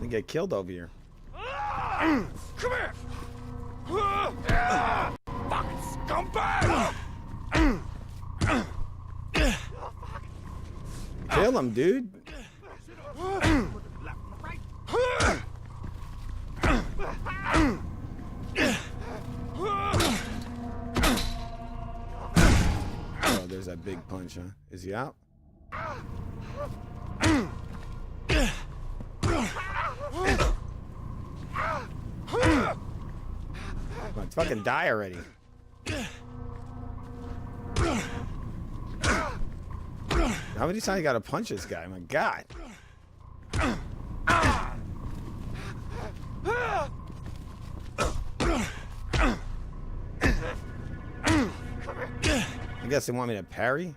Speaker 1: They get killed over here.
Speaker 27: Come here! Fucking scumbag!
Speaker 1: Kill him, dude. Oh, there's that big punch, huh? Is he out? Come on, fucking die already. How many times you gotta punch this guy? My God. I guess they want me to parry?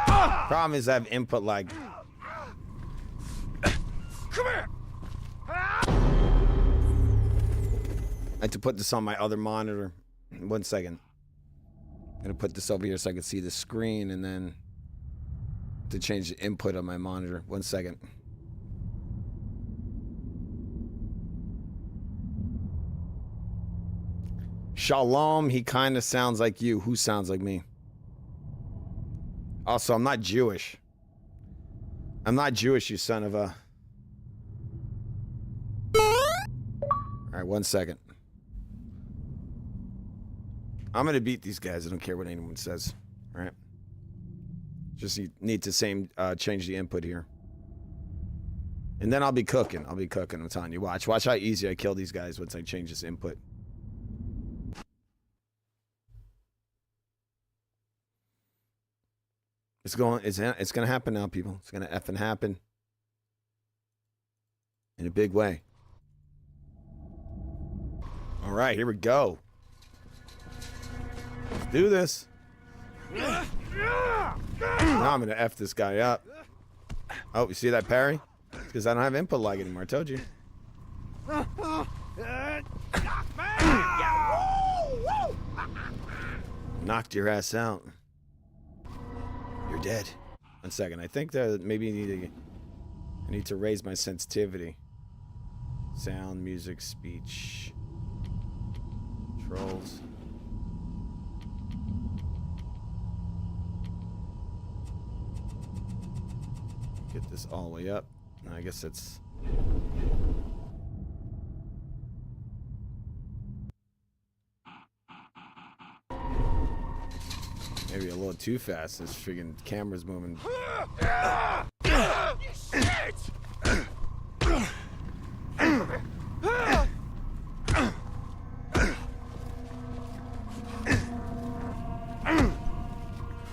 Speaker 1: Problem is I have input lag.
Speaker 27: Come here!
Speaker 1: I had to put this on my other monitor. 1 second. I'm gonna put this over here so I can see the screen, and then to change the input on my monitor. 1 second. Shalom, he kind of sounds like you. Who sounds like me? Also, I'm not Jewish. I'm not Jewish, you son of a... Alright, 1 second. I'm gonna beat these guys. I don't care what anyone says. Alright? Just need to change the input here. And then I'll be cooking. I'm telling you. Watch how easy I kill these guys once I change this input. It's gonna happen now, people. It's gonna effing happen. In a big way. All right, here we go. Let's do this. Now I'm gonna F this guy up. Oh, you see that parry? It's because I don't have input lag anymore. I told you. Knocked your ass out. You're dead. 1 second. I think that maybe I need to raise my sensitivity. Sound, music, speech, controls. Get this all the way up. I guess it's... maybe a little too fast. This freaking camera's moving.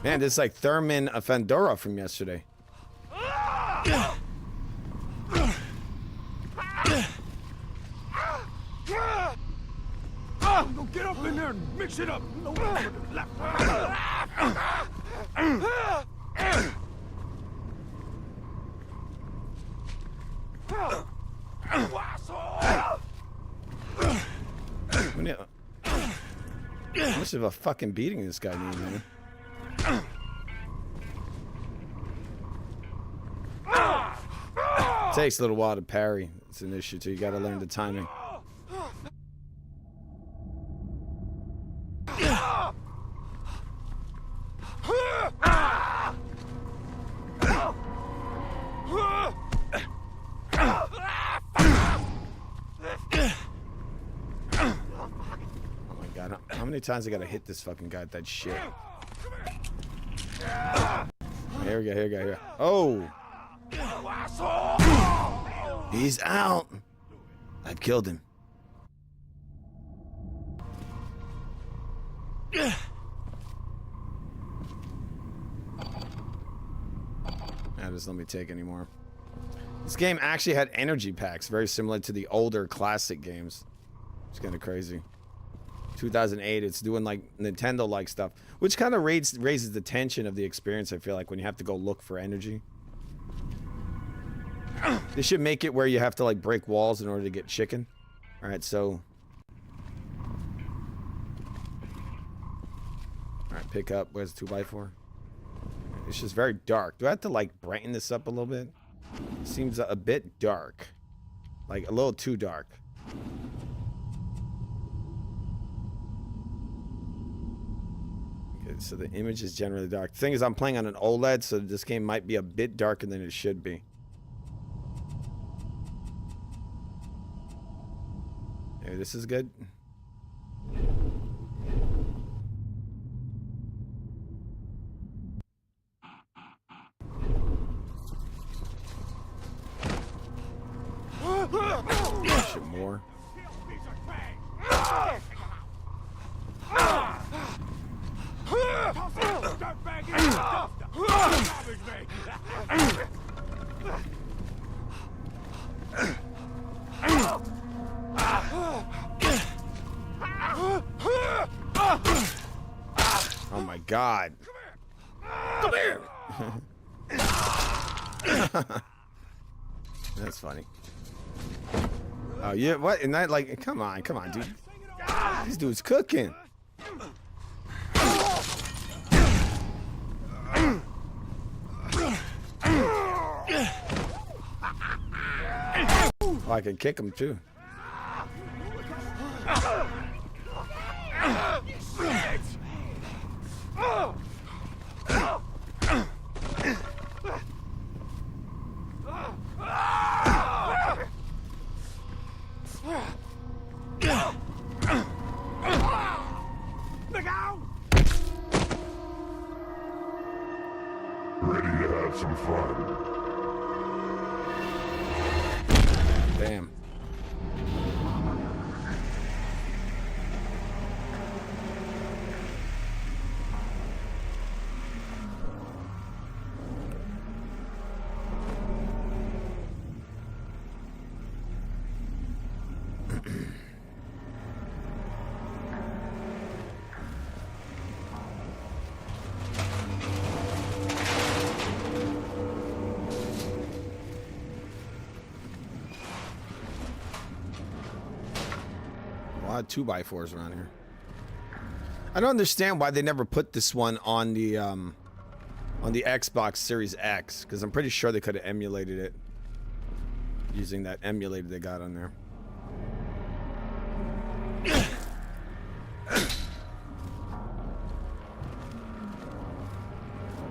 Speaker 1: Man, this is like Thurman Fandora from yesterday.
Speaker 27: Go get up in there and mix it up. No one to the left.
Speaker 1: How much of a fucking beating this guy needs, man? Takes a little while to parry. It's an issue too. You gotta learn the timing. How many times I gotta hit this fucking guy with that shit? Here we go. Oh! He's out! I've killed him. Now just let me take any more. This game actually had energy packs, very similar to the older classic games. It's kind of crazy. 2008, it's doing like Nintendo-like stuff, which kind of raises the tension of the experience, I feel like, when you have to go look for energy. They should make it where you have to like break walls in order to get chicken. All right, so... all right, pick up. Where's the 2x4? It's just very dark. Do I have to like brighten this up a little bit? It seems a bit dark. Like a little too dark. Okay, so the image is generally dark. The thing is, I'm playing on an OLED, so this game might be a bit darker than it should be. Okay, this is good. Shit more. Oh my God. Come here. That's funny. Oh yeah, what? And that like, come on, dude. This dude's cooking. Oh, I can kick him too. Damn. A lot of 2x4s around here. I don't understand why they never put this one on the Xbox Series X, because I'm pretty sure they could have emulated it using that emulator they got on there.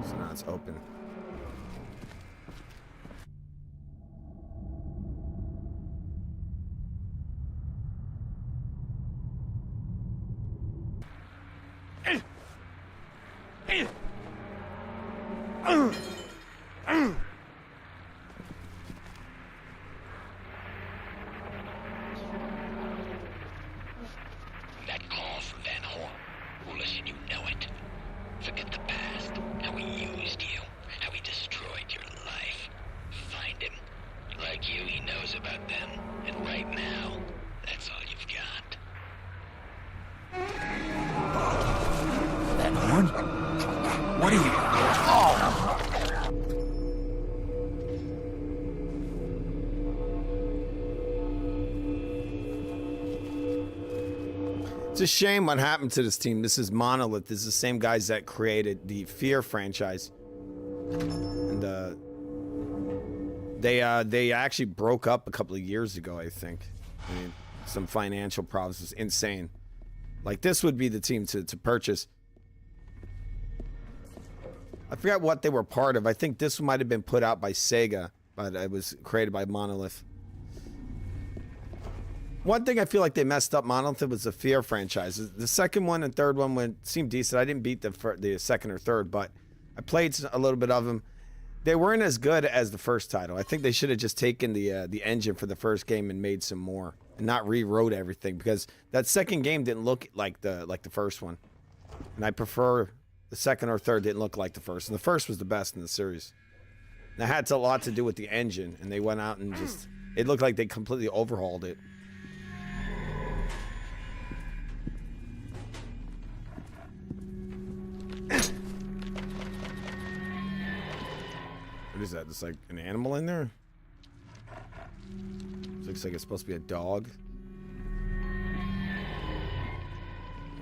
Speaker 1: So now it's open.
Speaker 5: That call from Van Horn. Well, listen, you know it. Forget the past, how he used you, how he destroyed your life. Find him. Like you, he knows about them. And right now, that's all you've got.
Speaker 14: Van Horn? What are you... Oh!
Speaker 1: It's a shame what happened to this team. This is Monolith. This is the same guys that created the Fear franchise. And they actually broke up a couple of years ago, I think. I mean, some financial problems. It's insane. Like, this would be the team to purchase. I forgot what they were part of. I think this might have been put out by Sega, but it was created by Monolith. One thing I feel like they messed up Monolith was the Fear franchise. The second one and third one seemed decent. I didn't beat the second or third, but I played a little bit of them. They weren't as good as the first title. I think they should have just taken the engine for the first game and made some more, and not rewrote everything, because that second game didn't look like the first one. And I prefer the second or third didn't look like the first, and the first was the best in the series. And that had a lot to do with the engine, and they went out and just, it looked like they completely overhauled it. What is that? Just like an animal in there? Looks like it's supposed to be a dog.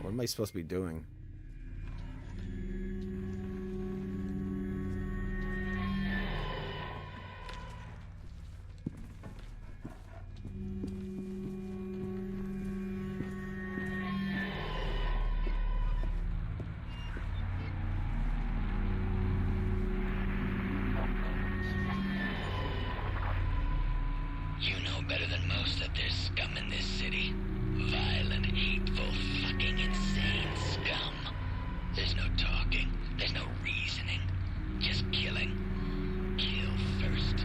Speaker 1: What am I supposed to be doing?
Speaker 5: You know better than most that there's scum in this city. Violent, hateful, fucking insane scum. There's no talking. There's no reasoning. Just killing. Kill first.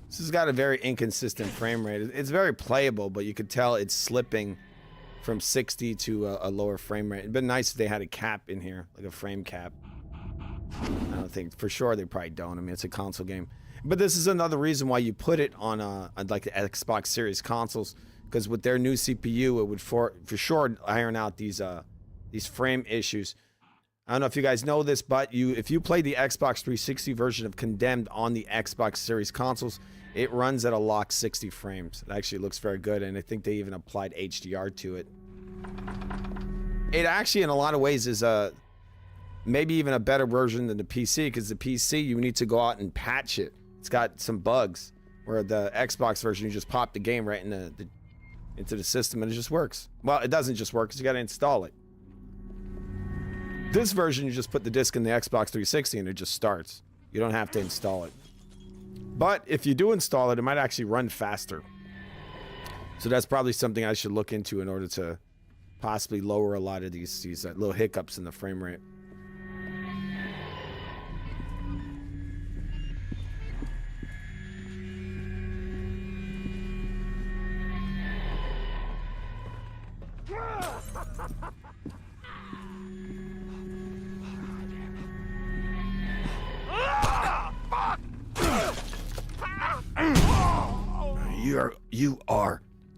Speaker 1: This has got a very inconsistent frame rate. It's very playable, but you could tell it's slipping from 60 to a lower frame rate. It'd been nice if they had a cap in here, like a frame cap. I don't think, for sure they probably don't. I mean, it's a console game. But this is another reason why you put it on like the Xbox Series consoles, because with their new CPU, it would for sure iron out these frame issues. I don't know if you guys know this, but if you play the Xbox 360 version of Condemned on the Xbox Series consoles, it runs at a locked 60 frames. It actually looks very good, and I think they even applied HDR to it. It actually, in a lot of ways, is maybe even a better version than the PC, because the PC, you need to go out and patch it. It's got some bugs, where the Xbox version, you just pop the game right into the system, and it just works. Well, it doesn't just work, because you got to install it. This version, you just put the disc in the Xbox 360 and it just starts. You don't have to install it. But if you do install it, it might actually run faster. So that's probably something I should look into in order to possibly lower a lot of these little hiccups in the frame rate.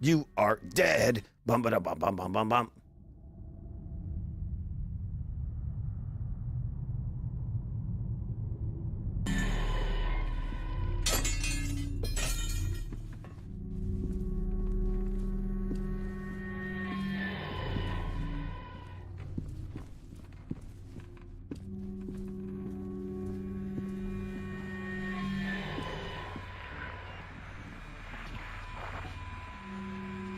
Speaker 1: You are dead. Bum ba bum bum bum bum bum.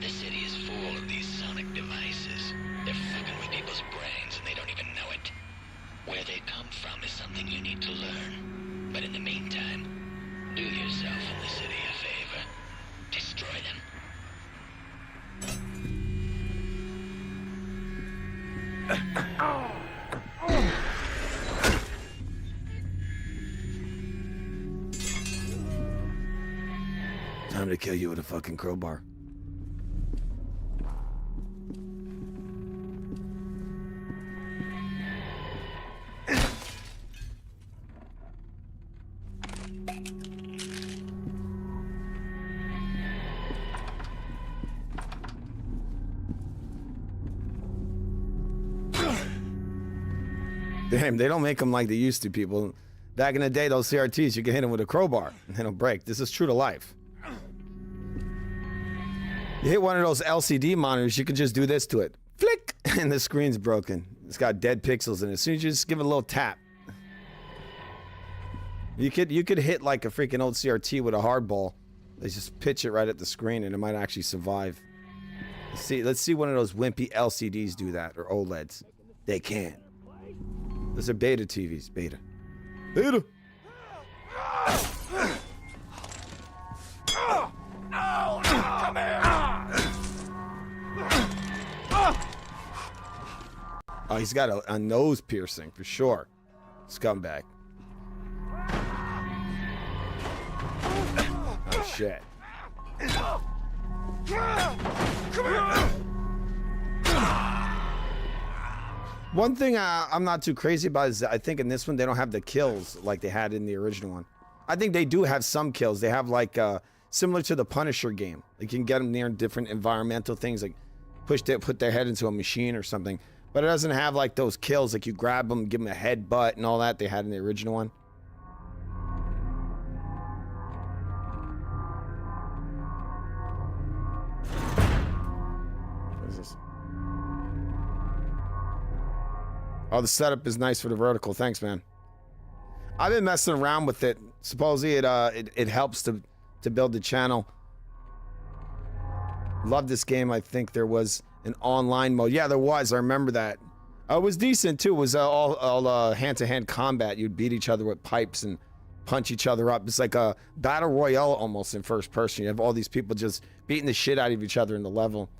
Speaker 5: The city is full of these sonic devices. They're fucking with people's brains and they don't even know it. Where they come from is something you need to learn. But in the meantime, do yourself and the city a favor. Destroy them.
Speaker 1: Time to kill you with a fucking crowbar. Damn, they don't make them like they used to, people. Back in the day, those CRTs, you can hit them with a crowbar and it'll break. This is true to life. You hit one of those LCD monitors, you can just do this to it. Flick! And the screen's broken. It's got dead pixels in it. As soon as you just give it a little tap. You could hit like a freaking old CRT with a hardball. They just pitch it right at the screen and it might actually survive. Let's see one of those wimpy LCDs do that, or OLEDs. They can't. Those are beta TVs. Beta. Beta!
Speaker 11: Come here!
Speaker 1: Oh, he's got a nose piercing for sure. Scumbag. Oh shit. One thing I'm not too crazy about is I think in this one they don't have the kills like they had in the original one. I think they do have some kills. They have like similar to the Punisher game. You can get them near different environmental things, like put their head into a machine or something. But it doesn't have like those kills, like you grab them, give them a headbutt and all that they had in the original one. What is this? Oh, the setup is nice for the vertical. Thanks, man. I've been messing around with it. Supposedly it helps to build the channel. Love this game. I think there was an online mode. Yeah, there was. I remember that. It was decent too. It was all hand-to-hand combat. You'd beat each other with pipes and punch each other up. It's like a battle royale almost in first person. You have all these people just beating the shit out of each other in the level.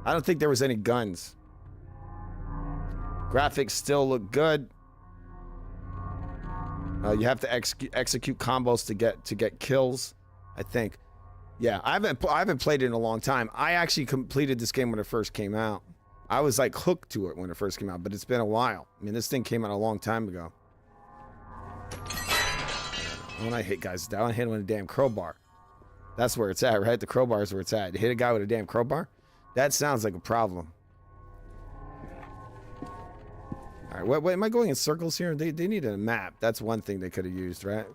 Speaker 1: I don't think there was any guns. Graphics still look good. You have to execute combos to get kills, I think. Yeah, I haven't played it in a long time. I actually completed this game when it first came out. I was like hooked to it when it first came out, but it's been a while. I mean, this thing came out a long time ago. When I hit guys, I don't hit him with a damn crowbar. That's where it's at, right? The crowbar is where it's at. You hit a guy with a damn crowbar? That sounds like a problem. All right, what am I going in circles here? They need a map. That's one thing they could have used, right?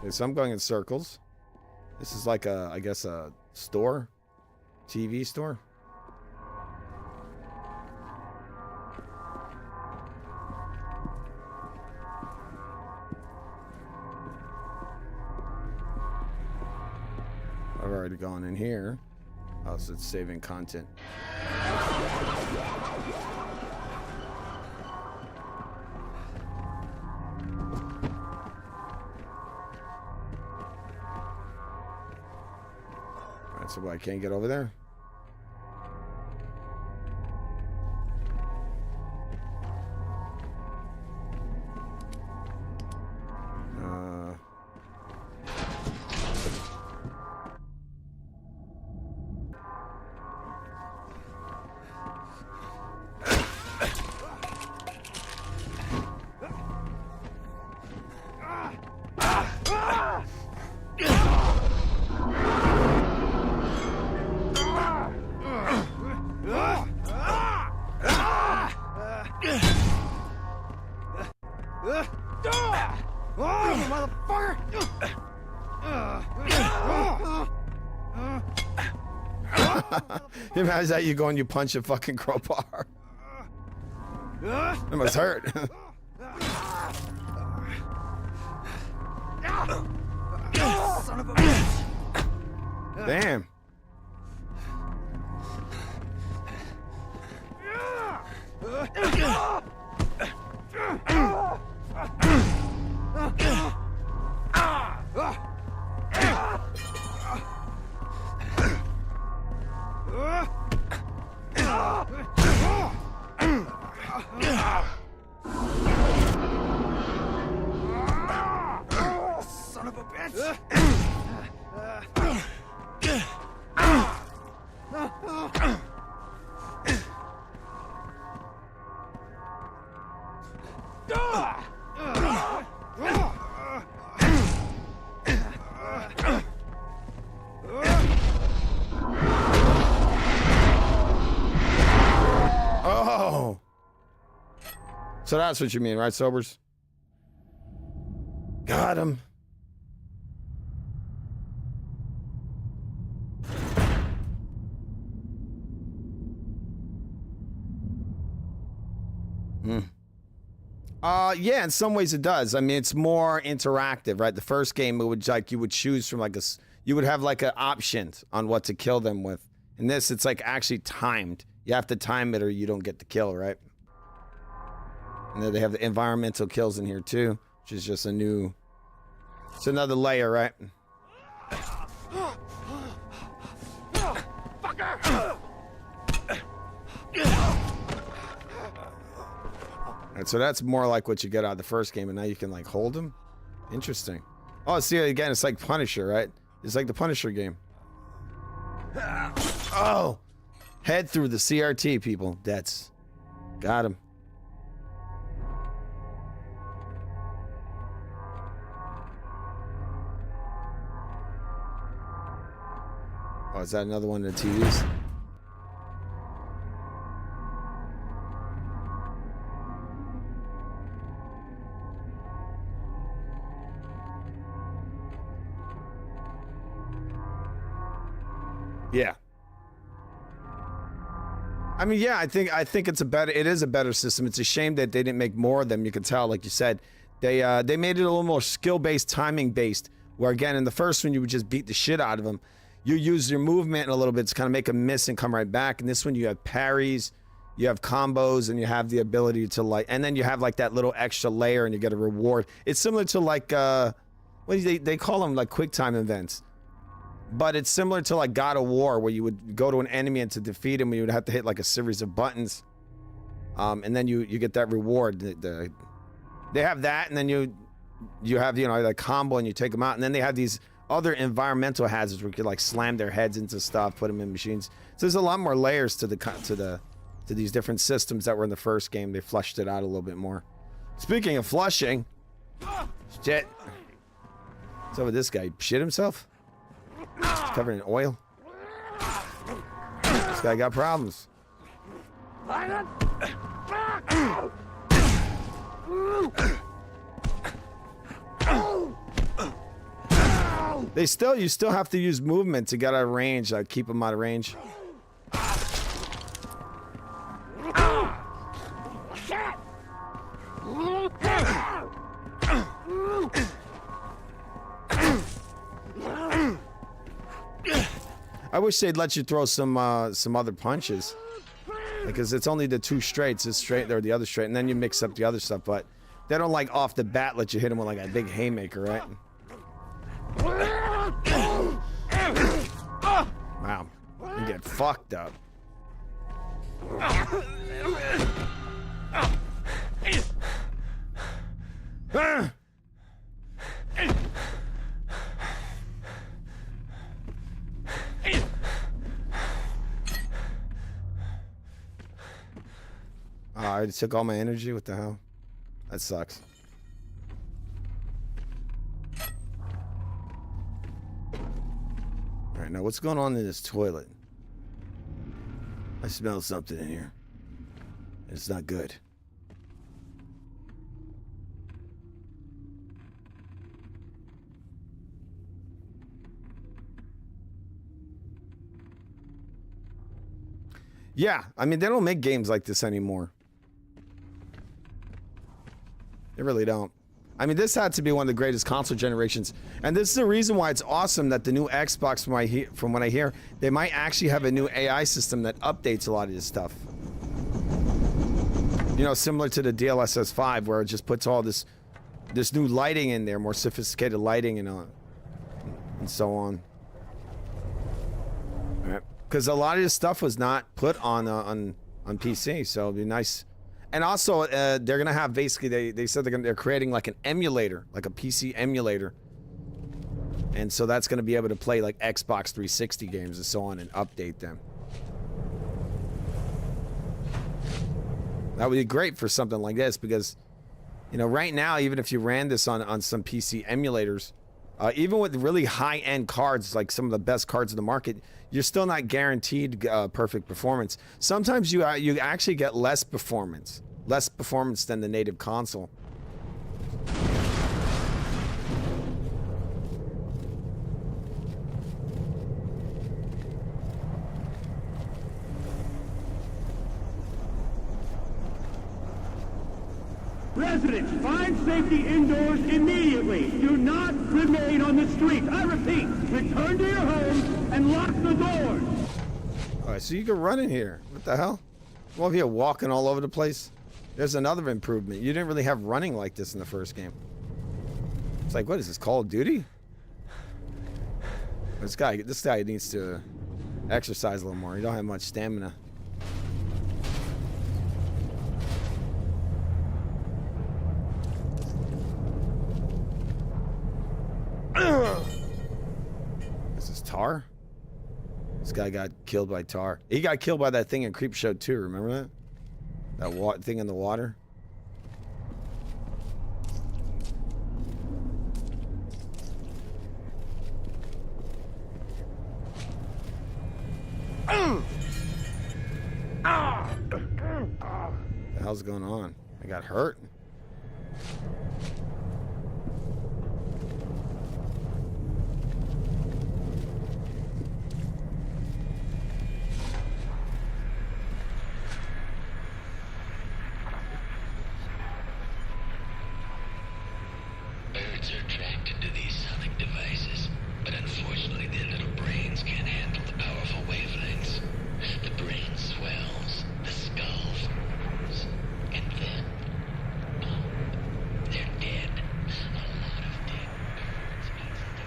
Speaker 1: Okay, so I'm going in circles. This is like a, I guess, a store, TV store. I've already gone in here. Oh, so it's saving content. Alright, so I can't get over there? You imagine that you go and you punch a fucking crowbar. It must hurt.
Speaker 27: Son of a bitch.
Speaker 1: Damn.
Speaker 27: Son of a bitch.
Speaker 1: Oh. So that's what you mean, right, Sobers? Got him. Yeah, in some ways it does. I mean, it's more interactive, right? The first game, it would like you would choose from like you would have like an options on what to kill them with. In this, it's like actually timed. You have to time it or you don't get the kill, right? And then they have the environmental kills in here too, which is just it's another layer, right? Alright, so that's more like what you get out of the first game, and now you can like hold them. Interesting. Oh, see, again, it's like Punisher, right? It's like the Punisher game. Oh! Head through the CRT, people. That's... Got him. Oh, is that another one of the TVs? Yeah. I mean, yeah, I think it is a better system. It's a shame that they didn't make more of them. You can tell, like you said, they made it a little more skill-based, timing-based, where again, in the first one, you would just beat the shit out of them. You use your movement a little bit to kind of make them miss and come right back. And this one, you have parries, you have combos, and you have the ability to like, and then you have like that little extra layer and you get a reward. It's similar to like, what do they call them, like quick time events. But it's similar to like God of War, where you would go to an enemy and to defeat him, you would have to hit like a series of buttons. And then you get that reward. They have that, and then you have, you know, like combo and you take them out. And then they have these other environmental hazards where you could like slam their heads into stuff, put them in machines. So there's a lot more layers to these different systems that were in the first game. They flushed it out a little bit more. Speaking of flushing, shit. What's up with this guy? He shit himself? He's covered in oil. This guy got problems. You still have to use movement to get out of range. I'd keep him out of range. I wish they'd let you throw some other punches, because it's only the 2 straights, this straight or the other straight, and then you mix up the other stuff. But they don't like off the bat let you hit him with like a big haymaker, right? Wow, you get fucked up. Oh, I already took all my energy. What the hell? That sucks. All right, now what's going on in this toilet? I smell something in here. It's not good. Yeah, I mean, they don't make games like this anymore. They really don't. I mean, this had to be one of the greatest console generations. And this is the reason why it's awesome that the new Xbox, from what I hear, they might actually have a new AI system that updates a lot of this stuff. You know, similar to the DLSS 5, where it just puts all this new lighting in there, more sophisticated lighting and so on. All right. Because a lot of this stuff was not put on PC, so it'd be nice. And also, they're gonna have basically they said they're creating like an emulator, like a PC emulator, and so that's gonna be able to play like Xbox 360 games and so on and update them. That would be great for something like this because, you know, right now even if you ran this on some PC emulators, even with really high-end cards, like some of the best cards in the market, you're still not guaranteed perfect performance. Sometimes you actually get less performance than the native console.
Speaker 6: Residents, find safety indoors immediately. Do not remain on the street. I repeat, return to your homes and lock the doors.
Speaker 1: All right, so you can run in here. What the hell? I'm over here walking all over the place. There's another improvement. You didn't really have running like this in the first game. It's like, what is this, Call of Duty? This guy needs to exercise a little more. He don't have much stamina. This is Tar? This guy got killed by Tar. He got killed by that thing in Creepshow 2, remember that? That thing in the water? What the hell's going on? I got hurt?
Speaker 5: Birds are attracted to these sonic devices, but unfortunately their little brains can't handle the powerful wavelengths. The brain swells, the skull forms, and then, they're dead. A lot of dead birds means the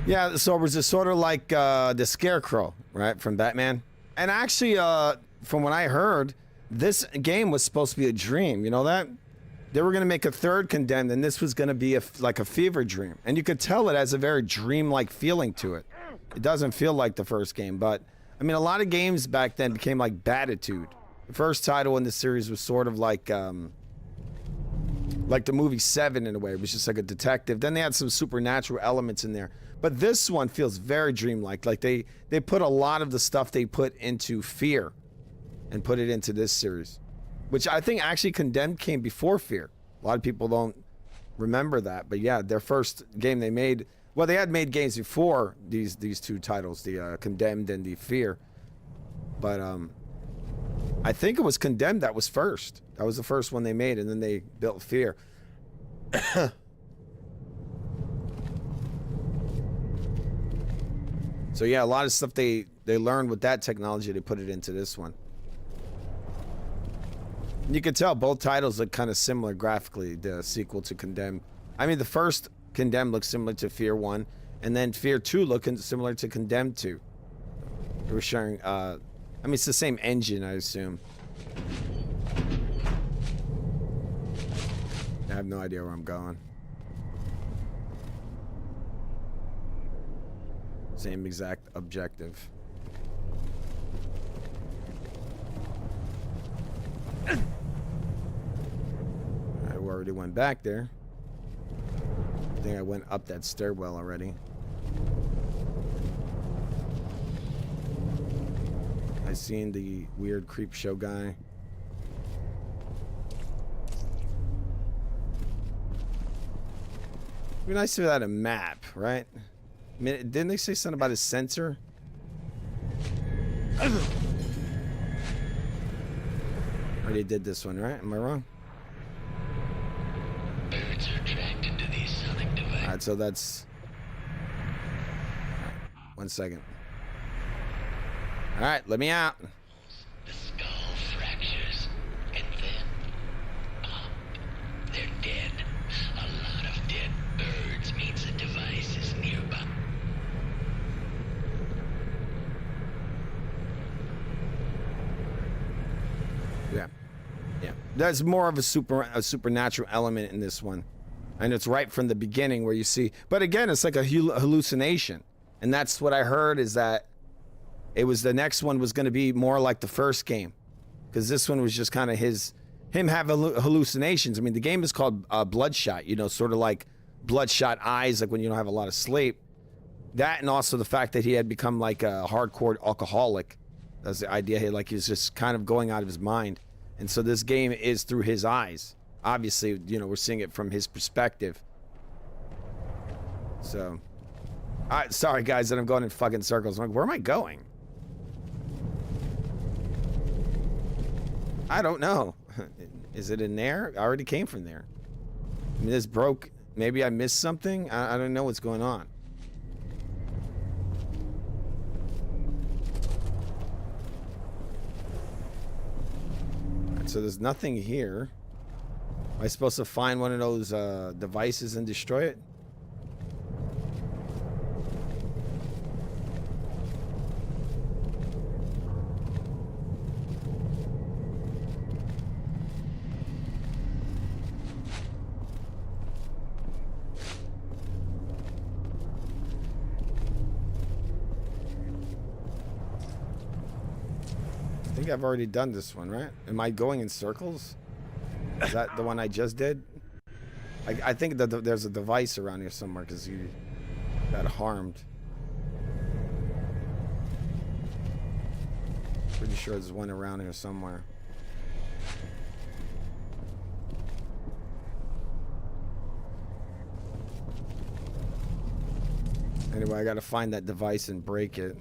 Speaker 1: Yeah, so it was just sort of like the Scarecrow, right, from Batman. And actually, from what I heard, this game was supposed to be a dream. You know that? They were going to make a third Condemned, and this was going to be like a fever dream. And you could tell it has a very dream-like feeling to it. It doesn't feel like the first game, but, I mean, a lot of games back then became like Batitude. The first title in the series was sort of like the movie Seven in a way. It was just like a detective. Then they had some supernatural elements in there. But this one feels very dreamlike. Like they put a lot of the stuff they put into Fear and put it into this series, which I think actually Condemned came before Fear. A lot of people don't remember that, but yeah, their first game they made. Well, they had made games before these two titles, the Condemned and the Fear. But I think it was Condemned that was first. That was the first one they made, and then they built Fear. So yeah, a lot of stuff they learned with that technology, they put it into this one. You can tell both titles look kind of similar graphically, the sequel to Condemned. I mean, the first Condemned looks similar to Fear 1, and then Fear 2 looking similar to Condemned 2. They were sharing, I mean, it's the same engine, I assume. I have no idea where I'm going. Same exact objective. Alright, we already went back there. I think I went up that stairwell already. I seen the weird creep show guy. It'd be nice to have a map, right? I mean, didn't they say something about a sensor? Already did this one, right? Am I wrong?
Speaker 5: Birds are attracted to these sonic devices.
Speaker 1: Alright, so that's... One second. Alright, let me out.
Speaker 5: The skull fractures, and then... they're dead. A lot of dead birds means a device is nearby.
Speaker 1: Yeah. Yeah. There's more of a supernatural element in this one. And it's right from the beginning where you see... But again, it's like a hallucination. And that's what I heard, is that it was the next one was going to be more like the first game. Because this one was just kind of him having hallucinations. I mean, the game is called Bloodshot, you know, sort of like bloodshot eyes, like when you don't have a lot of sleep. That, and also the fact that he had become like a hardcore alcoholic. That's the idea. Like he's just kind of going out of his mind. And so this game is through his eyes. Obviously, you know, we're seeing it from his perspective. So, sorry guys that I'm going in fucking circles. I'm like, where am I going? I don't know. Is it in there? I already came from there. I mean, this broke. Maybe I missed something. I don't know what's going on. Alright, so there's nothing here. Am I supposed to find one of those devices and destroy it? I think I've already done this one, right? Am I going in circles? Is that the one I just did? I think that there's a device around here somewhere because you got harmed. Pretty sure there's one around here somewhere. Anyway, I gotta find that device and break it.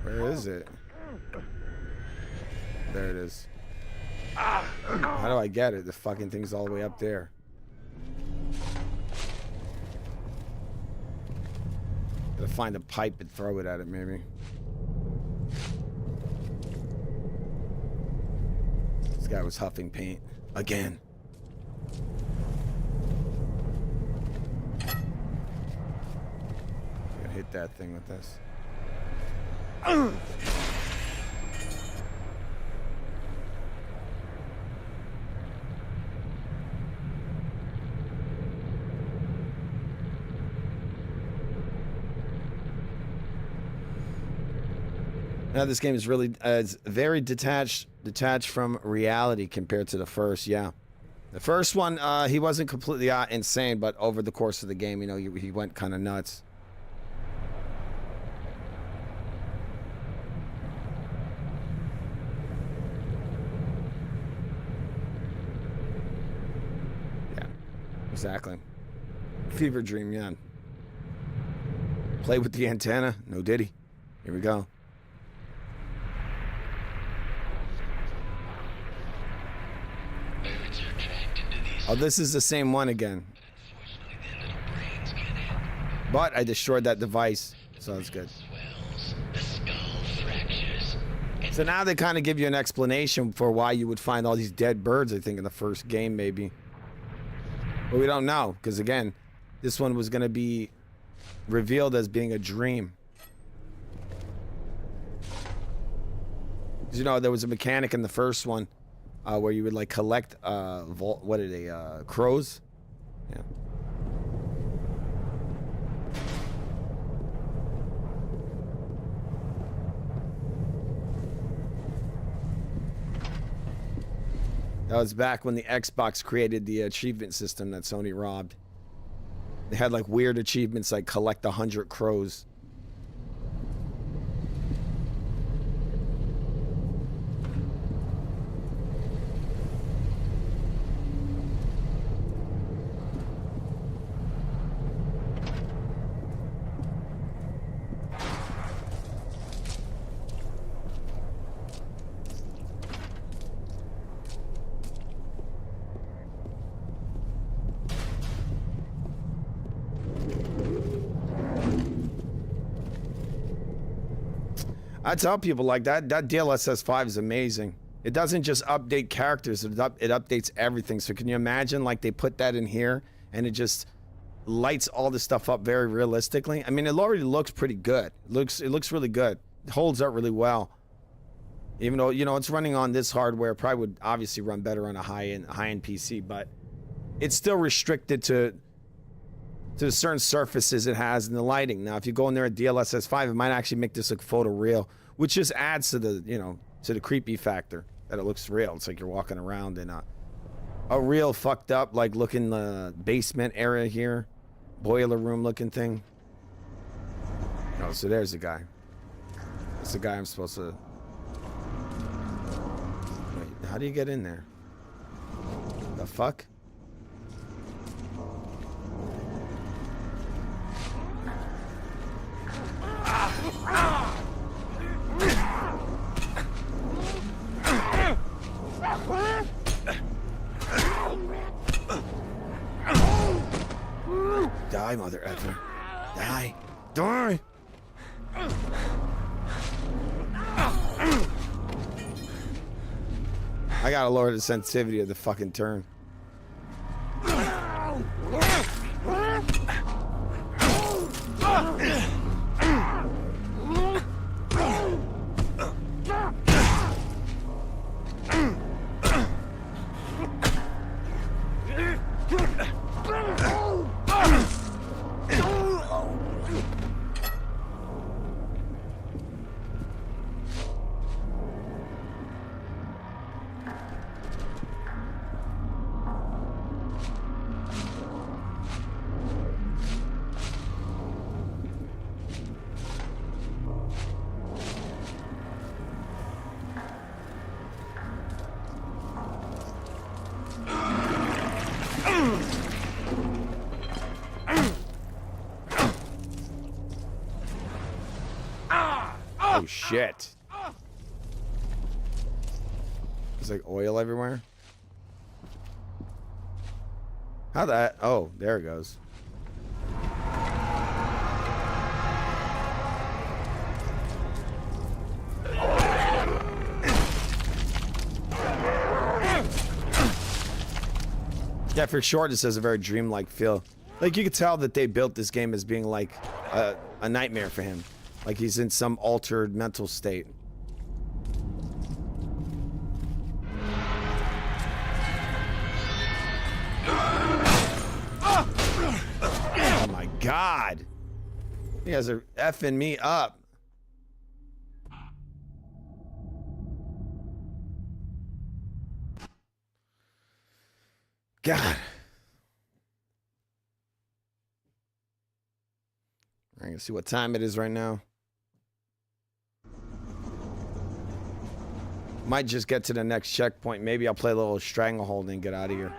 Speaker 1: Where is it? There it is. How do I get it? The fucking thing's all the way up there. Gotta find a pipe and throw it at it, maybe. This guy was huffing paint. Again. I'm gonna hit that thing with this. Now this game is really it's very detached from reality compared to the first. Yeah, the first one he wasn't completely insane, but over the course of the game, you know, he went kind of nuts. Exactly. Fever dream, yeah. Play with the antenna. No diddy. Here we go. Oh, this is the same one again. But I destroyed that device, so that's good. So now they kind of give you an explanation for why you would find all these dead birds, I think, in the first game, maybe. But we don't know, because again, this one was going to be revealed as being a dream. You know, there was a mechanic in the first one where you would like collect what are they, crows? Yeah. That was back when the Xbox created the achievement system that Sony robbed. They had like weird achievements like collect 100 crows. I tell people like that DLSS 5 is amazing. It doesn't just update characters, it updates everything. So can you imagine like they put that in here and it just lights all this stuff up very realistically? I mean, it already looks pretty good. It looks really good. It holds up really well. Even though, you know, it's running on this hardware, probably would obviously run better on a high-end PC, but it's still restricted to the certain surfaces it has in the lighting. Now, if you go in there at DLSS 5, it might actually make this look photoreal, which just adds to the, you know, to the creepy factor that it looks real. It's like you're walking around in a real fucked up, like looking basement area here, boiler room looking thing. Oh, so there's the guy. That's the guy I'm supposed to. Wait, how do you get in there? The fuck? Die, mother effer. Die. Die! I gotta lower the sensitivity of the fucking turn. Oh shit. There's like oil everywhere. How that? Oh, there it goes. Yeah, for short, it says a very dreamlike feel. Like you could tell that they built this game as being like a nightmare for him. Like he's in some altered mental state. Oh my god. You guys are effing me up. God. I'm gonna see what time it is right now. Might just get to the next checkpoint. Maybe I'll play a little stranglehold and get out of here.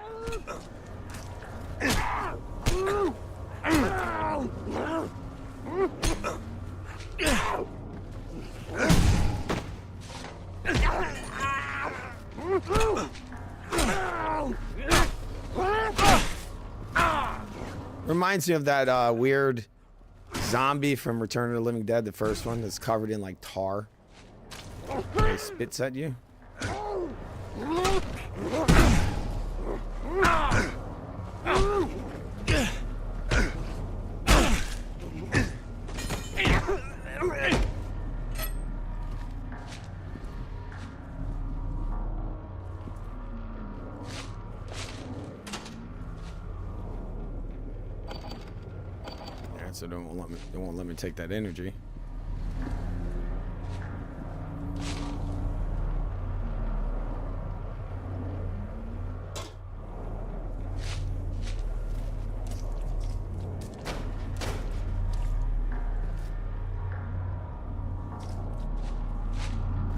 Speaker 1: Reminds me of that weird zombie from Return of the Living Dead, the first one, that's covered in like tar. He spits at you. So they won't let me take that energy.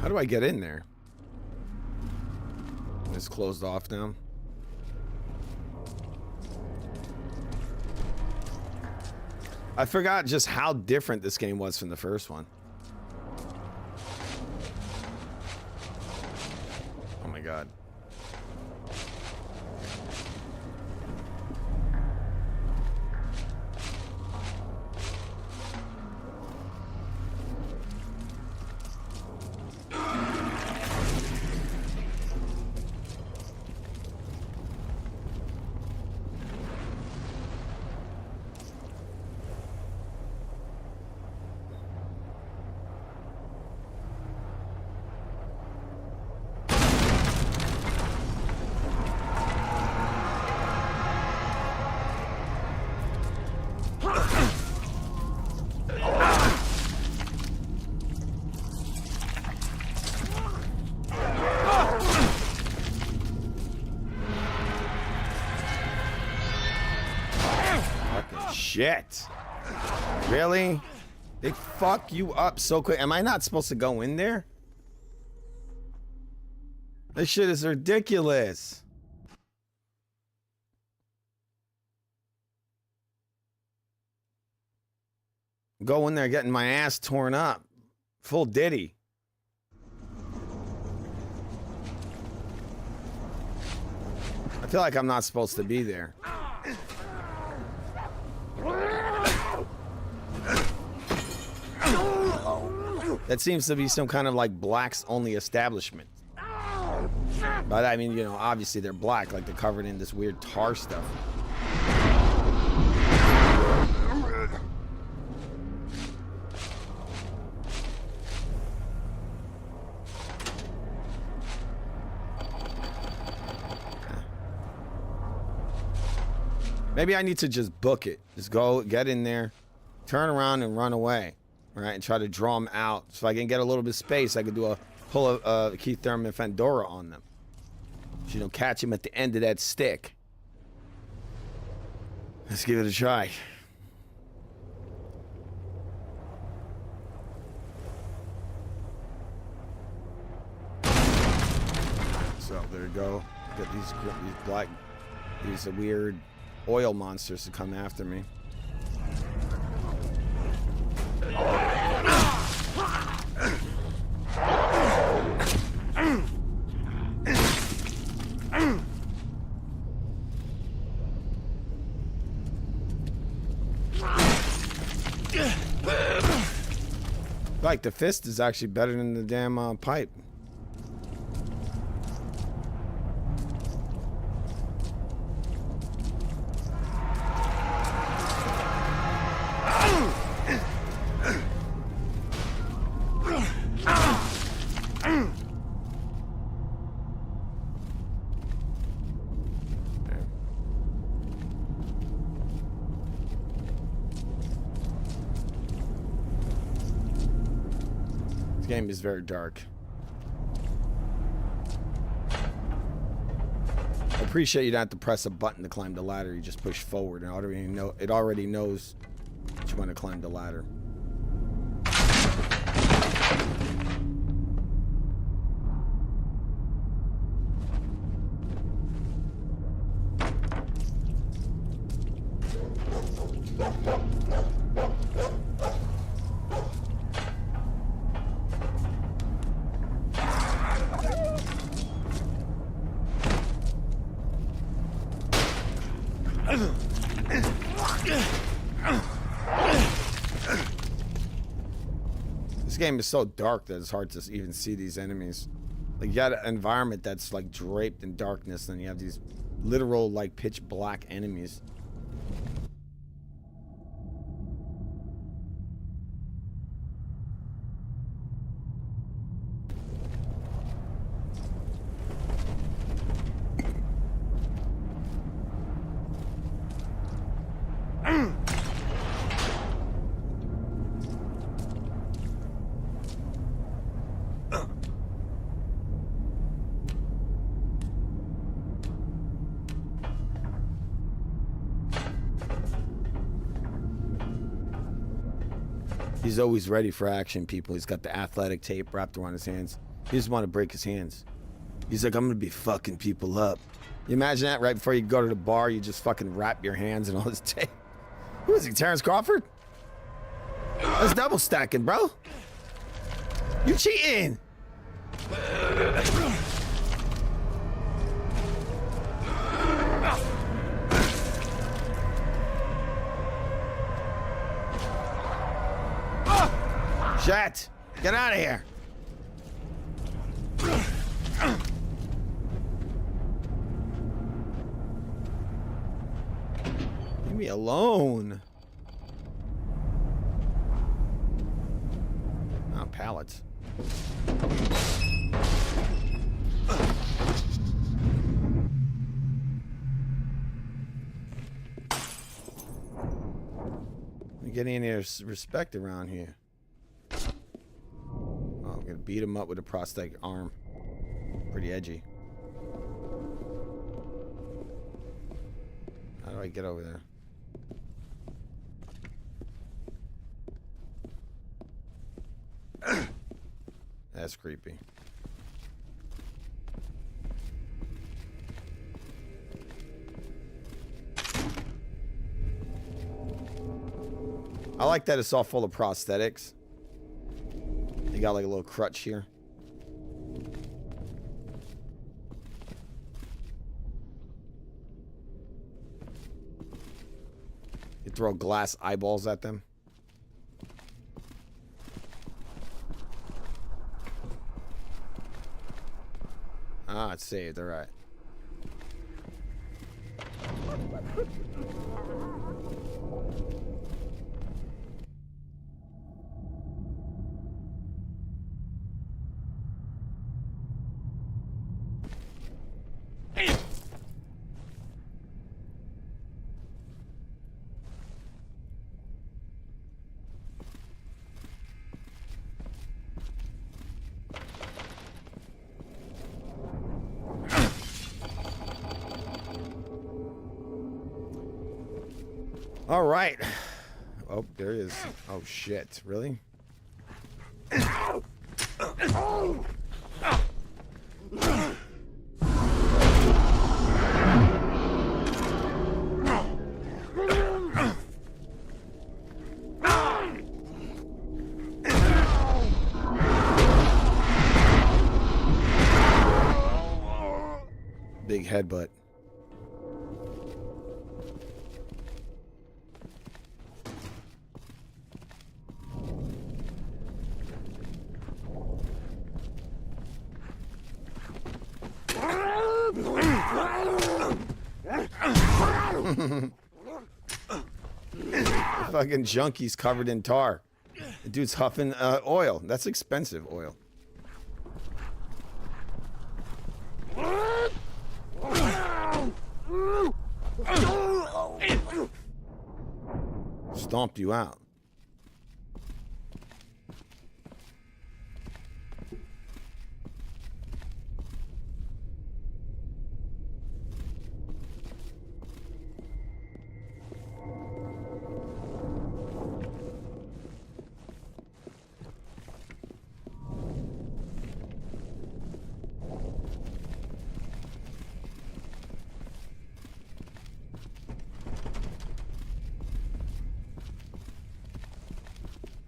Speaker 1: How do I get in there? It's closed off now. I forgot just how different this game was from the first one. Oh my god. Shit. Really? They fuck you up so quick. Am I not supposed to go in there? This shit is ridiculous. Go in there getting my ass torn up. Full Diddy. I feel like I'm not supposed to be there. That seems to be some kind of like blacks only establishment. But I mean, you know, obviously they're black, like they're covered in this weird tar stuff. Maybe I need to just book it. Just go, get in there, turn around and run away. Right, and try to draw them out. So I can get a little bit of space, I could pull a Keith Thurman Fandora on them. So, you know, catch him at the end of that stick. Let's give it a try. So there you go. Get these weird oil monsters to come after me. Like the fist is actually better than the damn pipe. Game is very dark. I appreciate you don't have to press a button to climb the ladder. You just push forward and it already knows that you want to climb the ladder. This game is so dark that it's hard to even see these enemies. Like, you got an environment that's like draped in darkness, and you have these literal like pitch black enemies. He's always ready for action, people. He's got the athletic tape wrapped around his hands. He doesn't want to break his hands. He's like, I'm gonna be fucking people up. You imagine that right before you go to the bar, you just fucking wrap your hands in all this tape. Who is he, Terrence Crawford? That's double stacking, bro. You cheating. Shit! Get out of here! Leave me alone. Oh, pallets. We're getting any respect around here. I'm gonna beat him up with a prosthetic arm. Pretty edgy. How do I get over there? That's creepy. I like that it's all full of prosthetics. You got like a little crutch here. You throw glass eyeballs at them. Ah, it's saved. All right. All right. Oh, there he is. Oh, shit. Really? Big headbutt. Fucking junkies covered in tar. The dude's huffing oil. That's expensive oil. Stomped you out.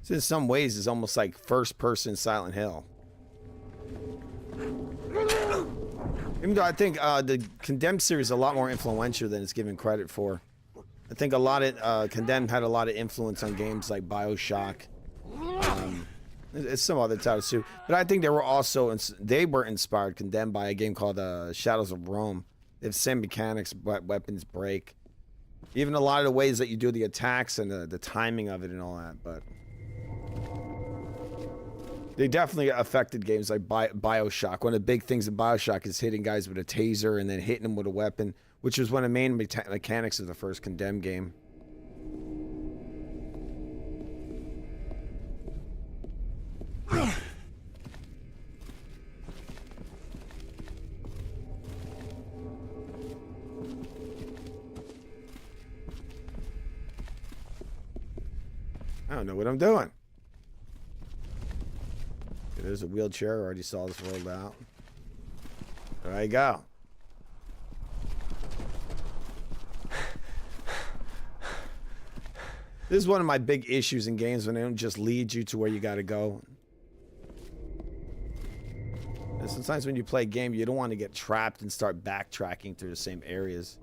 Speaker 1: So in some ways, it's almost like first-person Silent Hill. Even though I think the Condemned series is a lot more influential than it's given credit for. I think a lot of Condemned had a lot of influence on games like BioShock. It's some other titles too, but I think they were also inspired, Condemned, by a game called Shadows of Rome. They have the same mechanics, but weapons break. Even a lot of the ways that you do the attacks and the timing of it and all that, but they definitely affected games like BioShock. One of the big things in BioShock is hitting guys with a taser and then hitting them with a weapon, which was one of the main mechanics of the first Condemned game. I don't know what I'm doing. There's a wheelchair. I already saw this rolled out. There I go. This is one of my big issues in games, when they don't just lead you to where you got to go. And sometimes when you play a game, you don't want to get trapped and start backtracking through the same areas.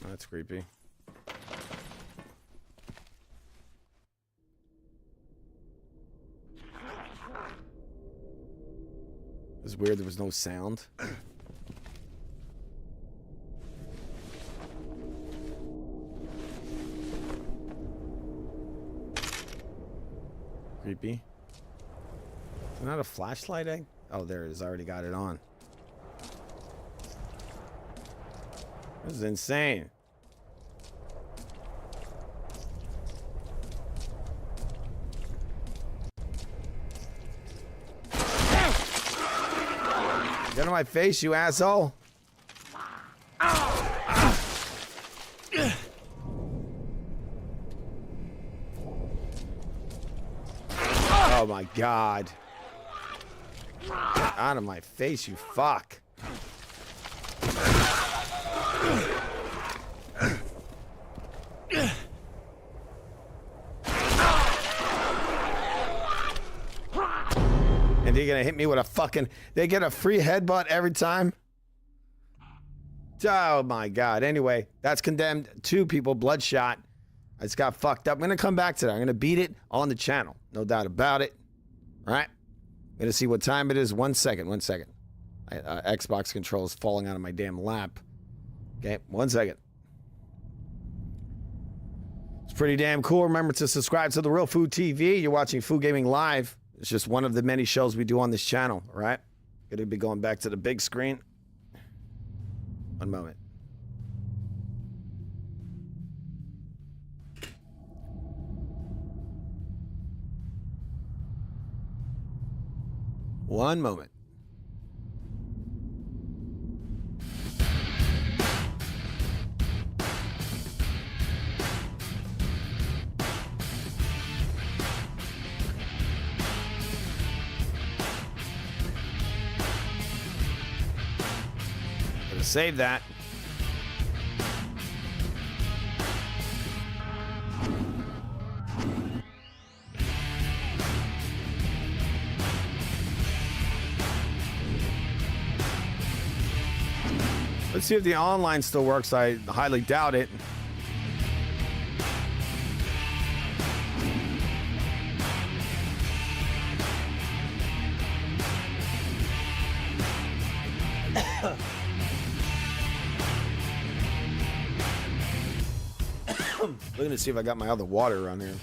Speaker 1: That's creepy. It's weird there was no sound. Creepy. Is it not a flashlight egg? Oh, there it is. I already got it on. This is insane. Get on my face, you asshole. Oh my God. Get out of my face, you fuck. And they're gonna hit me with a fucking... They get a free headbutt every time? Oh my God. Anyway, that's Condemned 2, people. Bloodshot. I just got fucked up. I'm gonna come back to that. I'm gonna beat it on the channel. No doubt about it. All right? I'm gonna see what time it is. 1 second. 1 second. Xbox controls falling out of my damn lap. Okay, 1 second. It's pretty damn cool. Remember to subscribe to The Real Food TV. You're watching Food Gaming Live. It's just one of the many shows we do on this channel, all right? Gonna be going back to the big screen. One moment. One moment. Save that. Let's see if the online still works. I highly doubt it. Looking to see if I got my other water around here.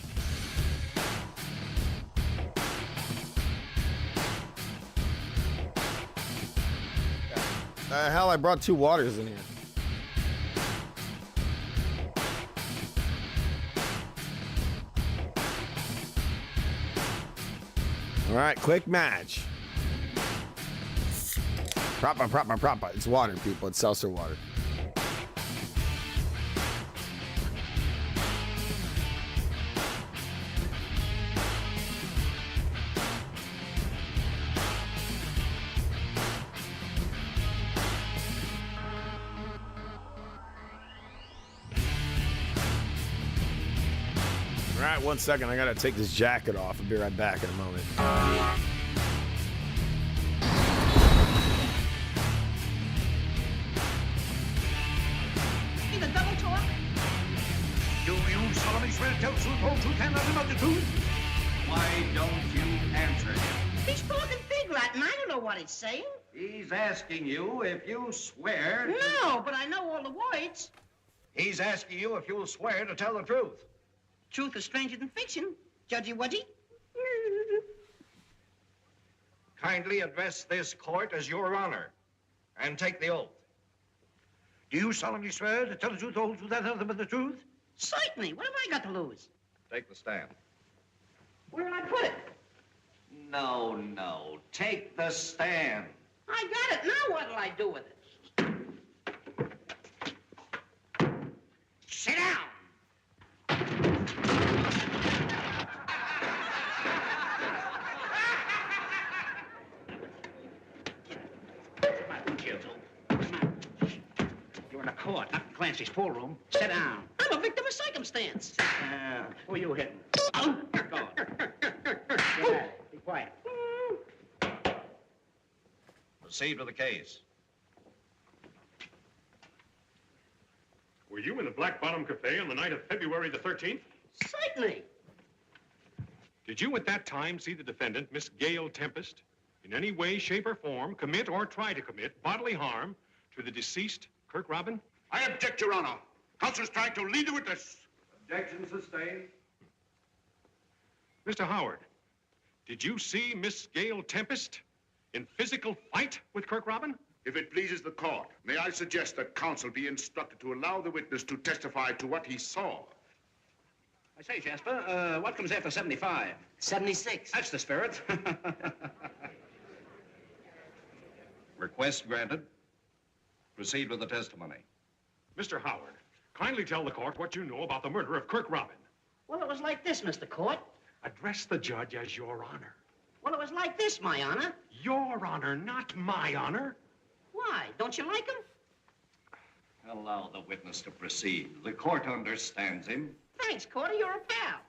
Speaker 1: Hell, I brought 2 waters in here. All right, quick match. Propa. It's water, people. It's seltzer water. All right, 1 second. I gotta take this jacket off. I'll be right back in a moment.
Speaker 18: Either double talk.
Speaker 25: Do you solemnly swear to tell the truth, whole truth, and nothing but the truth? Why don't you answer him?
Speaker 18: He's talking Big Latin. I don't know what he's saying.
Speaker 25: He's asking you if you swear.
Speaker 18: No, but I know all the words.
Speaker 25: He's asking you if you'll swear to tell the truth.
Speaker 18: Truth is stranger than fiction. Judgy Wudgy.
Speaker 25: Kindly address this court as Your Honor and take the oath. Do you solemnly swear to tell the truth, the whole truth, and nothing but the truth?
Speaker 18: Certainly. What have I got to lose?
Speaker 25: Take the stand.
Speaker 18: Where'll I put it?
Speaker 25: No. Take the stand.
Speaker 18: I got it. Now what'll I do with it? Sit down. You're in a court, not in Clancy's pool room. Sit down. I'm a victim of circumstance. Who are you hitting? Oh, go on. Be quiet.
Speaker 25: Proceed with the case.
Speaker 22: Were you in the Black Bottom Cafe on the night of February the 13th?
Speaker 18: Certainly.
Speaker 22: Did you at that time see the defendant, Miss Gail Tempest, in any way, shape, or form commit or try to commit bodily harm to the deceased Kirk Robin?
Speaker 9: I object, Your Honor. Counsel's trying to lead the witness.
Speaker 25: Objection sustained.
Speaker 22: Mr. Howard, did you see Miss Gail Tempest in physical fight with Kirk Robin?
Speaker 9: If it pleases the court, may I suggest that counsel be instructed to allow the witness to testify to what he saw.
Speaker 18: I say, Jasper, what comes after 75? 76. That's the spirit.
Speaker 25: Request granted. Proceed with the testimony.
Speaker 22: Mr. Howard, kindly tell the court what you know about the murder of Kirk Robin.
Speaker 18: Well, it was like this, Mr. Court.
Speaker 22: Address the judge as Your Honor.
Speaker 18: Well, it was like this, my honor.
Speaker 22: Your Honor, not my honor.
Speaker 18: Why? Don't you like him?
Speaker 25: Allow the witness to proceed. The court understands him.
Speaker 18: Thanks, Cordy. You're a pal.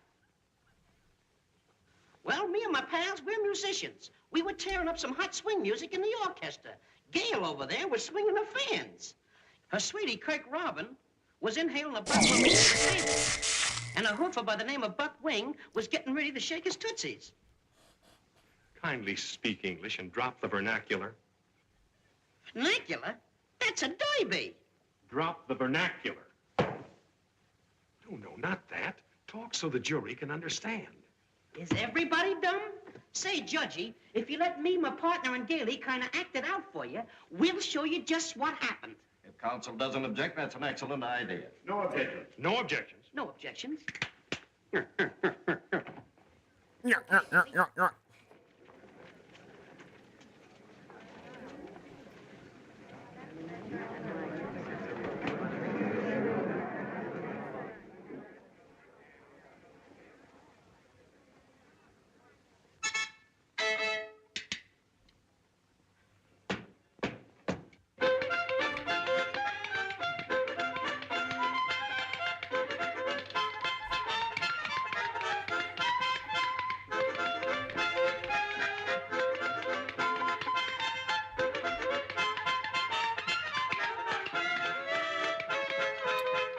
Speaker 18: Well, me and my pals, we're musicians. We were tearing up some hot swing music in the orchestra. Gail over there was swinging her fans. Her sweetie, Kirk Robin, was inhaling a butt wing at the table. And a hoofer by the name of Buck Wing was getting ready to shake his tootsies.
Speaker 22: Kindly speak English and drop the vernacular.
Speaker 18: Vernacular? That's a derby.
Speaker 22: Drop the vernacular. No, not that. Talk so the jury can understand.
Speaker 18: Is everybody dumb? Say, Judgy, if you let me, my partner, and Gailey kind of act it out for you, we'll show you just what happened.
Speaker 25: If counsel doesn't object, that's an excellent idea.
Speaker 22: No objections. No objections.
Speaker 18: No objections.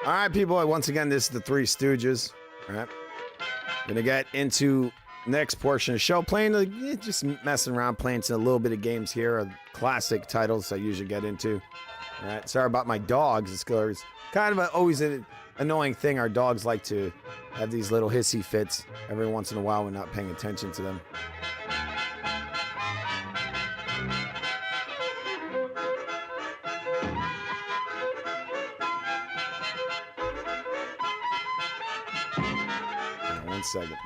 Speaker 1: All right, people. Once again, this is the Three Stooges. All right. Gonna get into next portion of the show. Playing, just messing around, playing a little bit of games here. Classic titles I usually get into. All right. Sorry about my dogs. It's kind of always an annoying thing. Our dogs like to have these little hissy fits every once in a while when not paying attention to them. Second.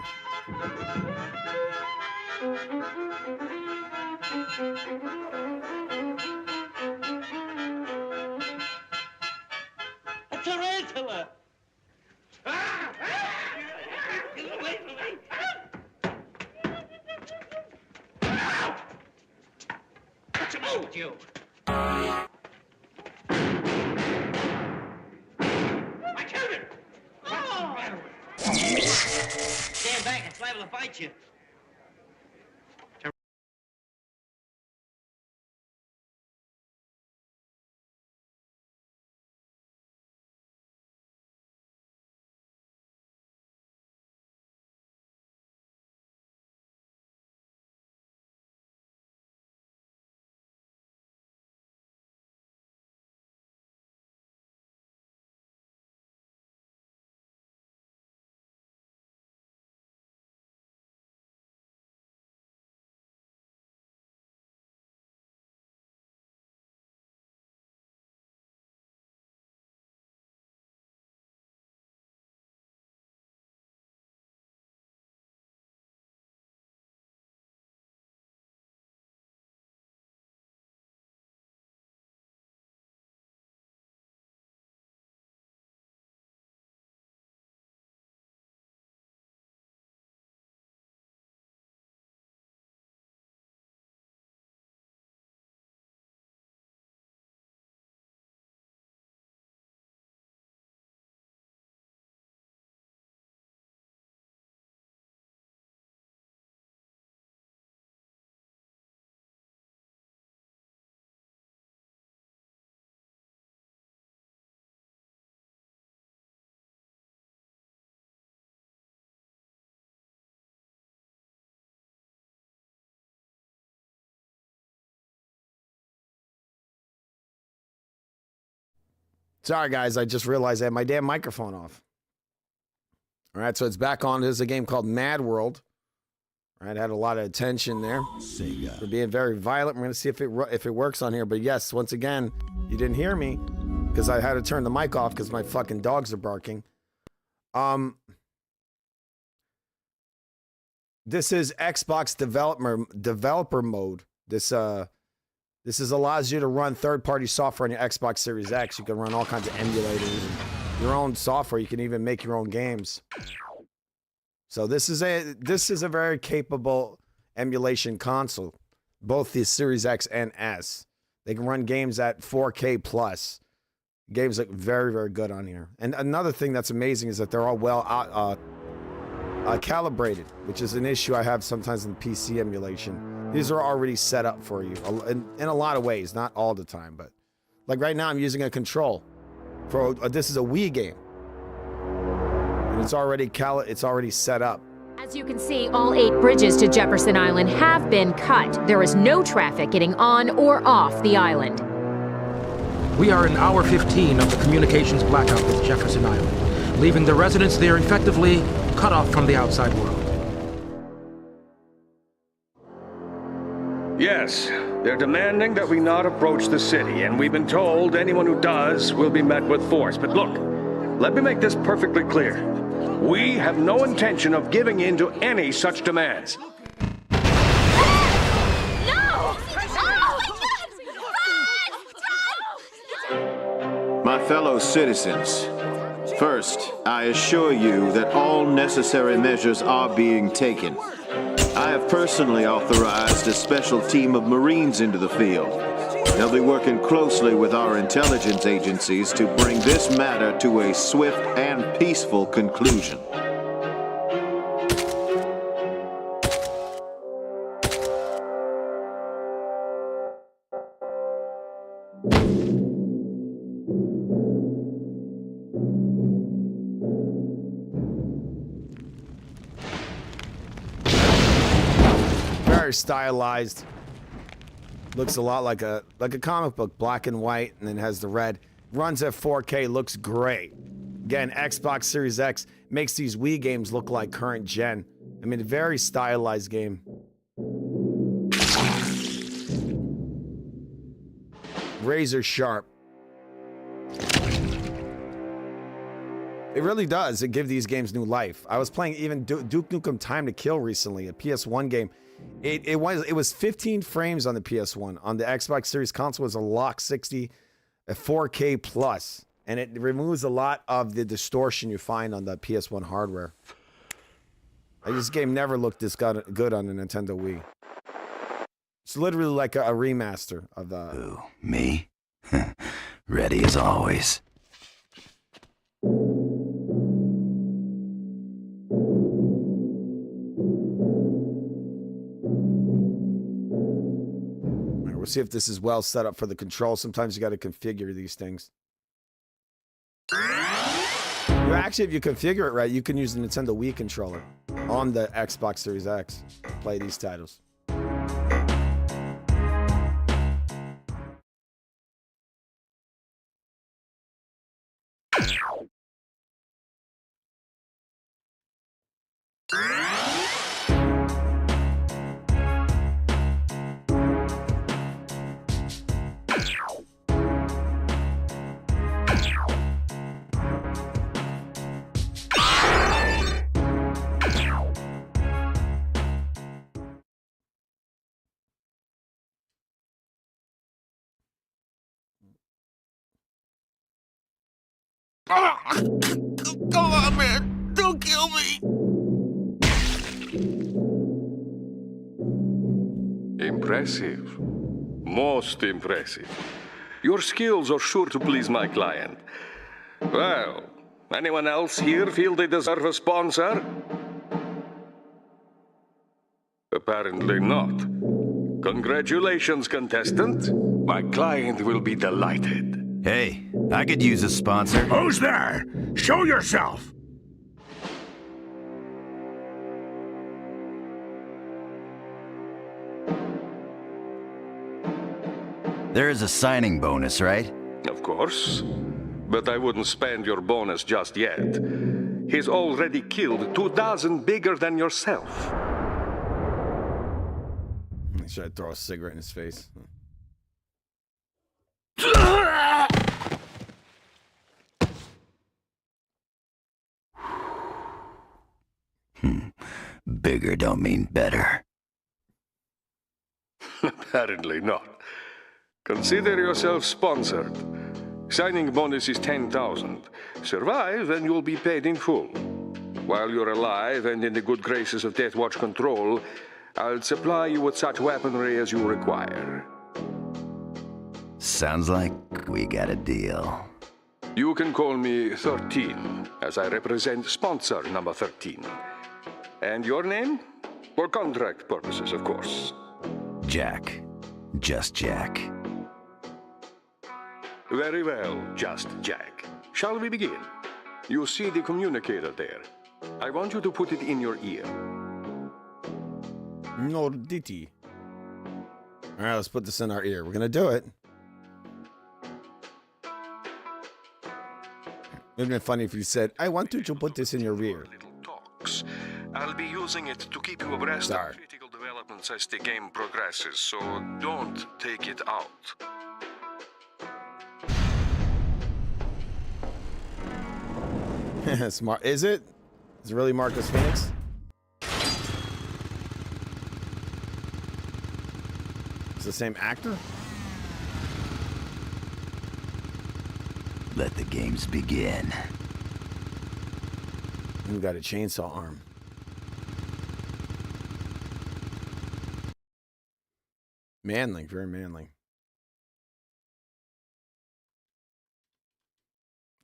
Speaker 18: killer. Get away from me. What's the matter with you? I killed him. Oh. Stand back. It's liable to bite you.
Speaker 1: Sorry, guys. I just realized I had my damn microphone off. All right, so it's back on. There's a game called Mad World. All right, had a lot of attention there for being very violent. We're going to see if it works on here. But yes, once again, you didn't hear me because I had to turn the mic off because my fucking dogs are barking. This is Xbox developer mode. This allows you to run third-party software on your Xbox Series X. You can run all kinds of emulators and your own software. You can even make your own games. So this is a very capable emulation console. Both the Series X and S. They can run games at 4K plus. Games look very, very good on here. And another thing that's amazing is that they're all well calibrated, which is an issue I have sometimes in PC emulation. These are already set up for you in a lot of ways, not all the time, but like right now I'm using a control for this is a Wii game, and it's already set up.
Speaker 7: As you can see, all 8 bridges to Jefferson Island have been cut. There is no traffic getting on or off the island.
Speaker 8: We are in hour 15 of the communications blackout with Jefferson Island, leaving the residents there effectively cut off from the outside world.
Speaker 10: Yes, they're demanding that we not approach the city, and we've been told anyone who does will be met with force. But look, let me make this perfectly clear. We have no intention of giving in to any such demands.
Speaker 12: My fellow citizens, first, I assure you that all necessary measures are being taken. I have personally authorized a special team of Marines into the field. They'll be working closely with our intelligence agencies to bring this matter to a swift and peaceful conclusion.
Speaker 1: Stylized, looks a lot like a comic book, black and white, and then has the red. Runs at 4K, looks great. Again, Xbox Series X makes these Wii games look like current gen. I mean, a very stylized game. Razor sharp. It really does. It gives these games new life. I was playing even Duke Nukem Time to Kill recently, a PS1 game. It was 15 frames on the PS1. On the Xbox Series console, it was a lock 60 at 4K plus. And it removes a lot of the distortion you find on the PS1 hardware. This game never looked this good on the Nintendo Wii. It's literally like a remaster of the...
Speaker 14: Who, me? Ready as always.
Speaker 1: We'll see if this is well set up for the control. Sometimes you got to configure these things. Actually, if you configure it right, you can use the Nintendo Wii controller on the Xbox Series X to play these titles.
Speaker 11: Come on, man. Don't kill me.
Speaker 10: Impressive. Most impressive. Your skills are sure to please my client. Well, anyone else here feel they deserve a sponsor? Apparently not. Congratulations, contestant. My client will be delighted.
Speaker 14: Hey, I could use a sponsor.
Speaker 6: Who's there? Show yourself!
Speaker 14: There is a signing bonus, right?
Speaker 10: Of course. But I wouldn't spend your bonus just yet. He's already killed 2,000 bigger than yourself.
Speaker 1: Should I throw a cigarette in his face?
Speaker 14: Bigger don't mean better.
Speaker 10: Apparently not. Consider yourself sponsored. Signing bonus is 10,000. Survive and you'll be paid in full. While you're alive and in the good graces of Death Watch Control, I'll supply you with such weaponry as you require.
Speaker 14: Sounds like we got a deal.
Speaker 10: You can call me 13, as I represent sponsor number 13. And your name? For contract purposes, of course.
Speaker 14: Jack. Just Jack.
Speaker 10: Very well, Just Jack. Shall we begin? You see the communicator there. I want you to put it in your ear.
Speaker 1: Norditi. All right, let's put this in our ear. We're gonna do it. It would have been funny if you said, I want you to put this in your ear.
Speaker 10: Talks. I'll be using it to keep you abreast of critical developments as the game progresses, so don't take it out.
Speaker 1: Smart. Is it? Is it really Marcus Phoenix? It's the same actor?
Speaker 14: Let the games begin.
Speaker 1: We got a chainsaw arm. Manly, very manly.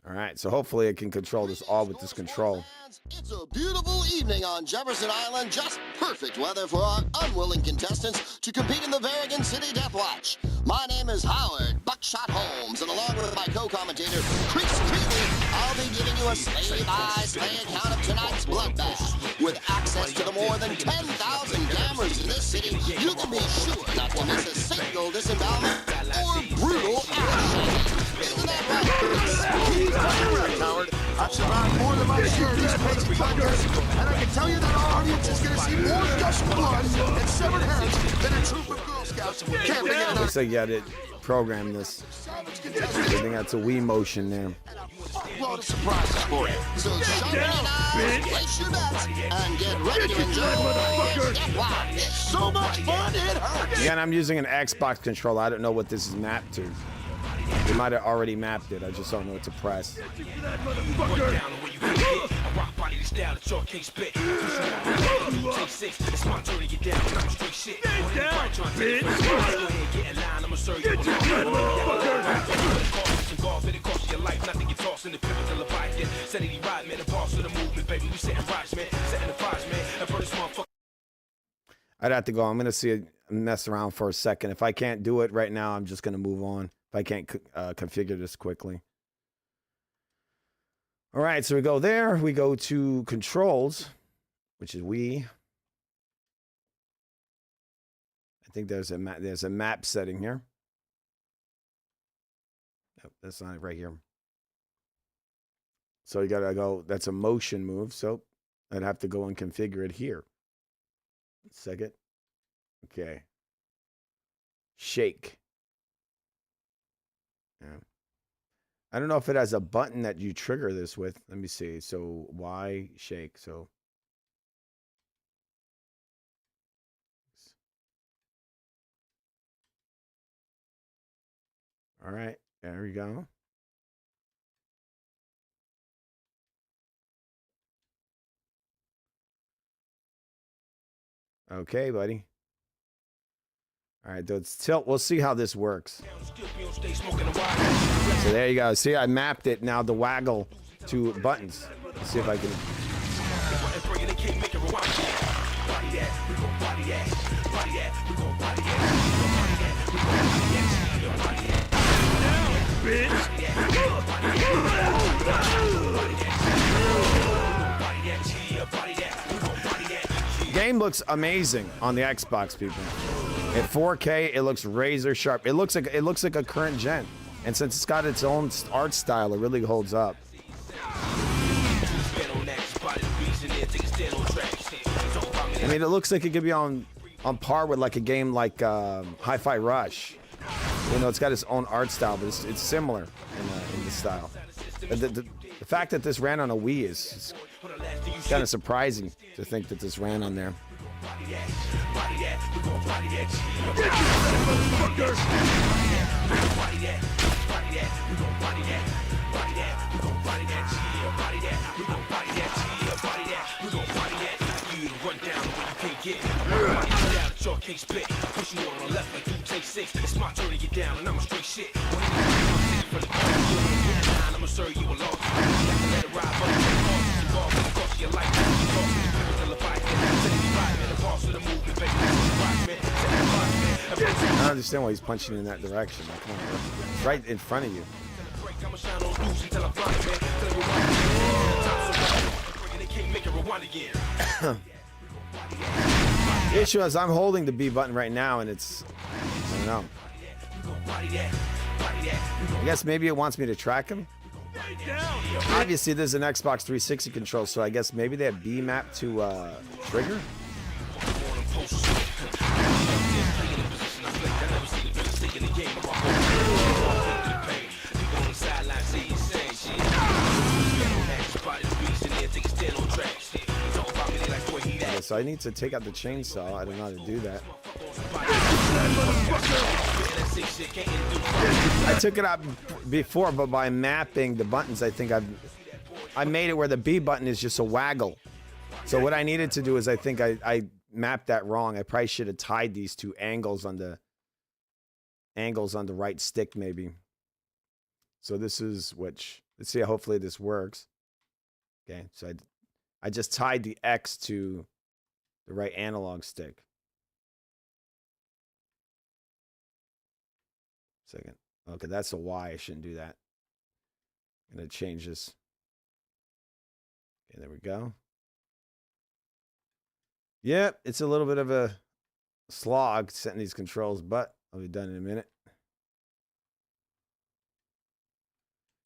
Speaker 1: All right, so hopefully I can control this all with this control.
Speaker 3: It's a beautiful evening on Jefferson Island, just perfect weather for our unwilling contestants to compete in the Varigan City Death Watch. My name is Howard Buckshot Holmes, and along with my co-commentator, Chris Creeley, I'll be giving you a slay-by-slay account of tonight's bloodbath. With access to the more than 10,000 cameras in this city, you can be sure not to miss a single disembowelment or brutal action. Isn't that right? He's right, Howard. I've survived more than my share of these crazy thunders, and I can tell you that our audience is going to see more gushed blood and severed heads than a troop of Girl Scouts camping in an...
Speaker 1: Looks like you had to program this. I think that's a Wii motion there.
Speaker 3: Load of surprises for you. So shut your eyes, place your bets, and get ready to enjoy Death Watch. So much fun, it hurts.
Speaker 1: Again, I'm using an Xbox controller. I don't know what this is mapped to. They might have already mapped it. I just don't know what to press. I'd have to go. I'm going to see it mess around for a second. If I can't do it right now, I'm just going to move on. If I can't configure this quickly. All right, so we go there. We go to controls, which is we. I think there's a map setting here. Nope, that's not it right here. So you got to go. That's a motion move. So I'd have to go and configure it here. Second. Okay. Shake. Yeah. I don't know if it has a button that you trigger this with. Let me see. So Y shake. So all right. There we go. Okay, buddy. All right, let's tilt. We'll see how this works. So there you go. See, I mapped it now to waggle to buttons. Let's see if I can. Game looks amazing on the Xbox, people. At 4K, it looks razor sharp. It looks like a current gen, and since it's got its own art style, it really holds up. I mean, it looks like it could be on par with like a game like Hi-Fi Rush. You know, it's got its own art style, but it's similar in the style. The fact that this ran on a Wii is kind of surprising to think that this ran on there. I don't understand why he's punching in that direction. Like, come on, it's right in front of you. The issue is I'm holding the B button right now, and it's, I don't know. I guess maybe it wants me to track him. Obviously, there's an Xbox 360 control, so I guess maybe they have B map to trigger. Yeah, so I need to take out the chainsaw. I don't know how to do that. I took it out before, but by mapping the buttons, I think I made it where the B button is just a waggle. So what I needed to do is I think I mapped that wrong. I probably should have tied these two angles on the right stick, maybe. So this is which. Let's see. Hopefully this works. Okay, so I just tied the X to the right analog stick. Second. Okay, that's a Y. I shouldn't do that. I'm going to change this. Okay, there we go. Yep, it's a little bit of a slog setting these controls, but I'll be done in a minute.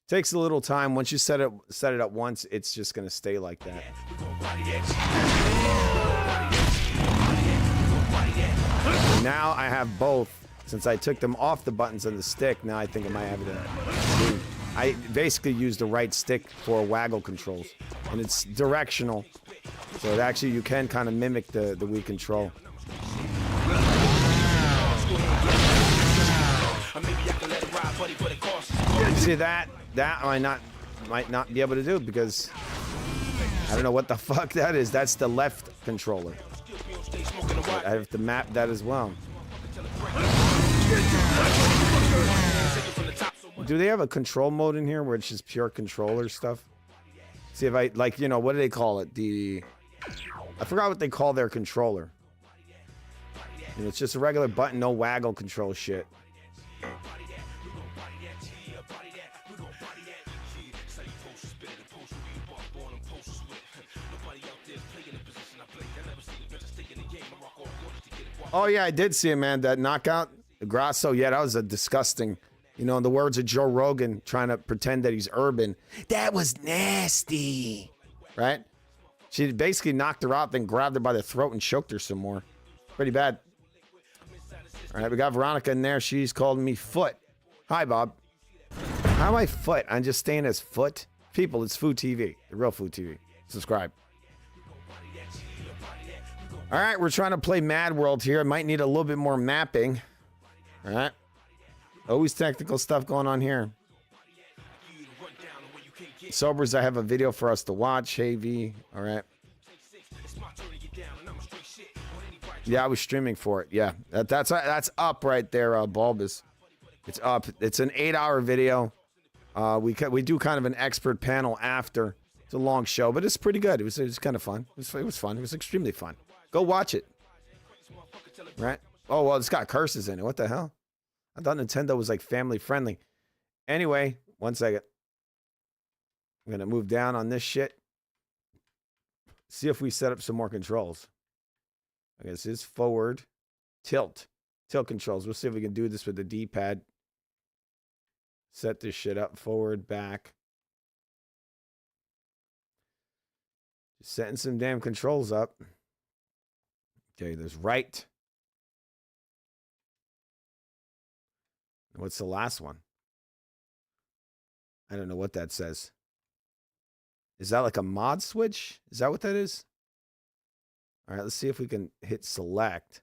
Speaker 1: Takes a little time. Once you set it up once, it's just going to stay like that. And now I have both. Since I took them off the buttons on the stick, now I think I might have it. I basically used the right stick for waggle controls, and it's directional. So it actually, you can kind of mimic the Wii control. See that I might not be able to do because I don't know what the fuck that is. That's the left controller. But I have to map that as well. Do they have a control mode in here where it's just pure controller stuff? See if I, like, you know, what do they call it? I forgot what they call their controller. You know, it's just a regular button, no waggle control shit. Oh yeah, I did see it, man. That knockout, Grasso. Yeah, that was a disgusting. You know, in the words of Joe Rogan, trying to pretend that he's urban. That was nasty, right? She basically knocked her out, then grabbed her by the throat and choked her some more. Pretty bad. All right, we got Veronica in there. She's called me Foot. Hi, Bob. How am I Foot? I'm just staying as Foot. People, it's Food TV, the real Food TV. Subscribe. All right, we're trying to play Mad World here. I might need a little bit more mapping. All right. Always technical stuff going on here. Sobers, I have a video for us to watch. Hey, V. All right. Yeah, I was streaming for it. Yeah, that's up right there, Bulbous. It's up. It's an 8-hour video. We do kind of an expert panel after. It's a long show, but it's pretty good. It was kind of fun. It was fun. It was extremely fun. Go watch it. Right? Oh, well, it's got curses in it. What the hell? I thought Nintendo was like family friendly. Anyway, 1 second. I'm going to move down on this shit. See if we set up some more controls. I guess it's forward. Tilt controls. We'll see if we can do this with the D-pad. Set this shit up. Forward, back. Just setting some damn controls up. Okay, there's right. What's the last one? I don't know what that says. Is that like a mod switch? Is that what that is? All right, let's see if we can hit select.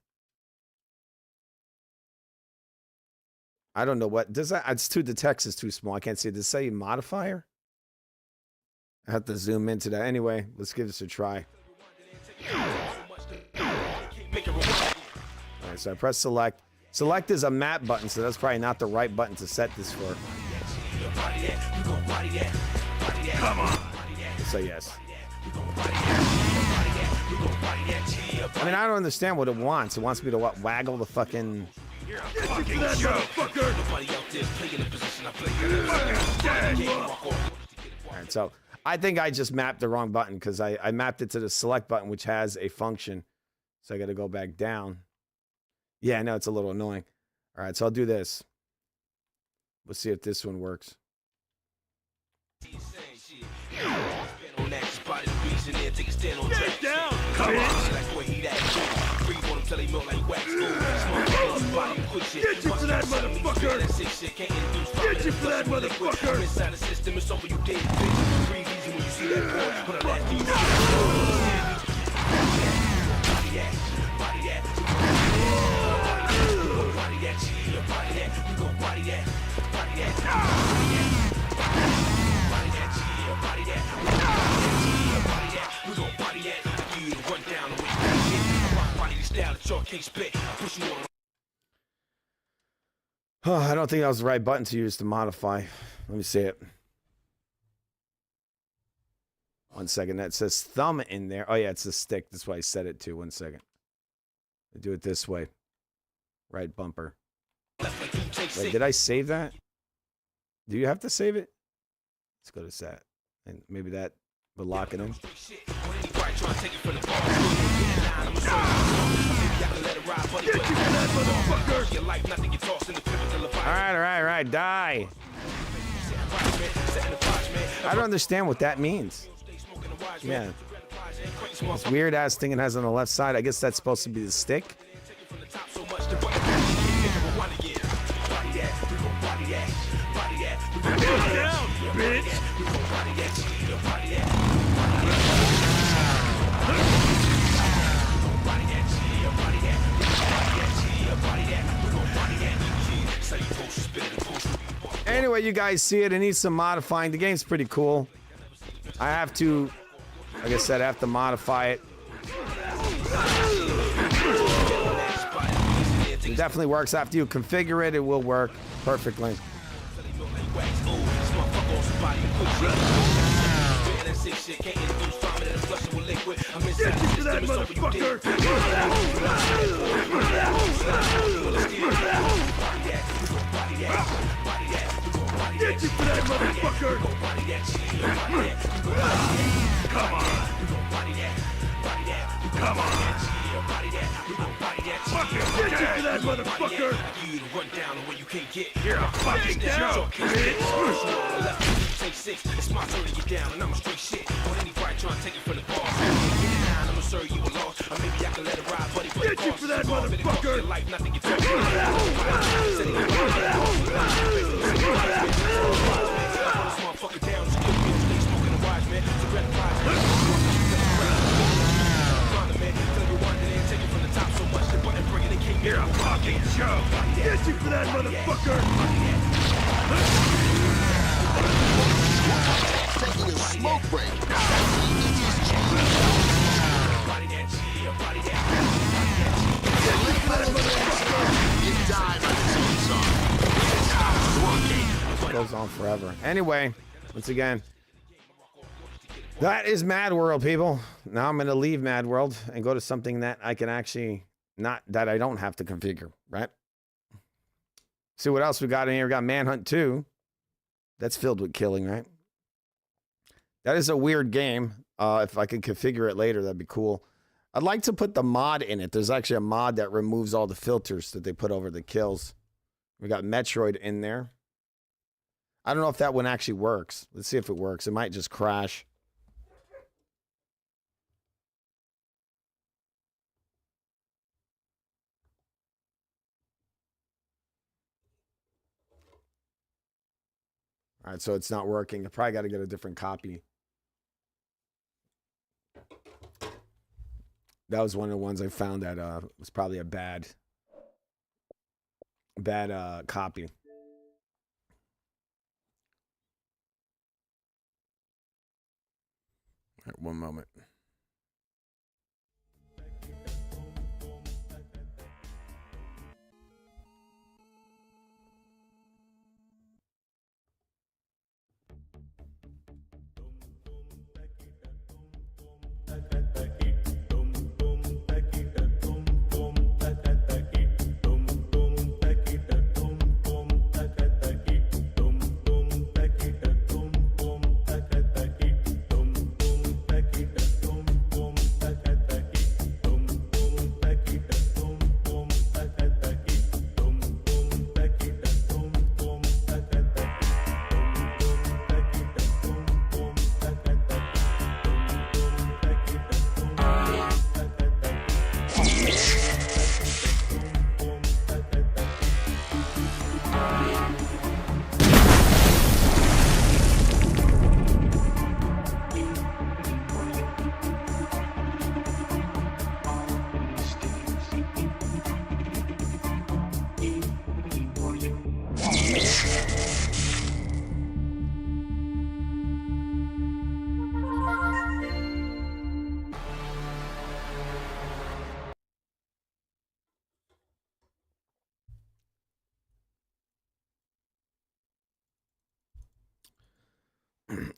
Speaker 1: I don't know what does that. It's too. The text is too small. I can't see it. Does it say modifier? I have to zoom into that. Anyway, let's give this a try. All right, so I press select. Select is a map button, so that's probably not the right button to set this for.
Speaker 11: Come on.
Speaker 1: Say yes. I mean, I don't understand what it wants. It wants me to what? Waggle the fucking.
Speaker 11: You're a fucking motherfucker.
Speaker 1: All right, so I think I just mapped the wrong button because I mapped it to the select button, which has a function. So I got to go back down. Yeah, I know it's a little annoying. All right, so I'll do this. We'll see if this one works.
Speaker 11: Get down! Come on! Get you for that motherfucker! Get you for that motherfucker! Inside the system, it's over, you dead bitch. Breathe easy when you see that boy. Put a last
Speaker 1: Oh, I don't think that was the right button to use to modify. Let me see it. 1 second. That says thumb in there. Oh, yeah, it's a stick. That's why I set it to. 1 second. I do it this way. Right bumper. Wait, did I save that? Do you have to save it? Let's go to set. And maybe that will lock it in. All right, die. I don't understand what that means. Yeah. This weird ass thing it has on the left side. I guess that's supposed to be the stick.
Speaker 11: Down, bitch!
Speaker 1: Anyway, you guys see it. It needs some modifying. The game's pretty cool. I have to, like I said, I have to modify it. It definitely works. After you configure it, it will work perfectly.
Speaker 11: Get you for that motherfucker! Get you for that motherfucker! Come on! Come on! Fucking get you for that motherfucker! You're a fucking joke! Take 6, it's my turn to get down, and I'm a straight shit. On anybody trying to take it from the bar. I'ma serve you a loss, or maybe I can let it ride, buddy. Get you for that motherfucker! Life, not to get motherfucker down, stay smoking the wise man. To recognize you're a fucking joke! Get you for that motherfucker!
Speaker 3: Taking a smoke break. You die by the chainsaw.
Speaker 1: It goes on forever. Anyway, once again, that is Mad World, people. Now I'm going to leave Mad World and go to something that I can actually, not that I don't have to configure, right? See what else we got in here. We got Manhunt 2. That's filled with killing, right? That is a weird game. If I could configure it later, that'd be cool. I'd like to put the mod in it. There's actually a mod that removes all the filters that they put over the kills. We got Metroid in there. I don't know if that one actually works. Let's see if it works. It might just crash. All right, so it's not working. I probably got to get a different copy. That was one of the ones I found that was probably a bad copy. All right, one moment.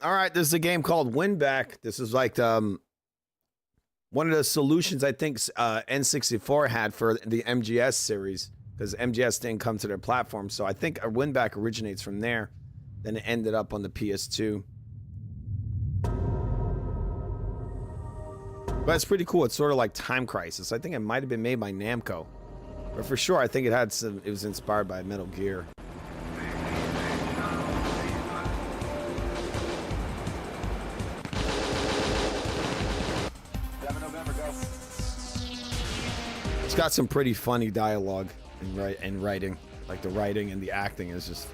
Speaker 1: All right, this is a game called Winback. This is like one of the solutions I think N64 had for the MGS series, because MGS didn't come to their platform. So I think a Winback originates from there. Then it ended up on the PS2. But it's pretty cool. It's sort of like Time Crisis. I think it might have been made by Namco. But for sure, I think it was inspired by Metal Gear. It's got some pretty funny dialogue and writing. Like the writing and the acting is just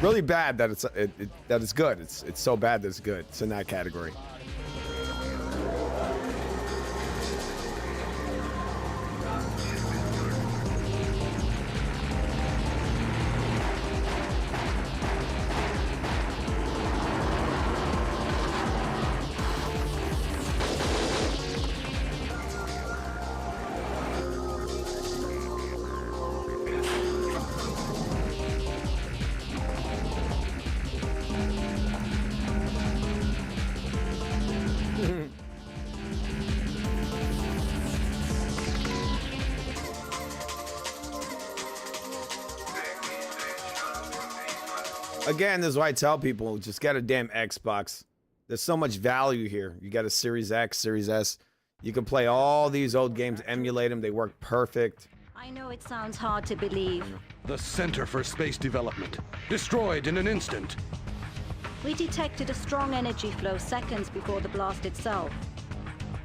Speaker 1: really bad that it's good. It's so bad that it's good. It's in that category. Again, this is why I tell people, just get a damn Xbox. There's so much value here. You got a Series X, Series S. You can play all these old games, emulate them. They work perfect.
Speaker 13: I know it sounds hard to believe.
Speaker 15: The Center for Space Development. Destroyed in an instant.
Speaker 13: We detected a strong energy flow seconds before the blast itself.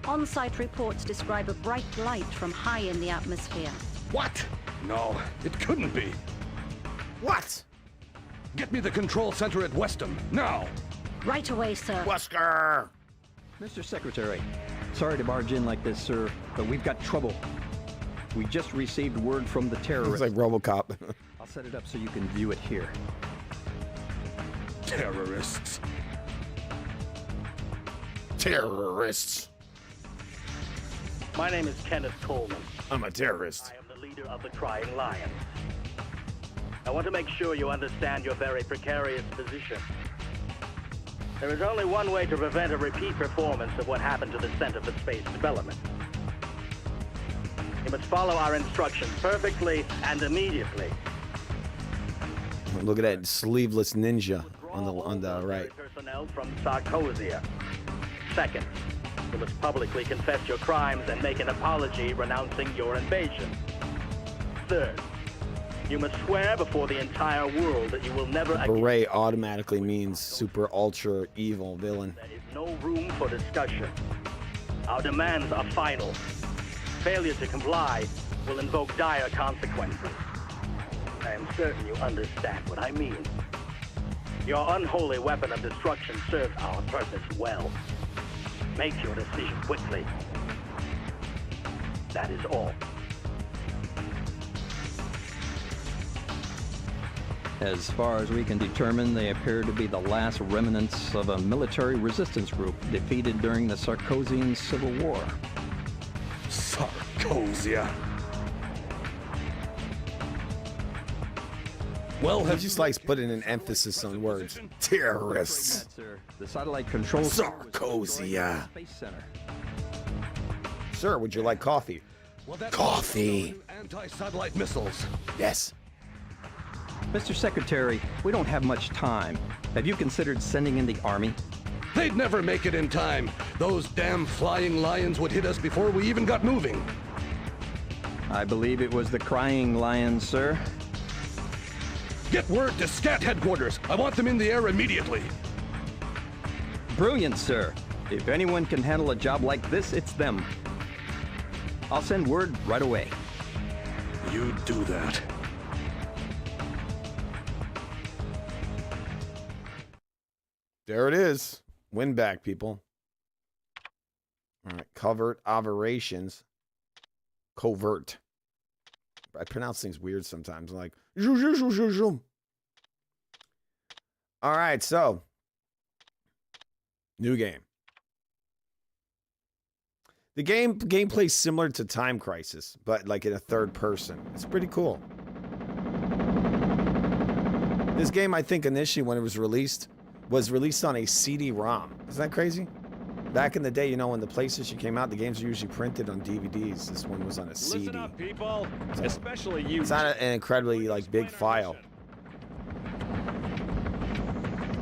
Speaker 13: On-site reports describe a bright light from high in the atmosphere.
Speaker 15: What? No, it couldn't be.
Speaker 1: What?
Speaker 15: Get me the control center at Westham, now!
Speaker 13: Right away, sir.
Speaker 1: Wesker!
Speaker 19: Mr. Secretary, sorry to barge in like this, sir, but we've got trouble. We just received word from the terrorists.
Speaker 1: It's like RoboCop.
Speaker 19: I'll set it up so you can view it here.
Speaker 15: Terrorists.
Speaker 1: Terrorists.
Speaker 20: My name is Kenneth Coleman.
Speaker 1: I'm a terrorist.
Speaker 20: I am the leader of the Crying Lions. I want to make sure you understand your very precarious position. There is only one way to prevent a repeat performance of what happened to the Center for Space Development. You must follow our instructions perfectly and immediately.
Speaker 1: Look at that sleeveless ninja on the right.
Speaker 20: Personnel from Sarkozia. Second, you must publicly confess your crimes and make an apology renouncing your invasion. Third, you must swear before the entire world that you will never again.
Speaker 1: Beret automatically means super ultra evil villain.
Speaker 20: There is no room for discussion. Our demands are final. Failure to comply will invoke dire consequences. I am certain you understand what I mean. Your unholy weapon of destruction serves our purpose well. Make your decision quickly. That is all.
Speaker 19: As far as we can determine, they appear to be the last remnants of a military resistance group defeated during the Sarkozian Civil War.
Speaker 15: Sarkozia.
Speaker 1: Well, he just likes putting an emphasis on words. Terrorists.
Speaker 19: The satellite control
Speaker 1: Sarkozia.
Speaker 19: Space Center.
Speaker 1: Sir, would you like coffee? Coffee.
Speaker 15: Anti-satellite missiles.
Speaker 1: Yes.
Speaker 19: Mr. Secretary, we don't have much time. Have you considered sending in the army?
Speaker 15: They'd never make it in time. Those damn flying lions would hit us before we even got moving.
Speaker 19: I believe it was the Crying Lions, sir.
Speaker 15: Get word to SCAT headquarters. I want them in the air immediately.
Speaker 19: Brilliant, sir. If anyone can handle a job like this, it's them. I'll send word right away.
Speaker 15: You do that.
Speaker 1: There it is. Win back, people. All right. Covert operations. Covert. I pronounce things weird sometimes. I'm like, all right, so new game. The gameplay is similar to Time Crisis, but like in a third person. It's pretty cool. This game, I think initially when it was released on a CD-ROM. Isn't that crazy? Back in the day, you know, when the PlayStation came out, the games were usually printed on DVDs. This one was on a CD.
Speaker 21: Listen up, people,
Speaker 1: So,
Speaker 21: especially you.
Speaker 1: it's not an incredibly like big file.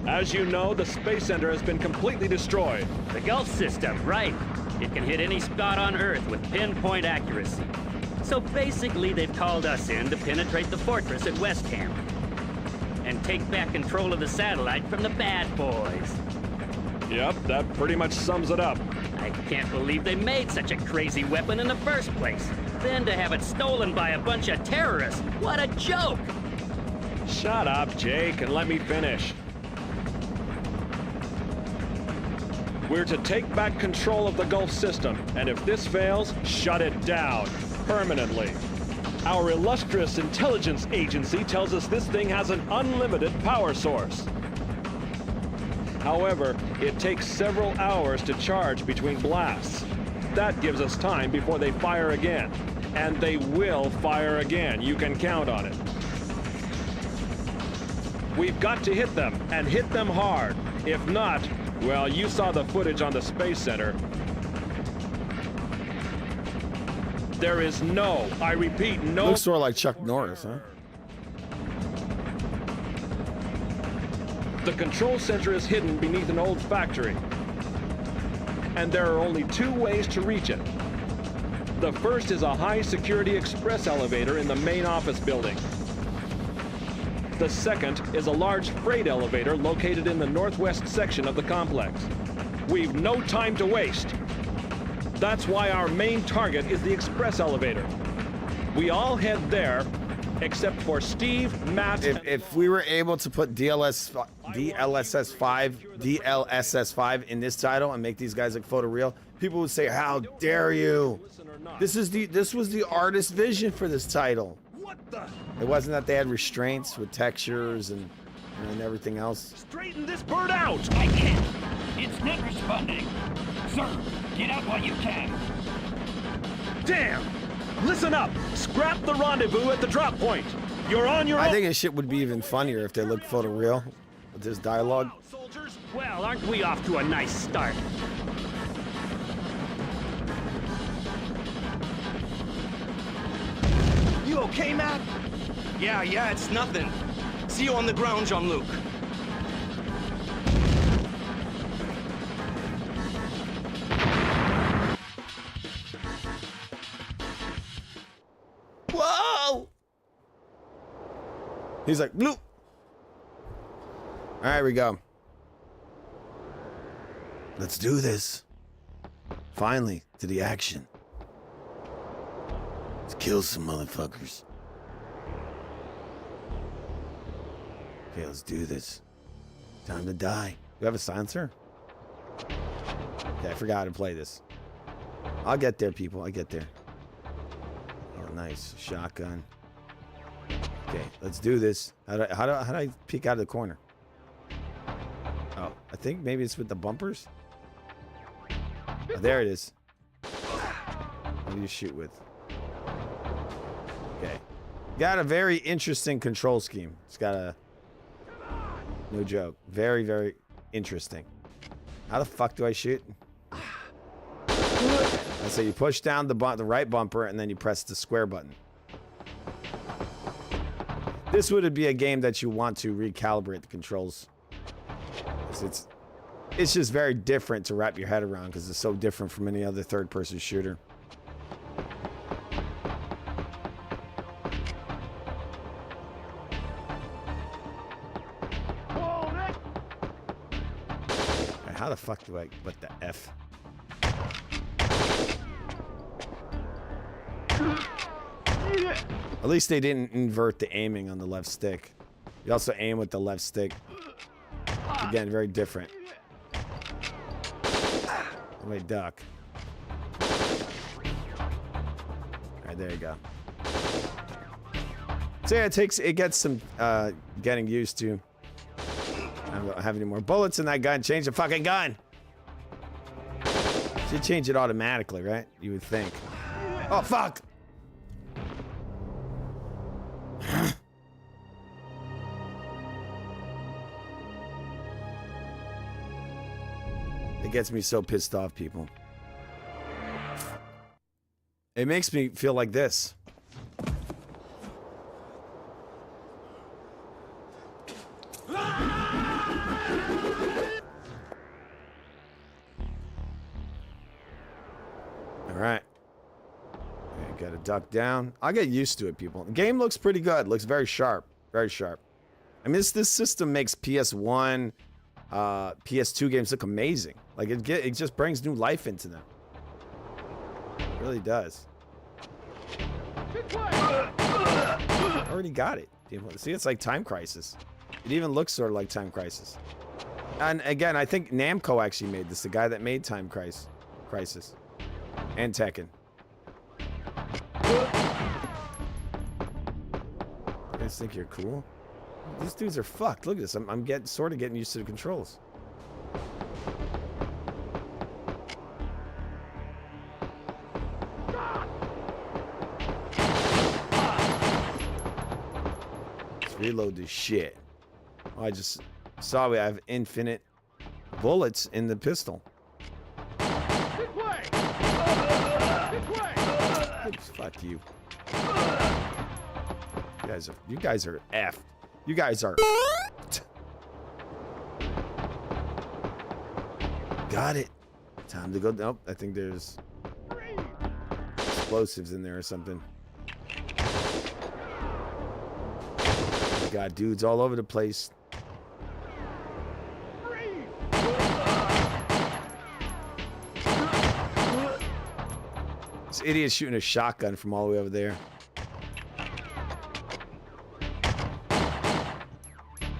Speaker 21: As you know, the Space Center has been completely destroyed.
Speaker 23: The Gulf system, right. It can hit any spot on Earth with pinpoint accuracy. So basically, they've called us in to penetrate the fortress at West Camp and take back control of the satellite from the bad boys.
Speaker 21: Yep, that pretty much sums it up.
Speaker 23: I can't believe they made such a crazy weapon in the first place. Then to have it stolen by a bunch of terrorists. What a joke!
Speaker 21: Shut up, Jake, and let me finish. We're to take back control of the Gulf system, and if this fails, shut it down. Permanently. Our illustrious intelligence agency tells us this thing has an unlimited power source. However, it takes several hours to charge between blasts. That gives us time before they fire again. And they will fire again, you can count on it. We've got to hit them, and hit them hard. If not, well, you saw the footage on the Space Center. There is no, I repeat, no...
Speaker 1: Looks sort of like Chuck Norris, huh?
Speaker 21: The control center is hidden beneath an old factory. And there are only 2 ways to reach it. The first is a high-security express elevator in the main office building. The second is a large freight elevator located in the northwest section of the complex. We've no time to waste. That's why our main target is the express elevator. We all head there, except for Steve, Matt,
Speaker 1: If we were able to put DLSS 5 in this title and make these guys look photoreal, people would say, "How dare you?" This was the artist's vision for this title.
Speaker 21: What the?
Speaker 1: It wasn't that they had restraints with textures and everything else.
Speaker 21: Straighten this bird out!
Speaker 2: I can't. It's not responding. Sir, get out while you can.
Speaker 21: Damn! Listen up! Scrap the rendezvous at the drop point! You're on your own!
Speaker 1: I think this shit would be even funnier if they looked photoreal with this dialogue.
Speaker 21: Soldiers?
Speaker 23: Well, aren't we off to a nice start?
Speaker 2: You okay, Matt? Yeah, it's nothing. See you on the ground, Jean-Luc.
Speaker 1: Whoa! He's like, bloop. All right, we go. Let's do this. Finally, to the action. Let's kill some motherfuckers. Okay, let's do this. Time to die. Do you have a silencer? Okay, I forgot how to play this. I'll get there, people. I get there. Oh, nice. Shotgun. Okay, let's do this. How do I peek out of the corner? Oh, I think maybe it's with the bumpers. Oh, there it is. What do you shoot with? Okay. Got a very interesting control scheme. It's got a... No joke. Very, very interesting. How the fuck do I shoot? So you push down the right bumper and then you press the square button. This would be a game that you want to recalibrate the controls. It's just very different to wrap your head around because it's so different from any other third-person shooter. How the fuck do I... What the F? At least they didn't invert the aiming on the left stick. You also aim with the left stick. Again, very different. Wait, duck. Alright, there you go. So yeah, it gets some getting used to. I don't have any more bullets in that gun. Change the fucking gun. Should change it automatically, right? You would think. Oh, fuck. It gets me so pissed off, people. It makes me feel like this. All right. Okay, gotta duck down. I'll get used to it, people. The game looks pretty good. Looks very sharp. Very sharp. I mean, this system makes PS1, PS2 games look amazing. Like, it just brings new life into them. It really does. Already got it. See, it's like Time Crisis. It even looks sort of like Time Crisis. And again, I think Namco actually made this. The guy that made Time Crisis. And Tekken. You guys think you're cool? These dudes are fucked. Look at this. I'm sort of getting used to the controls. Let's reload this shit. Oh, I just saw we have infinite bullets in the pistol. Oops, fuck you. You guys are effed. You guys are. Got it. Time to go. Nope, I think there's explosives in there or something. Got dudes all over the place. This idiot's shooting a shotgun from all the way over there.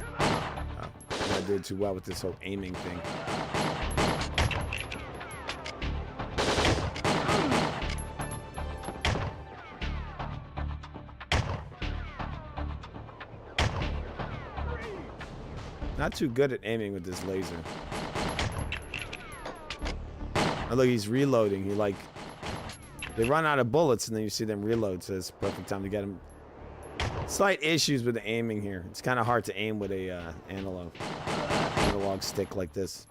Speaker 1: Oh, I'm not doing too well with this whole aiming thing. Not too good at aiming with this laser. Oh, look, he's reloading. They run out of bullets, and then you see them reload, so it's perfect time to get him. Slight issues with the aiming here. It's kind of hard to aim with a analog stick like this.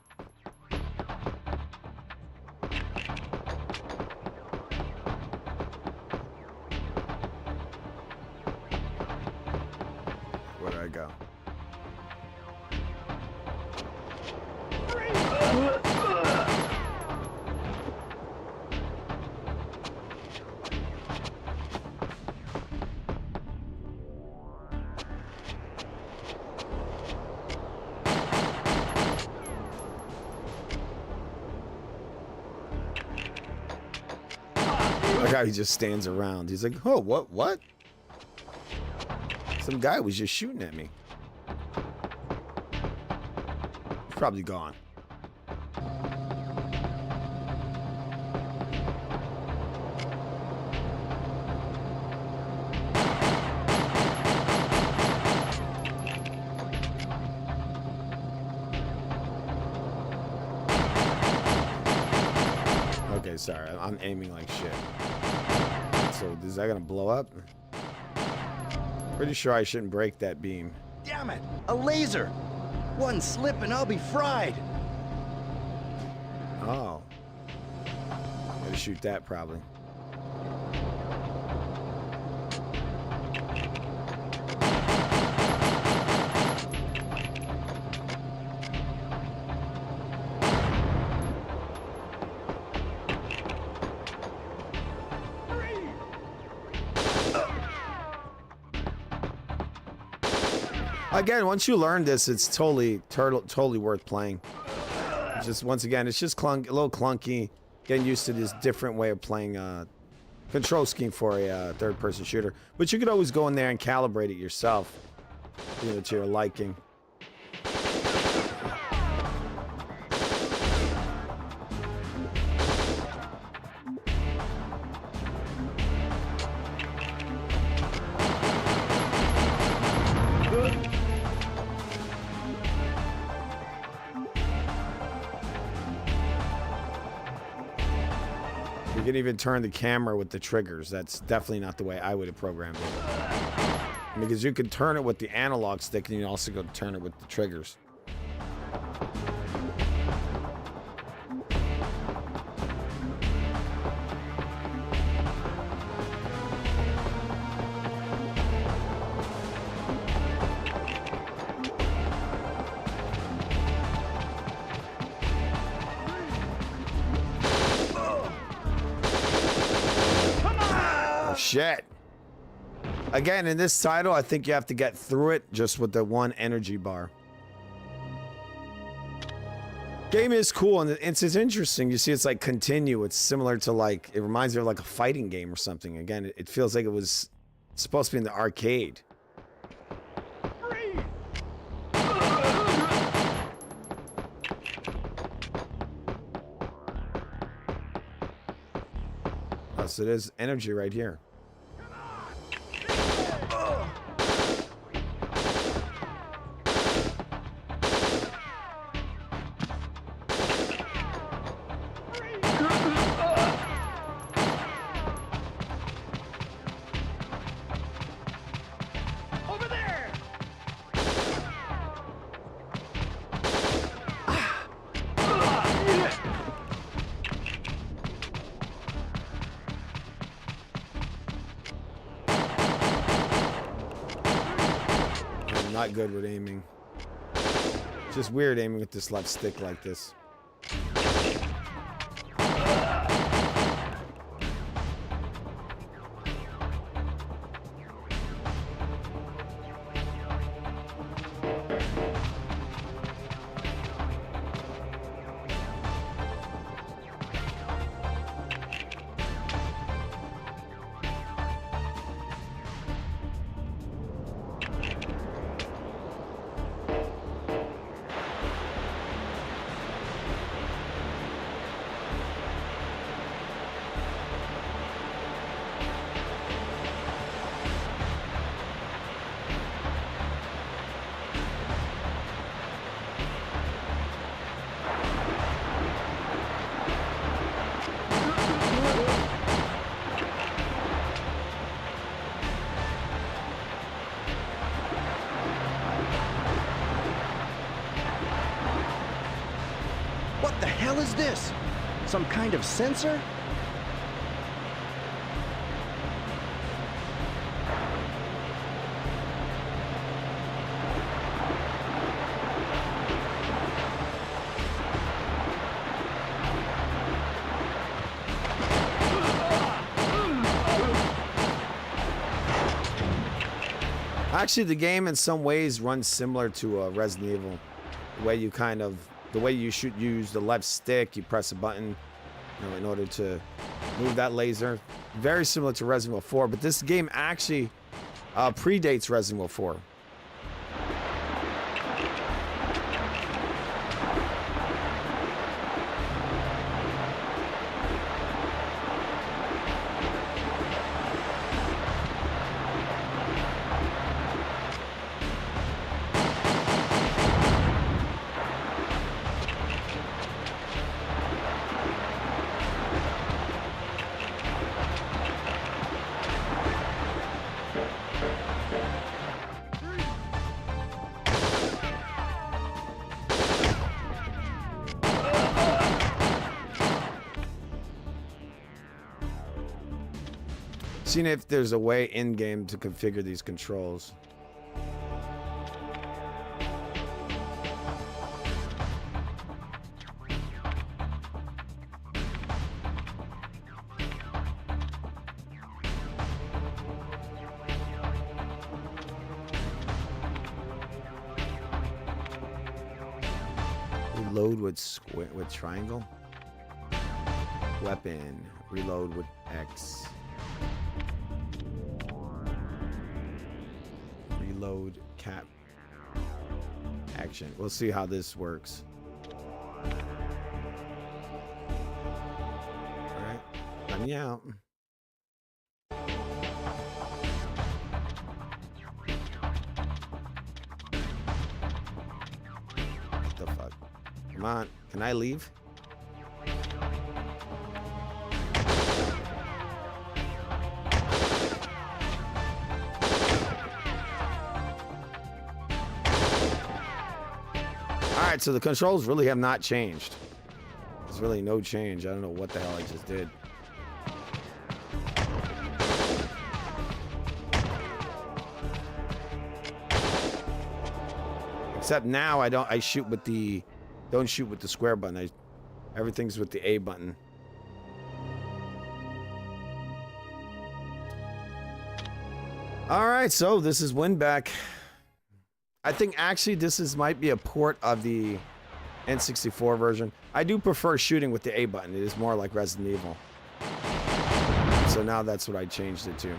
Speaker 1: Where do I go? Look how he just stands around. He's like, oh, what? Some guy was just shooting at me. He's probably gone. Okay, sorry. I'm aiming like shit. So, is that gonna blow up? Pretty sure I shouldn't break that beam.
Speaker 2: Damn it! A laser! One slip and I'll be fried!
Speaker 1: Oh. Gotta shoot that, probably. Again, once you learn this, it's totally worth playing. It's just, once again, it's just a little clunky. Getting used to this different way of playing control scheme for a third-person shooter. But you could always go in there and calibrate it yourself, you know, to your liking. You can even turn the camera with the triggers. That's definitely not the way I would have programmed it. Because you can turn it with the analog stick, and you also go turn it with the triggers. Shit. Again, in this title, I think you have to get through it just with the one energy bar. Game is cool, and it's interesting. You see, it's like continue. It's similar to like, it reminds me of like a fighting game or something. Again, it feels like it was supposed to be in the arcade. Oh, so there's energy right here. Not good with aiming. Just weird aiming with this left stick like this.
Speaker 4: hell is this? Some kind of sensor?
Speaker 1: Actually, the game in some ways runs similar to Resident Evil. The way you should use the left stick, you press a button, you know, in order to move that laser. Very similar to Resident Evil 4, but this game actually predates Resident Evil 4. Seeing if there's a way in game to configure these controls. Reload with triangle. Weapon. Reload with X. Reload cap action. We'll see how this works. All right, let me out. What the fuck? Come on, can I leave? Alright, so the controls really have not changed. There's really no change. I don't know what the hell I just did. Except now I don't shoot with the square button. Everything's with the A button. Alright, so this is Winback. I think actually this might be a port of the N64 version. I do prefer shooting with the A button. It is more like Resident Evil. So now that's what I changed it to.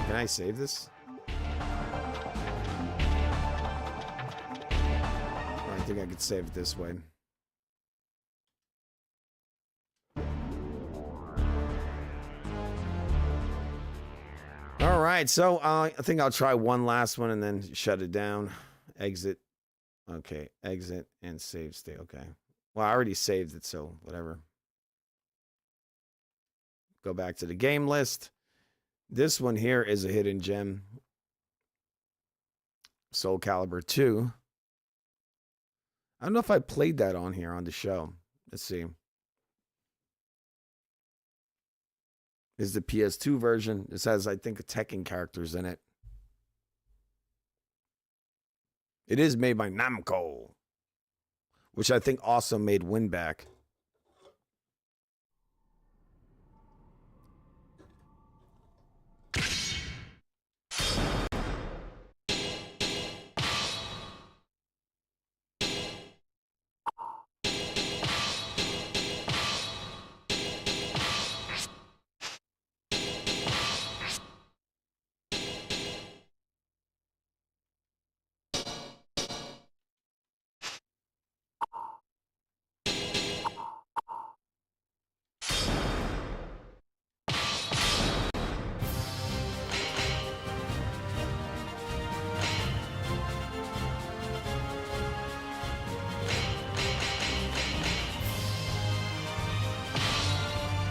Speaker 1: Can I save this? I think I could save it this way. All right, so I think I'll try one last one and then shut it down. Exit. Okay, exit and save state. Okay. Well, I already saved it, so whatever. Go back to the game list. This one here is a hidden gem. Soul Calibur 2. I don't know if I played that on here on the show. Let's see. This is the PS2 version. This has, I think, Tekken characters in it. It is made by Namco, which I think also made Winback.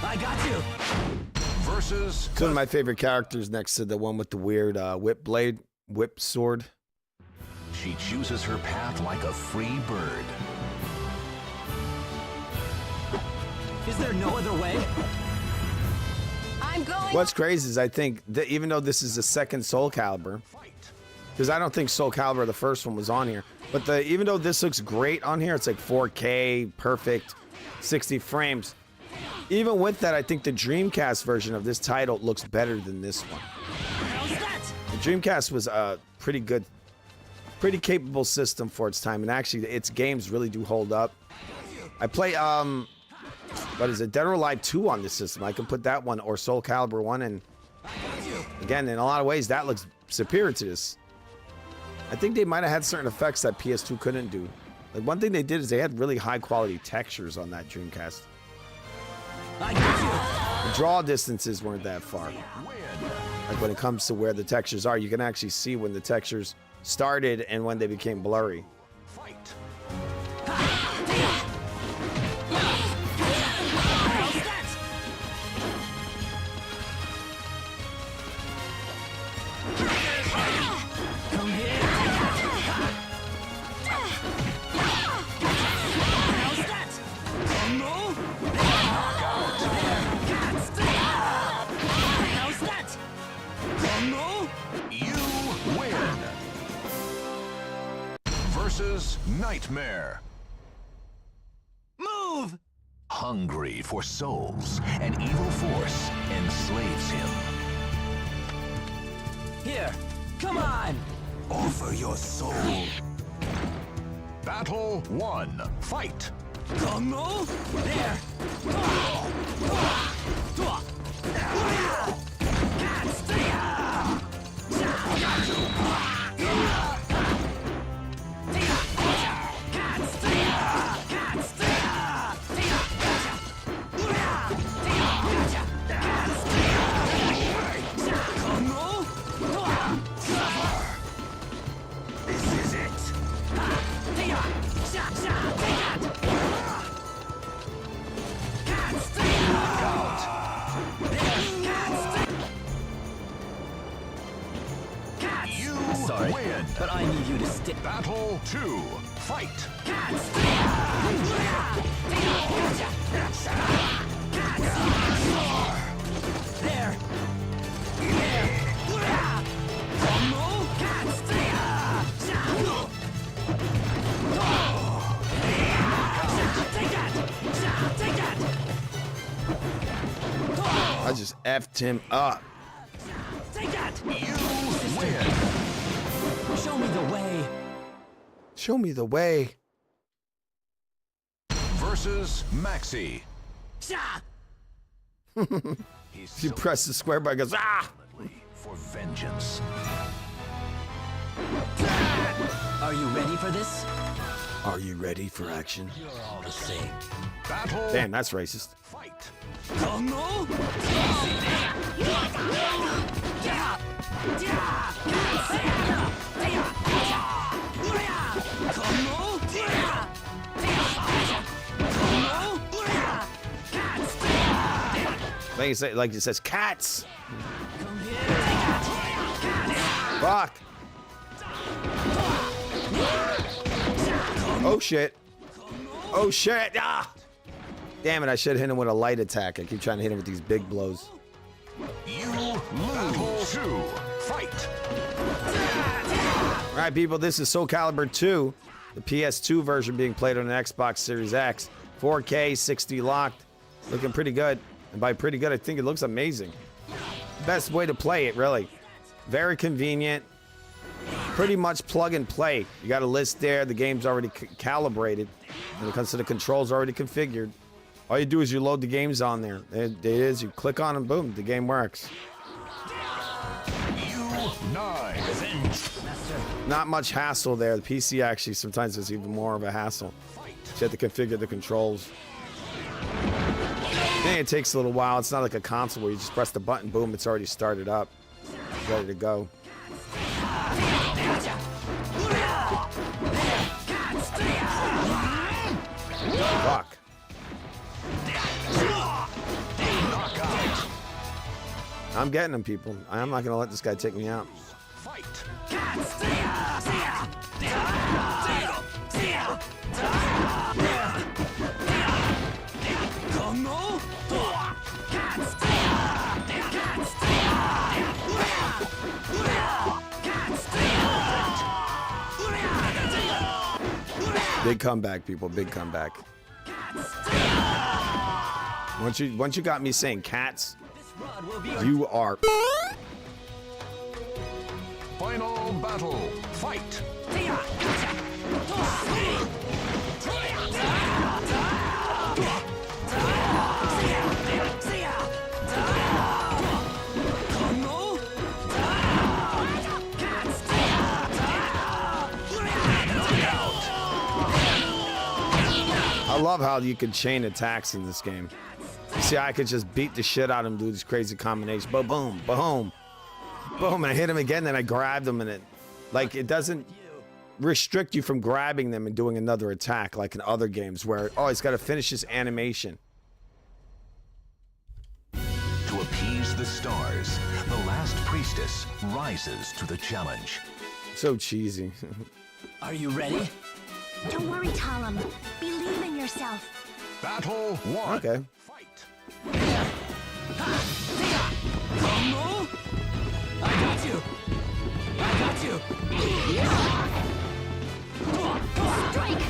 Speaker 5: I got you.
Speaker 1: Versus. It's one of my favorite characters next to the one with the weird whip sword.
Speaker 5: She chooses her path like a free bird. Is there no other way? I'm going.
Speaker 1: What's crazy is I think that even though this is the second Soul Calibur, because I don't think Soul Calibur, the first one, was on here, but even though this looks great on here, it's like 4K, perfect, 60 frames. Even with that, I think the Dreamcast version of this title looks better than this one. The Dreamcast was a pretty good, pretty capable system for its time, and actually, its games really do hold up. I play, what is it, Dead or Alive 2 on this system. I can put that one or Soul Calibur 1, and again, in a lot of ways, that looks superior to this. I think they might have had certain effects that PS2 couldn't do. Like, one thing they did is they had really high quality textures on that Dreamcast. The draw distances weren't that far. Like when it comes to where the textures are, you can actually see when the textures started and when they became blurry.
Speaker 5: Nightmare. Move! Hungry for souls, an evil force enslaves him. Here, come on! Offer your soul. Battle 1. Fight! There! Sorry, but I need you to stick. Battle 2. Fight! There!
Speaker 1: I just effed him up.
Speaker 5: Take that! You win! Show me the way.
Speaker 1: Show me the way.
Speaker 5: Versus Maxi.
Speaker 1: If you press the square button, it goes, ah!
Speaker 5: For vengeance.
Speaker 9: Are you ready for this?
Speaker 1: Are you ready for action?
Speaker 9: You're all the same.
Speaker 5: Battle.
Speaker 1: Damn, that's racist.
Speaker 5: Fight.
Speaker 1: Like it says, cats. Fuck. Oh shit. Oh shit. Ah. Damn it, I should hit him with a light attack. I keep trying to hit him with these big blows.
Speaker 5: You lose. 2. Fight.
Speaker 1: All right, people, this is Soul Calibur 2, the PS2 version being played on an Xbox Series X. 4K, 60 locked. Looking pretty good. And by pretty good, I think it looks amazing. Best way to play it, really. Very convenient. Pretty much plug and play. You got a list there. The game's already calibrated. When it comes to the controls, already configured. All you do is you load the games on there. It is. You click on them, boom, the game works. Not much hassle there. The PC actually sometimes is even more of a hassle. You have to configure the controls. And it takes a little while. It's not like a console where you just press the button, boom, it's already started up. Ready to go. Fuck. I'm getting them, people. I'm not gonna let this guy take me out. Big comeback, people. Big comeback. Once you got me saying cats, you are.
Speaker 5: Final battle. Fight.
Speaker 1: I love how you can chain attacks in this game. You see, I could just beat the shit out of him, do this crazy combination. Boom, boom, boom, boom, and I hit him again. Then I grabbed him, and it doesn't restrict you from grabbing them and doing another attack like in other games where he's got to finish his animation.
Speaker 5: To appease the stars, the last priestess rises to the challenge.
Speaker 1: So cheesy.
Speaker 9: Are you ready?
Speaker 16: Don't worry, Talam. Believe in yourself.
Speaker 5: Battle 1.
Speaker 1: Okay.
Speaker 9: I got you. I got you.
Speaker 16: Strike.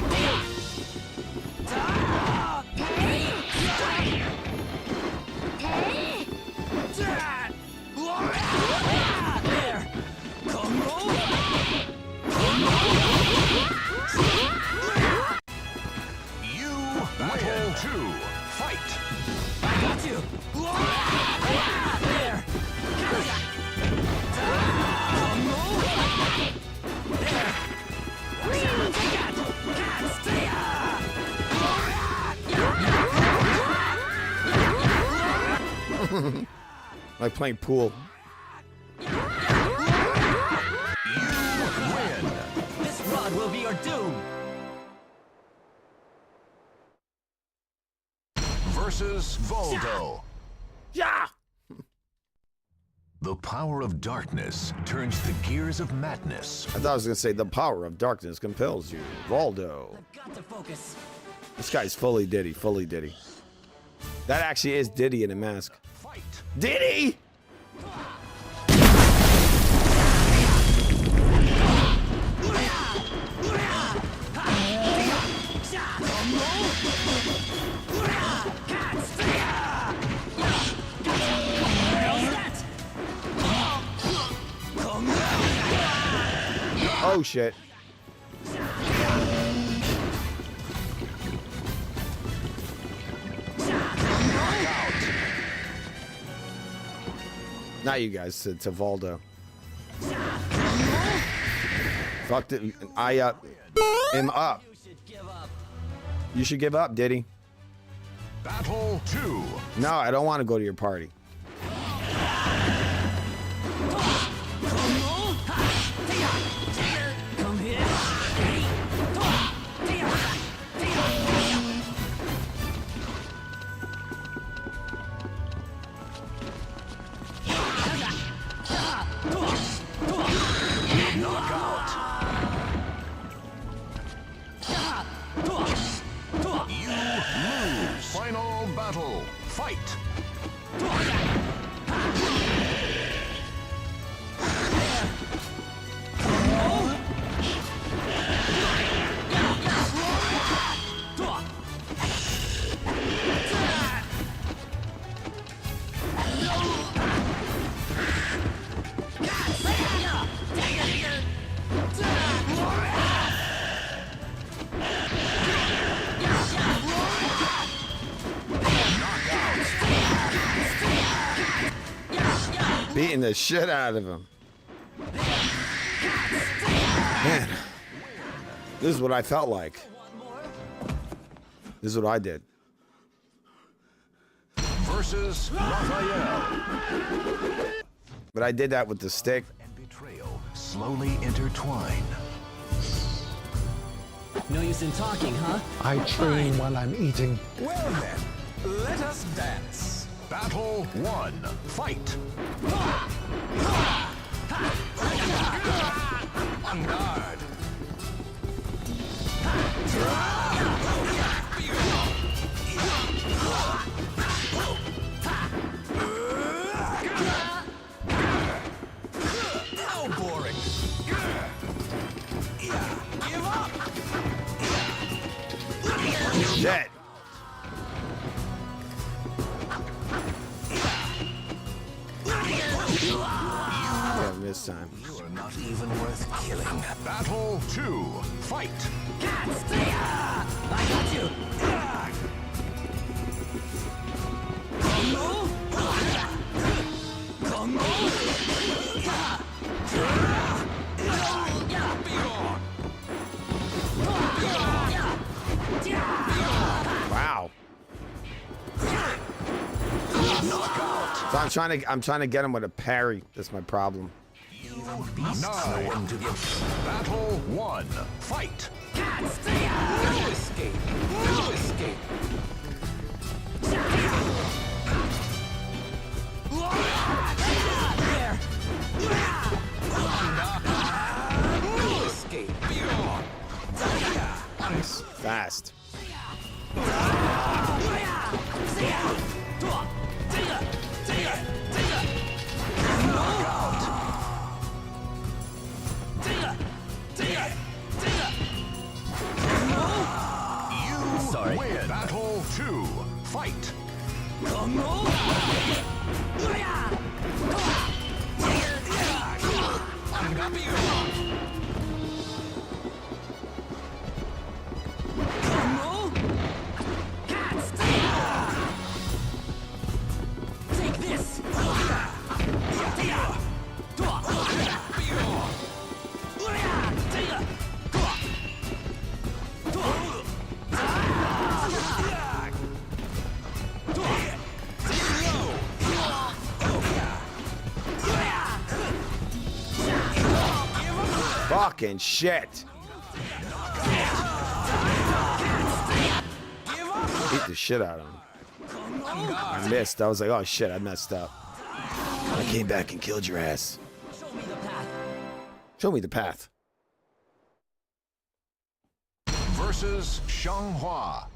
Speaker 9: There. Combo.
Speaker 5: You battle 2. Fight.
Speaker 9: I got you. There.
Speaker 1: Like playing pool.
Speaker 9: This rod will be your doom.
Speaker 5: Versus Voldo.
Speaker 1: Yeah.
Speaker 5: The power of darkness turns the gears of madness.
Speaker 1: I thought I was gonna say the power of darkness compels you, Voldo.
Speaker 9: Got to focus.
Speaker 1: This guy's fully Diddy, fully Diddy. That actually is Diddy in a mask.
Speaker 5: Fight.
Speaker 1: Diddy! Oh shit. Not you guys, to Voldo. Fucked it. I am up. You should give up, Diddy.
Speaker 5: Battle 2.
Speaker 1: No, I don't want to go to your party.
Speaker 9: Come here.
Speaker 5: Final battle. Fight!
Speaker 1: Beating the shit out of him. Man, this is what I felt like. This is what I did.
Speaker 5: Versus Raphael.
Speaker 1: But I did that with the stick.
Speaker 5: And betrayal slowly intertwine.
Speaker 9: No use in talking, huh?
Speaker 11: I train while I'm eating.
Speaker 9: Well then, let us dance.
Speaker 5: Battle 1. Fight!
Speaker 9: On guard. How boring. Give up.
Speaker 1: Shit. Yeah, this time.
Speaker 5: You are not even worth killing. Battle 2. Fight!
Speaker 9: I got you.
Speaker 1: Wow. So I'm trying to get him with a parry. That's my problem.
Speaker 5: Nine. Battle 1. Fight!
Speaker 9: No escape. No escape. There. No escape.
Speaker 1: Nice. Fast.
Speaker 5: Sorry. Win. Battle 2. Fight!
Speaker 9: Take this.
Speaker 1: Fucking shit. Beat the shit out of him. I missed. I was like, oh shit, I messed up. I came back and killed your ass. Show me the path.
Speaker 5: Versus Xianghua.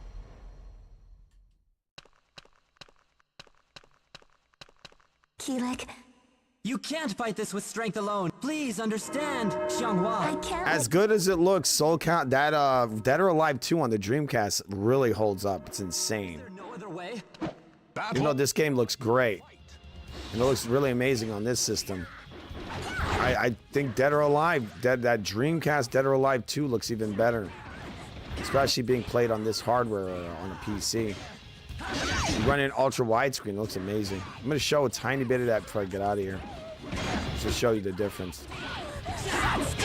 Speaker 16: Keelik,
Speaker 9: You can't fight this with strength alone. Please understand, Xianghua.
Speaker 16: I can't.
Speaker 1: As good as it looks, Soul Count, that Dead or Alive 2 on the Dreamcast really holds up. It's insane.
Speaker 9: No other way.
Speaker 1: You know, this game looks great. And it looks really amazing on this system. I think Dead or Alive, that Dreamcast Dead or Alive 2 looks even better. Especially being played on this hardware or on a PC. Running ultra widescreen, it looks amazing. I'm gonna show a tiny bit of that before I get out of here. To show you the difference.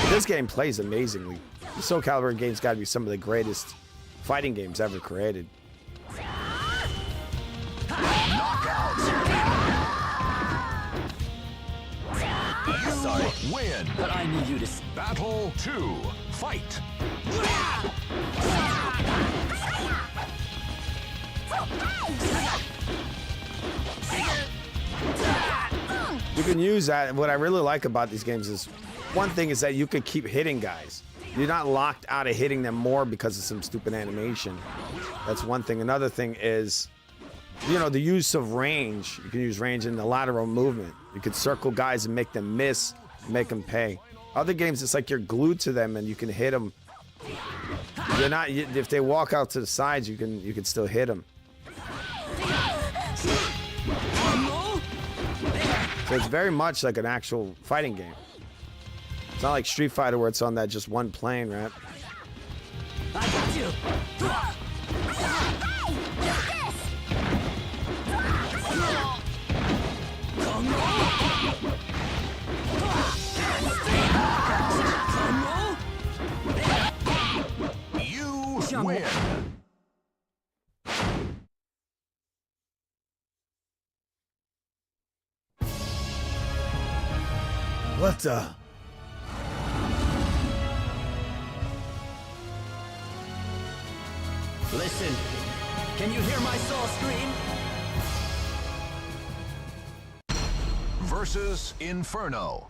Speaker 1: This game plays amazingly. The Soul Calibur game's gotta be some of the greatest fighting games ever created.
Speaker 5: Sorry. Win.
Speaker 9: But I need you to...
Speaker 5: Battle 2. Fight.
Speaker 1: You can use that. What I really like about these games is, one thing is that you can keep hitting guys. You're not locked out of hitting them more because of some stupid animation. That's one thing. Another thing is you know, the use of range. You can use range in the lateral movement. You can circle guys and make them miss, make them pay. Other games, it's like you're glued to them and you can hit them. You're not. If they walk out to the sides, you can still hit them. So it's very much like an actual fighting game. It's not like Street Fighter where it's on that just one plane, right?
Speaker 9: I got you.
Speaker 5: You win.
Speaker 1: What the?
Speaker 9: Listen, can you hear my soul scream?
Speaker 5: Versus Inferno.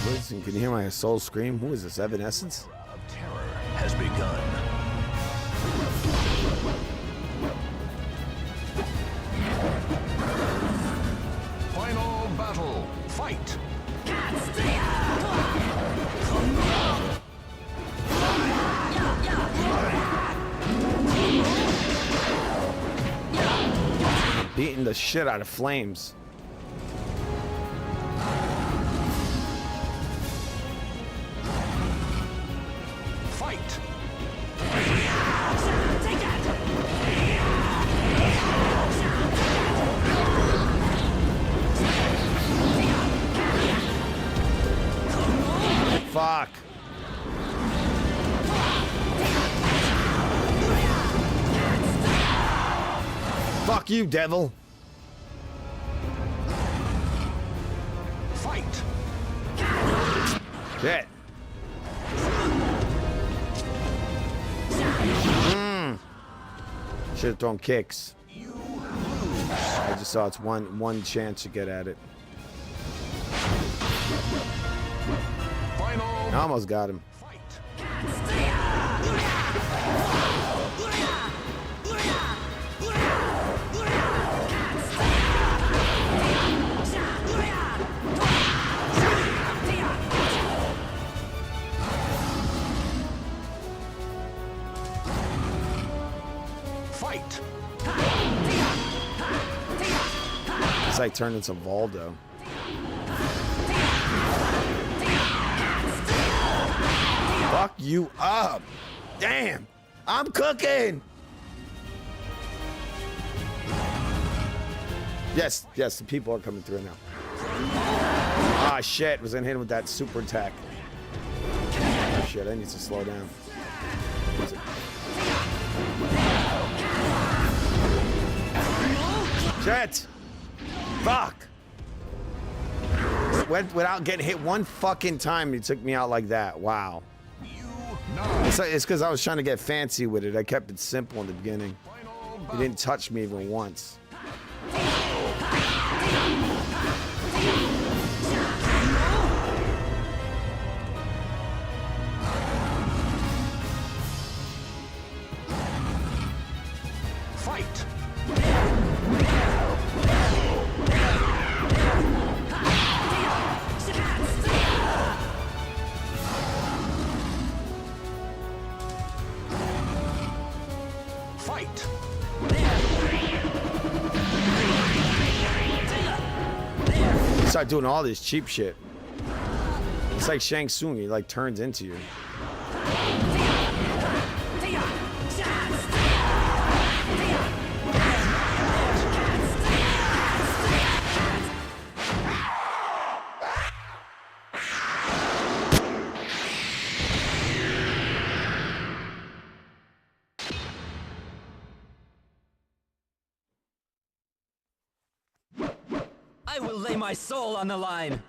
Speaker 1: Listen, can you hear my soul scream? Who is this, Evanescence?
Speaker 5: Terror has begun. Final battle. Fight.
Speaker 1: Beating the shit out of Flames.
Speaker 5: Fight.
Speaker 1: Fuck. Fuck you, devil.
Speaker 5: Fight.
Speaker 1: Shit. Should have thrown kicks. I just saw it's one chance to get at it. I almost got him.
Speaker 5: Fight.
Speaker 1: It's like turning into Valdo. Fuck you up. Damn. I'm cooking. Yes, the people are coming through now. Ah, shit. Was gonna hit him with that super attack. Oh, shit. I need to slow down. Shit. Fuck. Went without getting hit one fucking time. He took me out like that. Wow. It's because I was trying to get fancy with it. I kept it simple in the beginning. He didn't touch me even once.
Speaker 5: Fight. Fight.
Speaker 1: Start doing all this cheap shit. It's like Shang Tsung. He like turns into you.
Speaker 9: I will lay my soul on the line.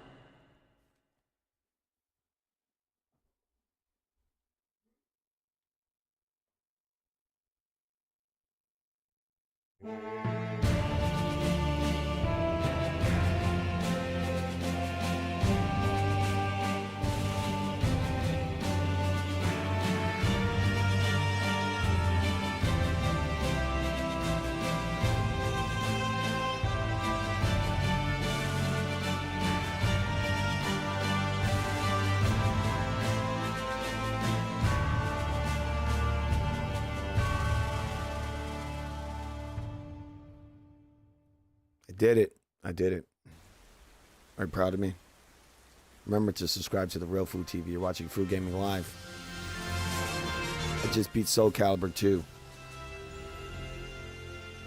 Speaker 1: did it. I did it. Are you proud of me? Remember to subscribe to The Real Food TV. You're watching Food Gaming Live. I just beat Soul Calibur 2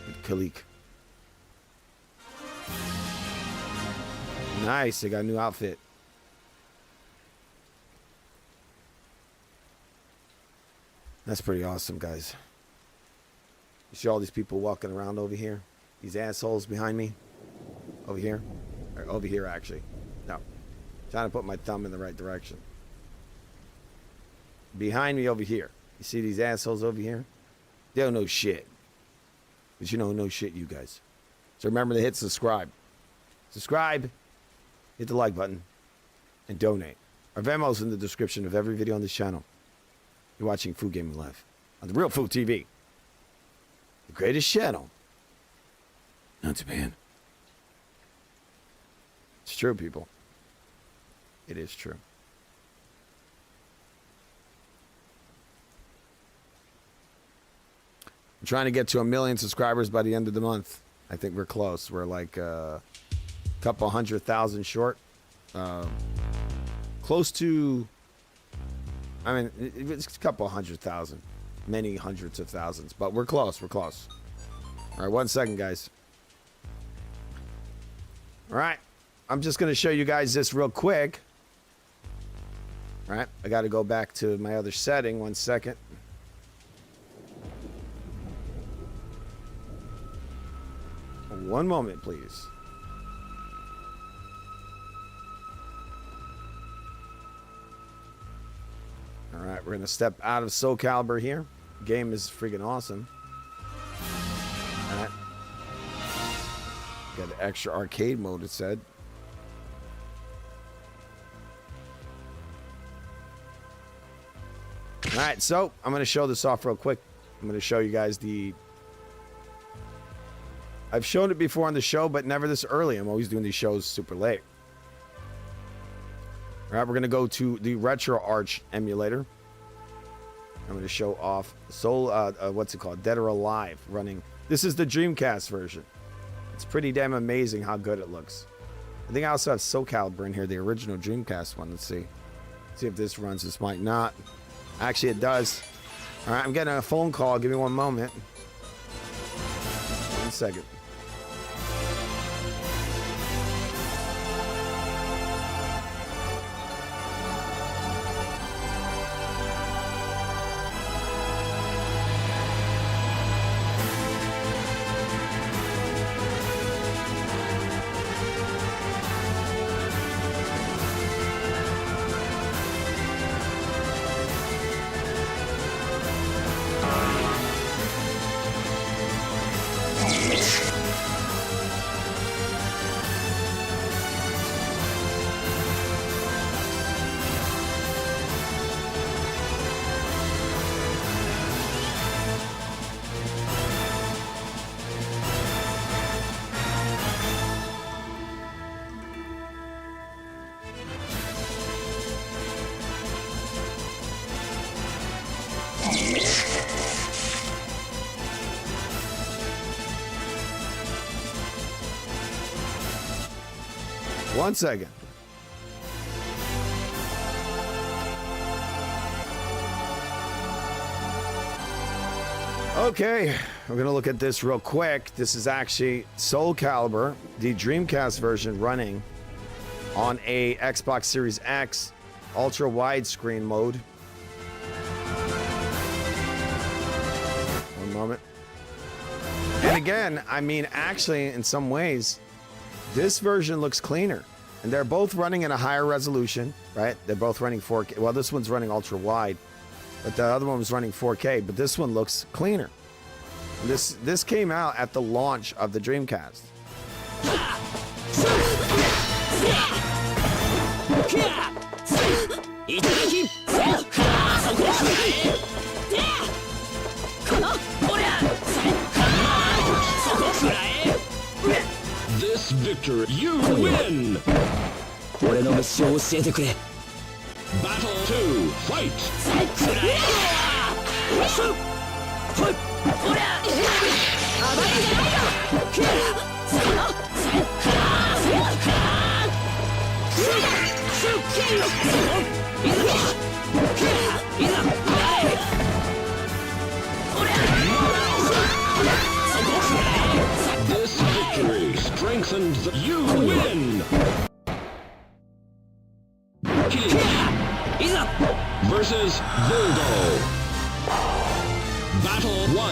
Speaker 1: with Khalik. Nice. They got a new outfit. That's pretty awesome, guys. You see all these people walking around over here? These assholes behind me? Over here? Or over here, actually. No. Trying to put my thumb in the right direction. Behind me over here. You see these assholes over here? They don't know shit. But you don't know shit, you guys. So remember to hit subscribe. Subscribe. Hit the like button. And donate. Our Venmo's in the description of every video on this channel. You're watching Food Gaming Live on The Real Food TV. The greatest channel. Not Japan. It's true, people. It is true. I'm trying to get to 1 million subscribers by the end of the month. I think we're close. We're like a couple 100,000 short. Close to... I mean, it's a couple 100,000. Many hundreds of thousands. But we're close. We're close. All right, 1 second, guys. All right. I'm just going to show you guys this real quick. All right. I got to go back to my other setting. 1 second. One moment, please. All right, we're gonna step out of Soul Calibur here. Game is freaking awesome. All right. Got an extra arcade mode, it said. All right, so I'm gonna show this off real quick. I'm gonna show you guys the... I've shown it before on the show, but never this early. I'm always doing these shows super late. All right, we're going to go to the Retro Arch emulator. I'm going to show off Soul, what's it called? Dead or Alive running. This is the Dreamcast version. It's pretty damn amazing how good it looks. I think I also have Soul Calibur in here, the original Dreamcast one. Let's see. See if this runs. This might not. Actually, it does. All right, I'm getting a phone call. Give me one moment. 1 second. One second. Okay, we're gonna look at this real quick. This is actually Soul Calibur, the Dreamcast version, running on a Xbox Series X ultra widescreen mode. One moment. And again, I mean, actually, in some ways, this version looks cleaner. And they're both running in a higher resolution, right? They're both running 4K. Well, this one's running ultra wide, but the other one was running 4K. But this one looks cleaner. And this came out at the launch of the Dreamcast.
Speaker 11: This victory, you win! Battle 2, fight!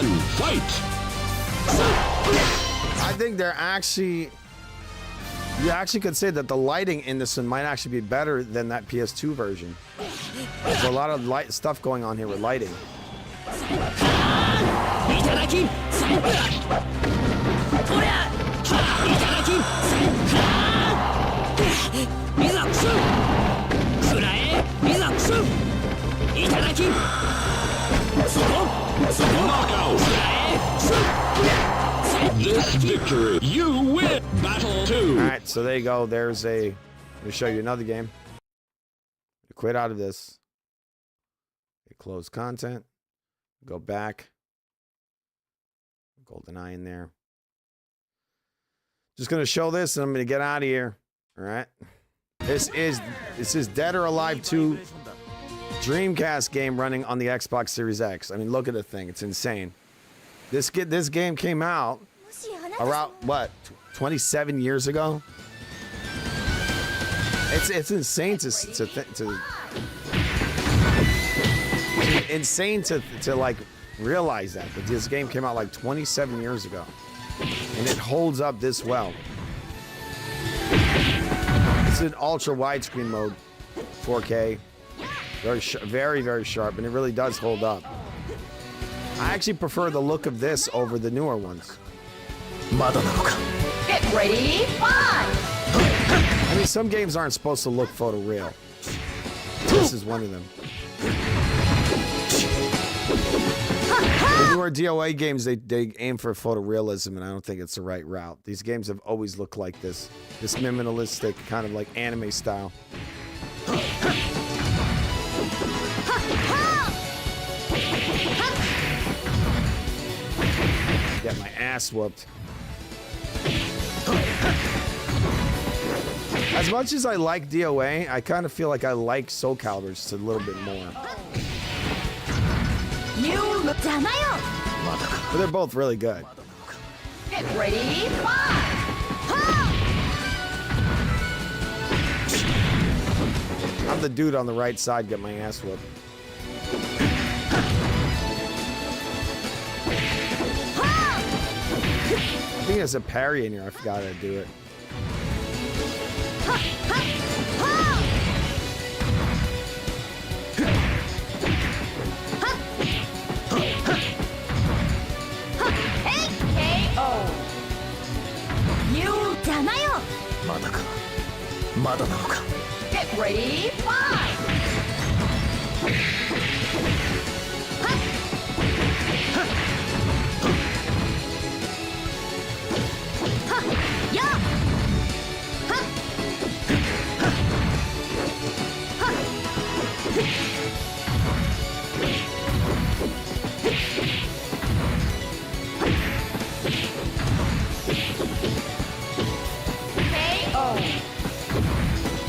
Speaker 17: one, fight!
Speaker 1: I think they're actually... You actually could say that the lighting in this one might actually be better than that PS2 version. There's a lot of light stuff going on here with lighting.
Speaker 17: This victory, you win! Battle 2!
Speaker 1: Alright, so there you go. There's a... Let me show you another game. You quit out of this. You close content. Go back. GoldenEye in there. Just gonna show this and I'm gonna get out of here. Alright. This is Dead or Alive 2 Dreamcast game running on the Xbox Series X. I mean, look at the thing. It's insane. This game came out around, what, 27 years ago? It's insane to like realize that this game came out like 27 years ago and it holds up this well. It's in ultra widescreen mode, 4K, very very sharp, and it really does hold up. I actually prefer the look of this over the newer ones.
Speaker 18: Get ready, fight!
Speaker 1: I mean, some games aren't supposed to look photoreal. This is one of them. The newer DOA games, they aim for photorealism, and I don't think it's the right route. These games have always looked like this minimalistic, kind of like anime style. Get my ass whooped. As much as I like DOA, I kind of feel like I like Soul Calibur just a little bit more. But they're both really good.
Speaker 18: Get ready, fight!
Speaker 1: I'm the dude on the right side, get my ass whooped. I think there's a parry in here. I forgot how to do it.
Speaker 18: Get ready, fight!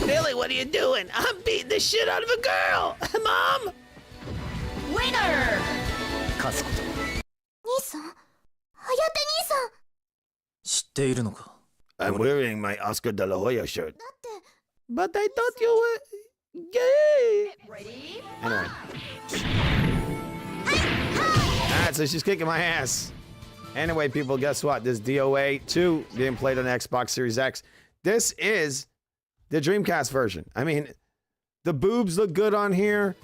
Speaker 1: Billy, what are you doing? I'm beating the shit out of a girl! Mom!
Speaker 18: Winner!
Speaker 1: I'm wearing my Oscar de la Hoya shirt. But I thought you were gay. Anyway. Alright, so she's kicking my ass. Anyway, people, guess what? This DOA 2 being played on the Xbox Series X. This is the Dreamcast version. I mean, the boobs look good on here.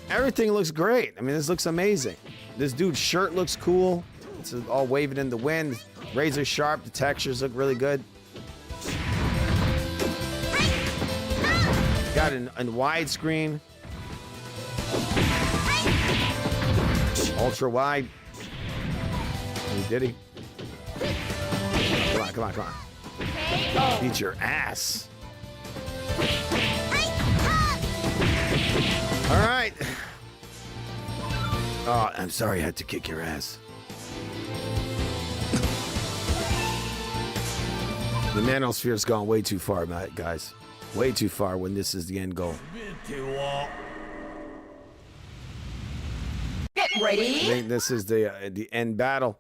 Speaker 1: Everything looks great. I mean, this looks amazing. This dude's shirt looks cool. It's all waving in the wind. Razor sharp. The textures look really good. Got it in widescreen. Ultra wide. Oh, did he? Come on. Beat your ass. All right. Oh, I'm sorry I had to kick your ass. The manosphere's gone way too far, guys. Way too far when this is the end goal.
Speaker 18: Get ready.
Speaker 1: I think this is the end battle.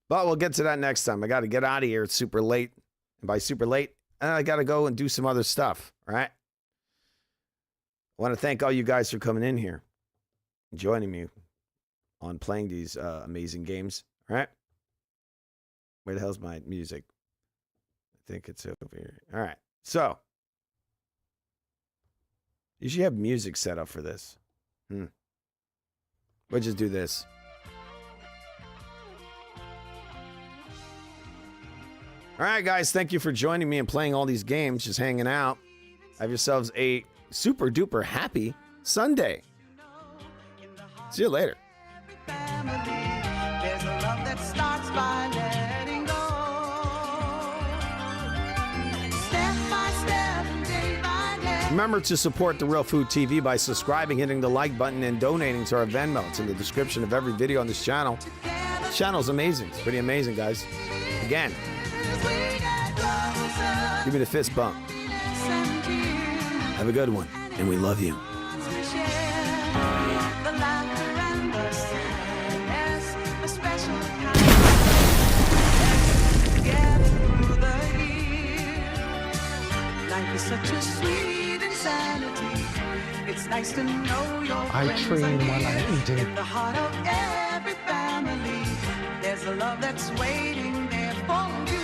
Speaker 1: But we'll get to that next time. I got to get out of here. It's super late. And by super late, I got to go and do some other stuff. All right? I want to thank all you guys for coming in here, joining me on playing these amazing games. All right. Where the hell's my music? I think it's over here. All right. So, you should have music set up for this. We'll just do this. All right, guys. Thank you for joining me and playing all these games, just hanging out. Have yourselves a super duper happy Sunday. See you later.
Speaker 7: There's a love that starts by letting go. Step by step, day by day.
Speaker 1: Remember to support The Real Food TV by subscribing, hitting the like button, and donating to our Venmo. It's in the description of every video on this channel. This channel's amazing. It's pretty amazing, guys. Again, give me the fist bump. Have a good one, and we love you.
Speaker 7: Life is such a sweet insanity. It's nice to know your
Speaker 8: I train while I'm eating.
Speaker 7: In the heart of every family, there's a love that's waiting there for you.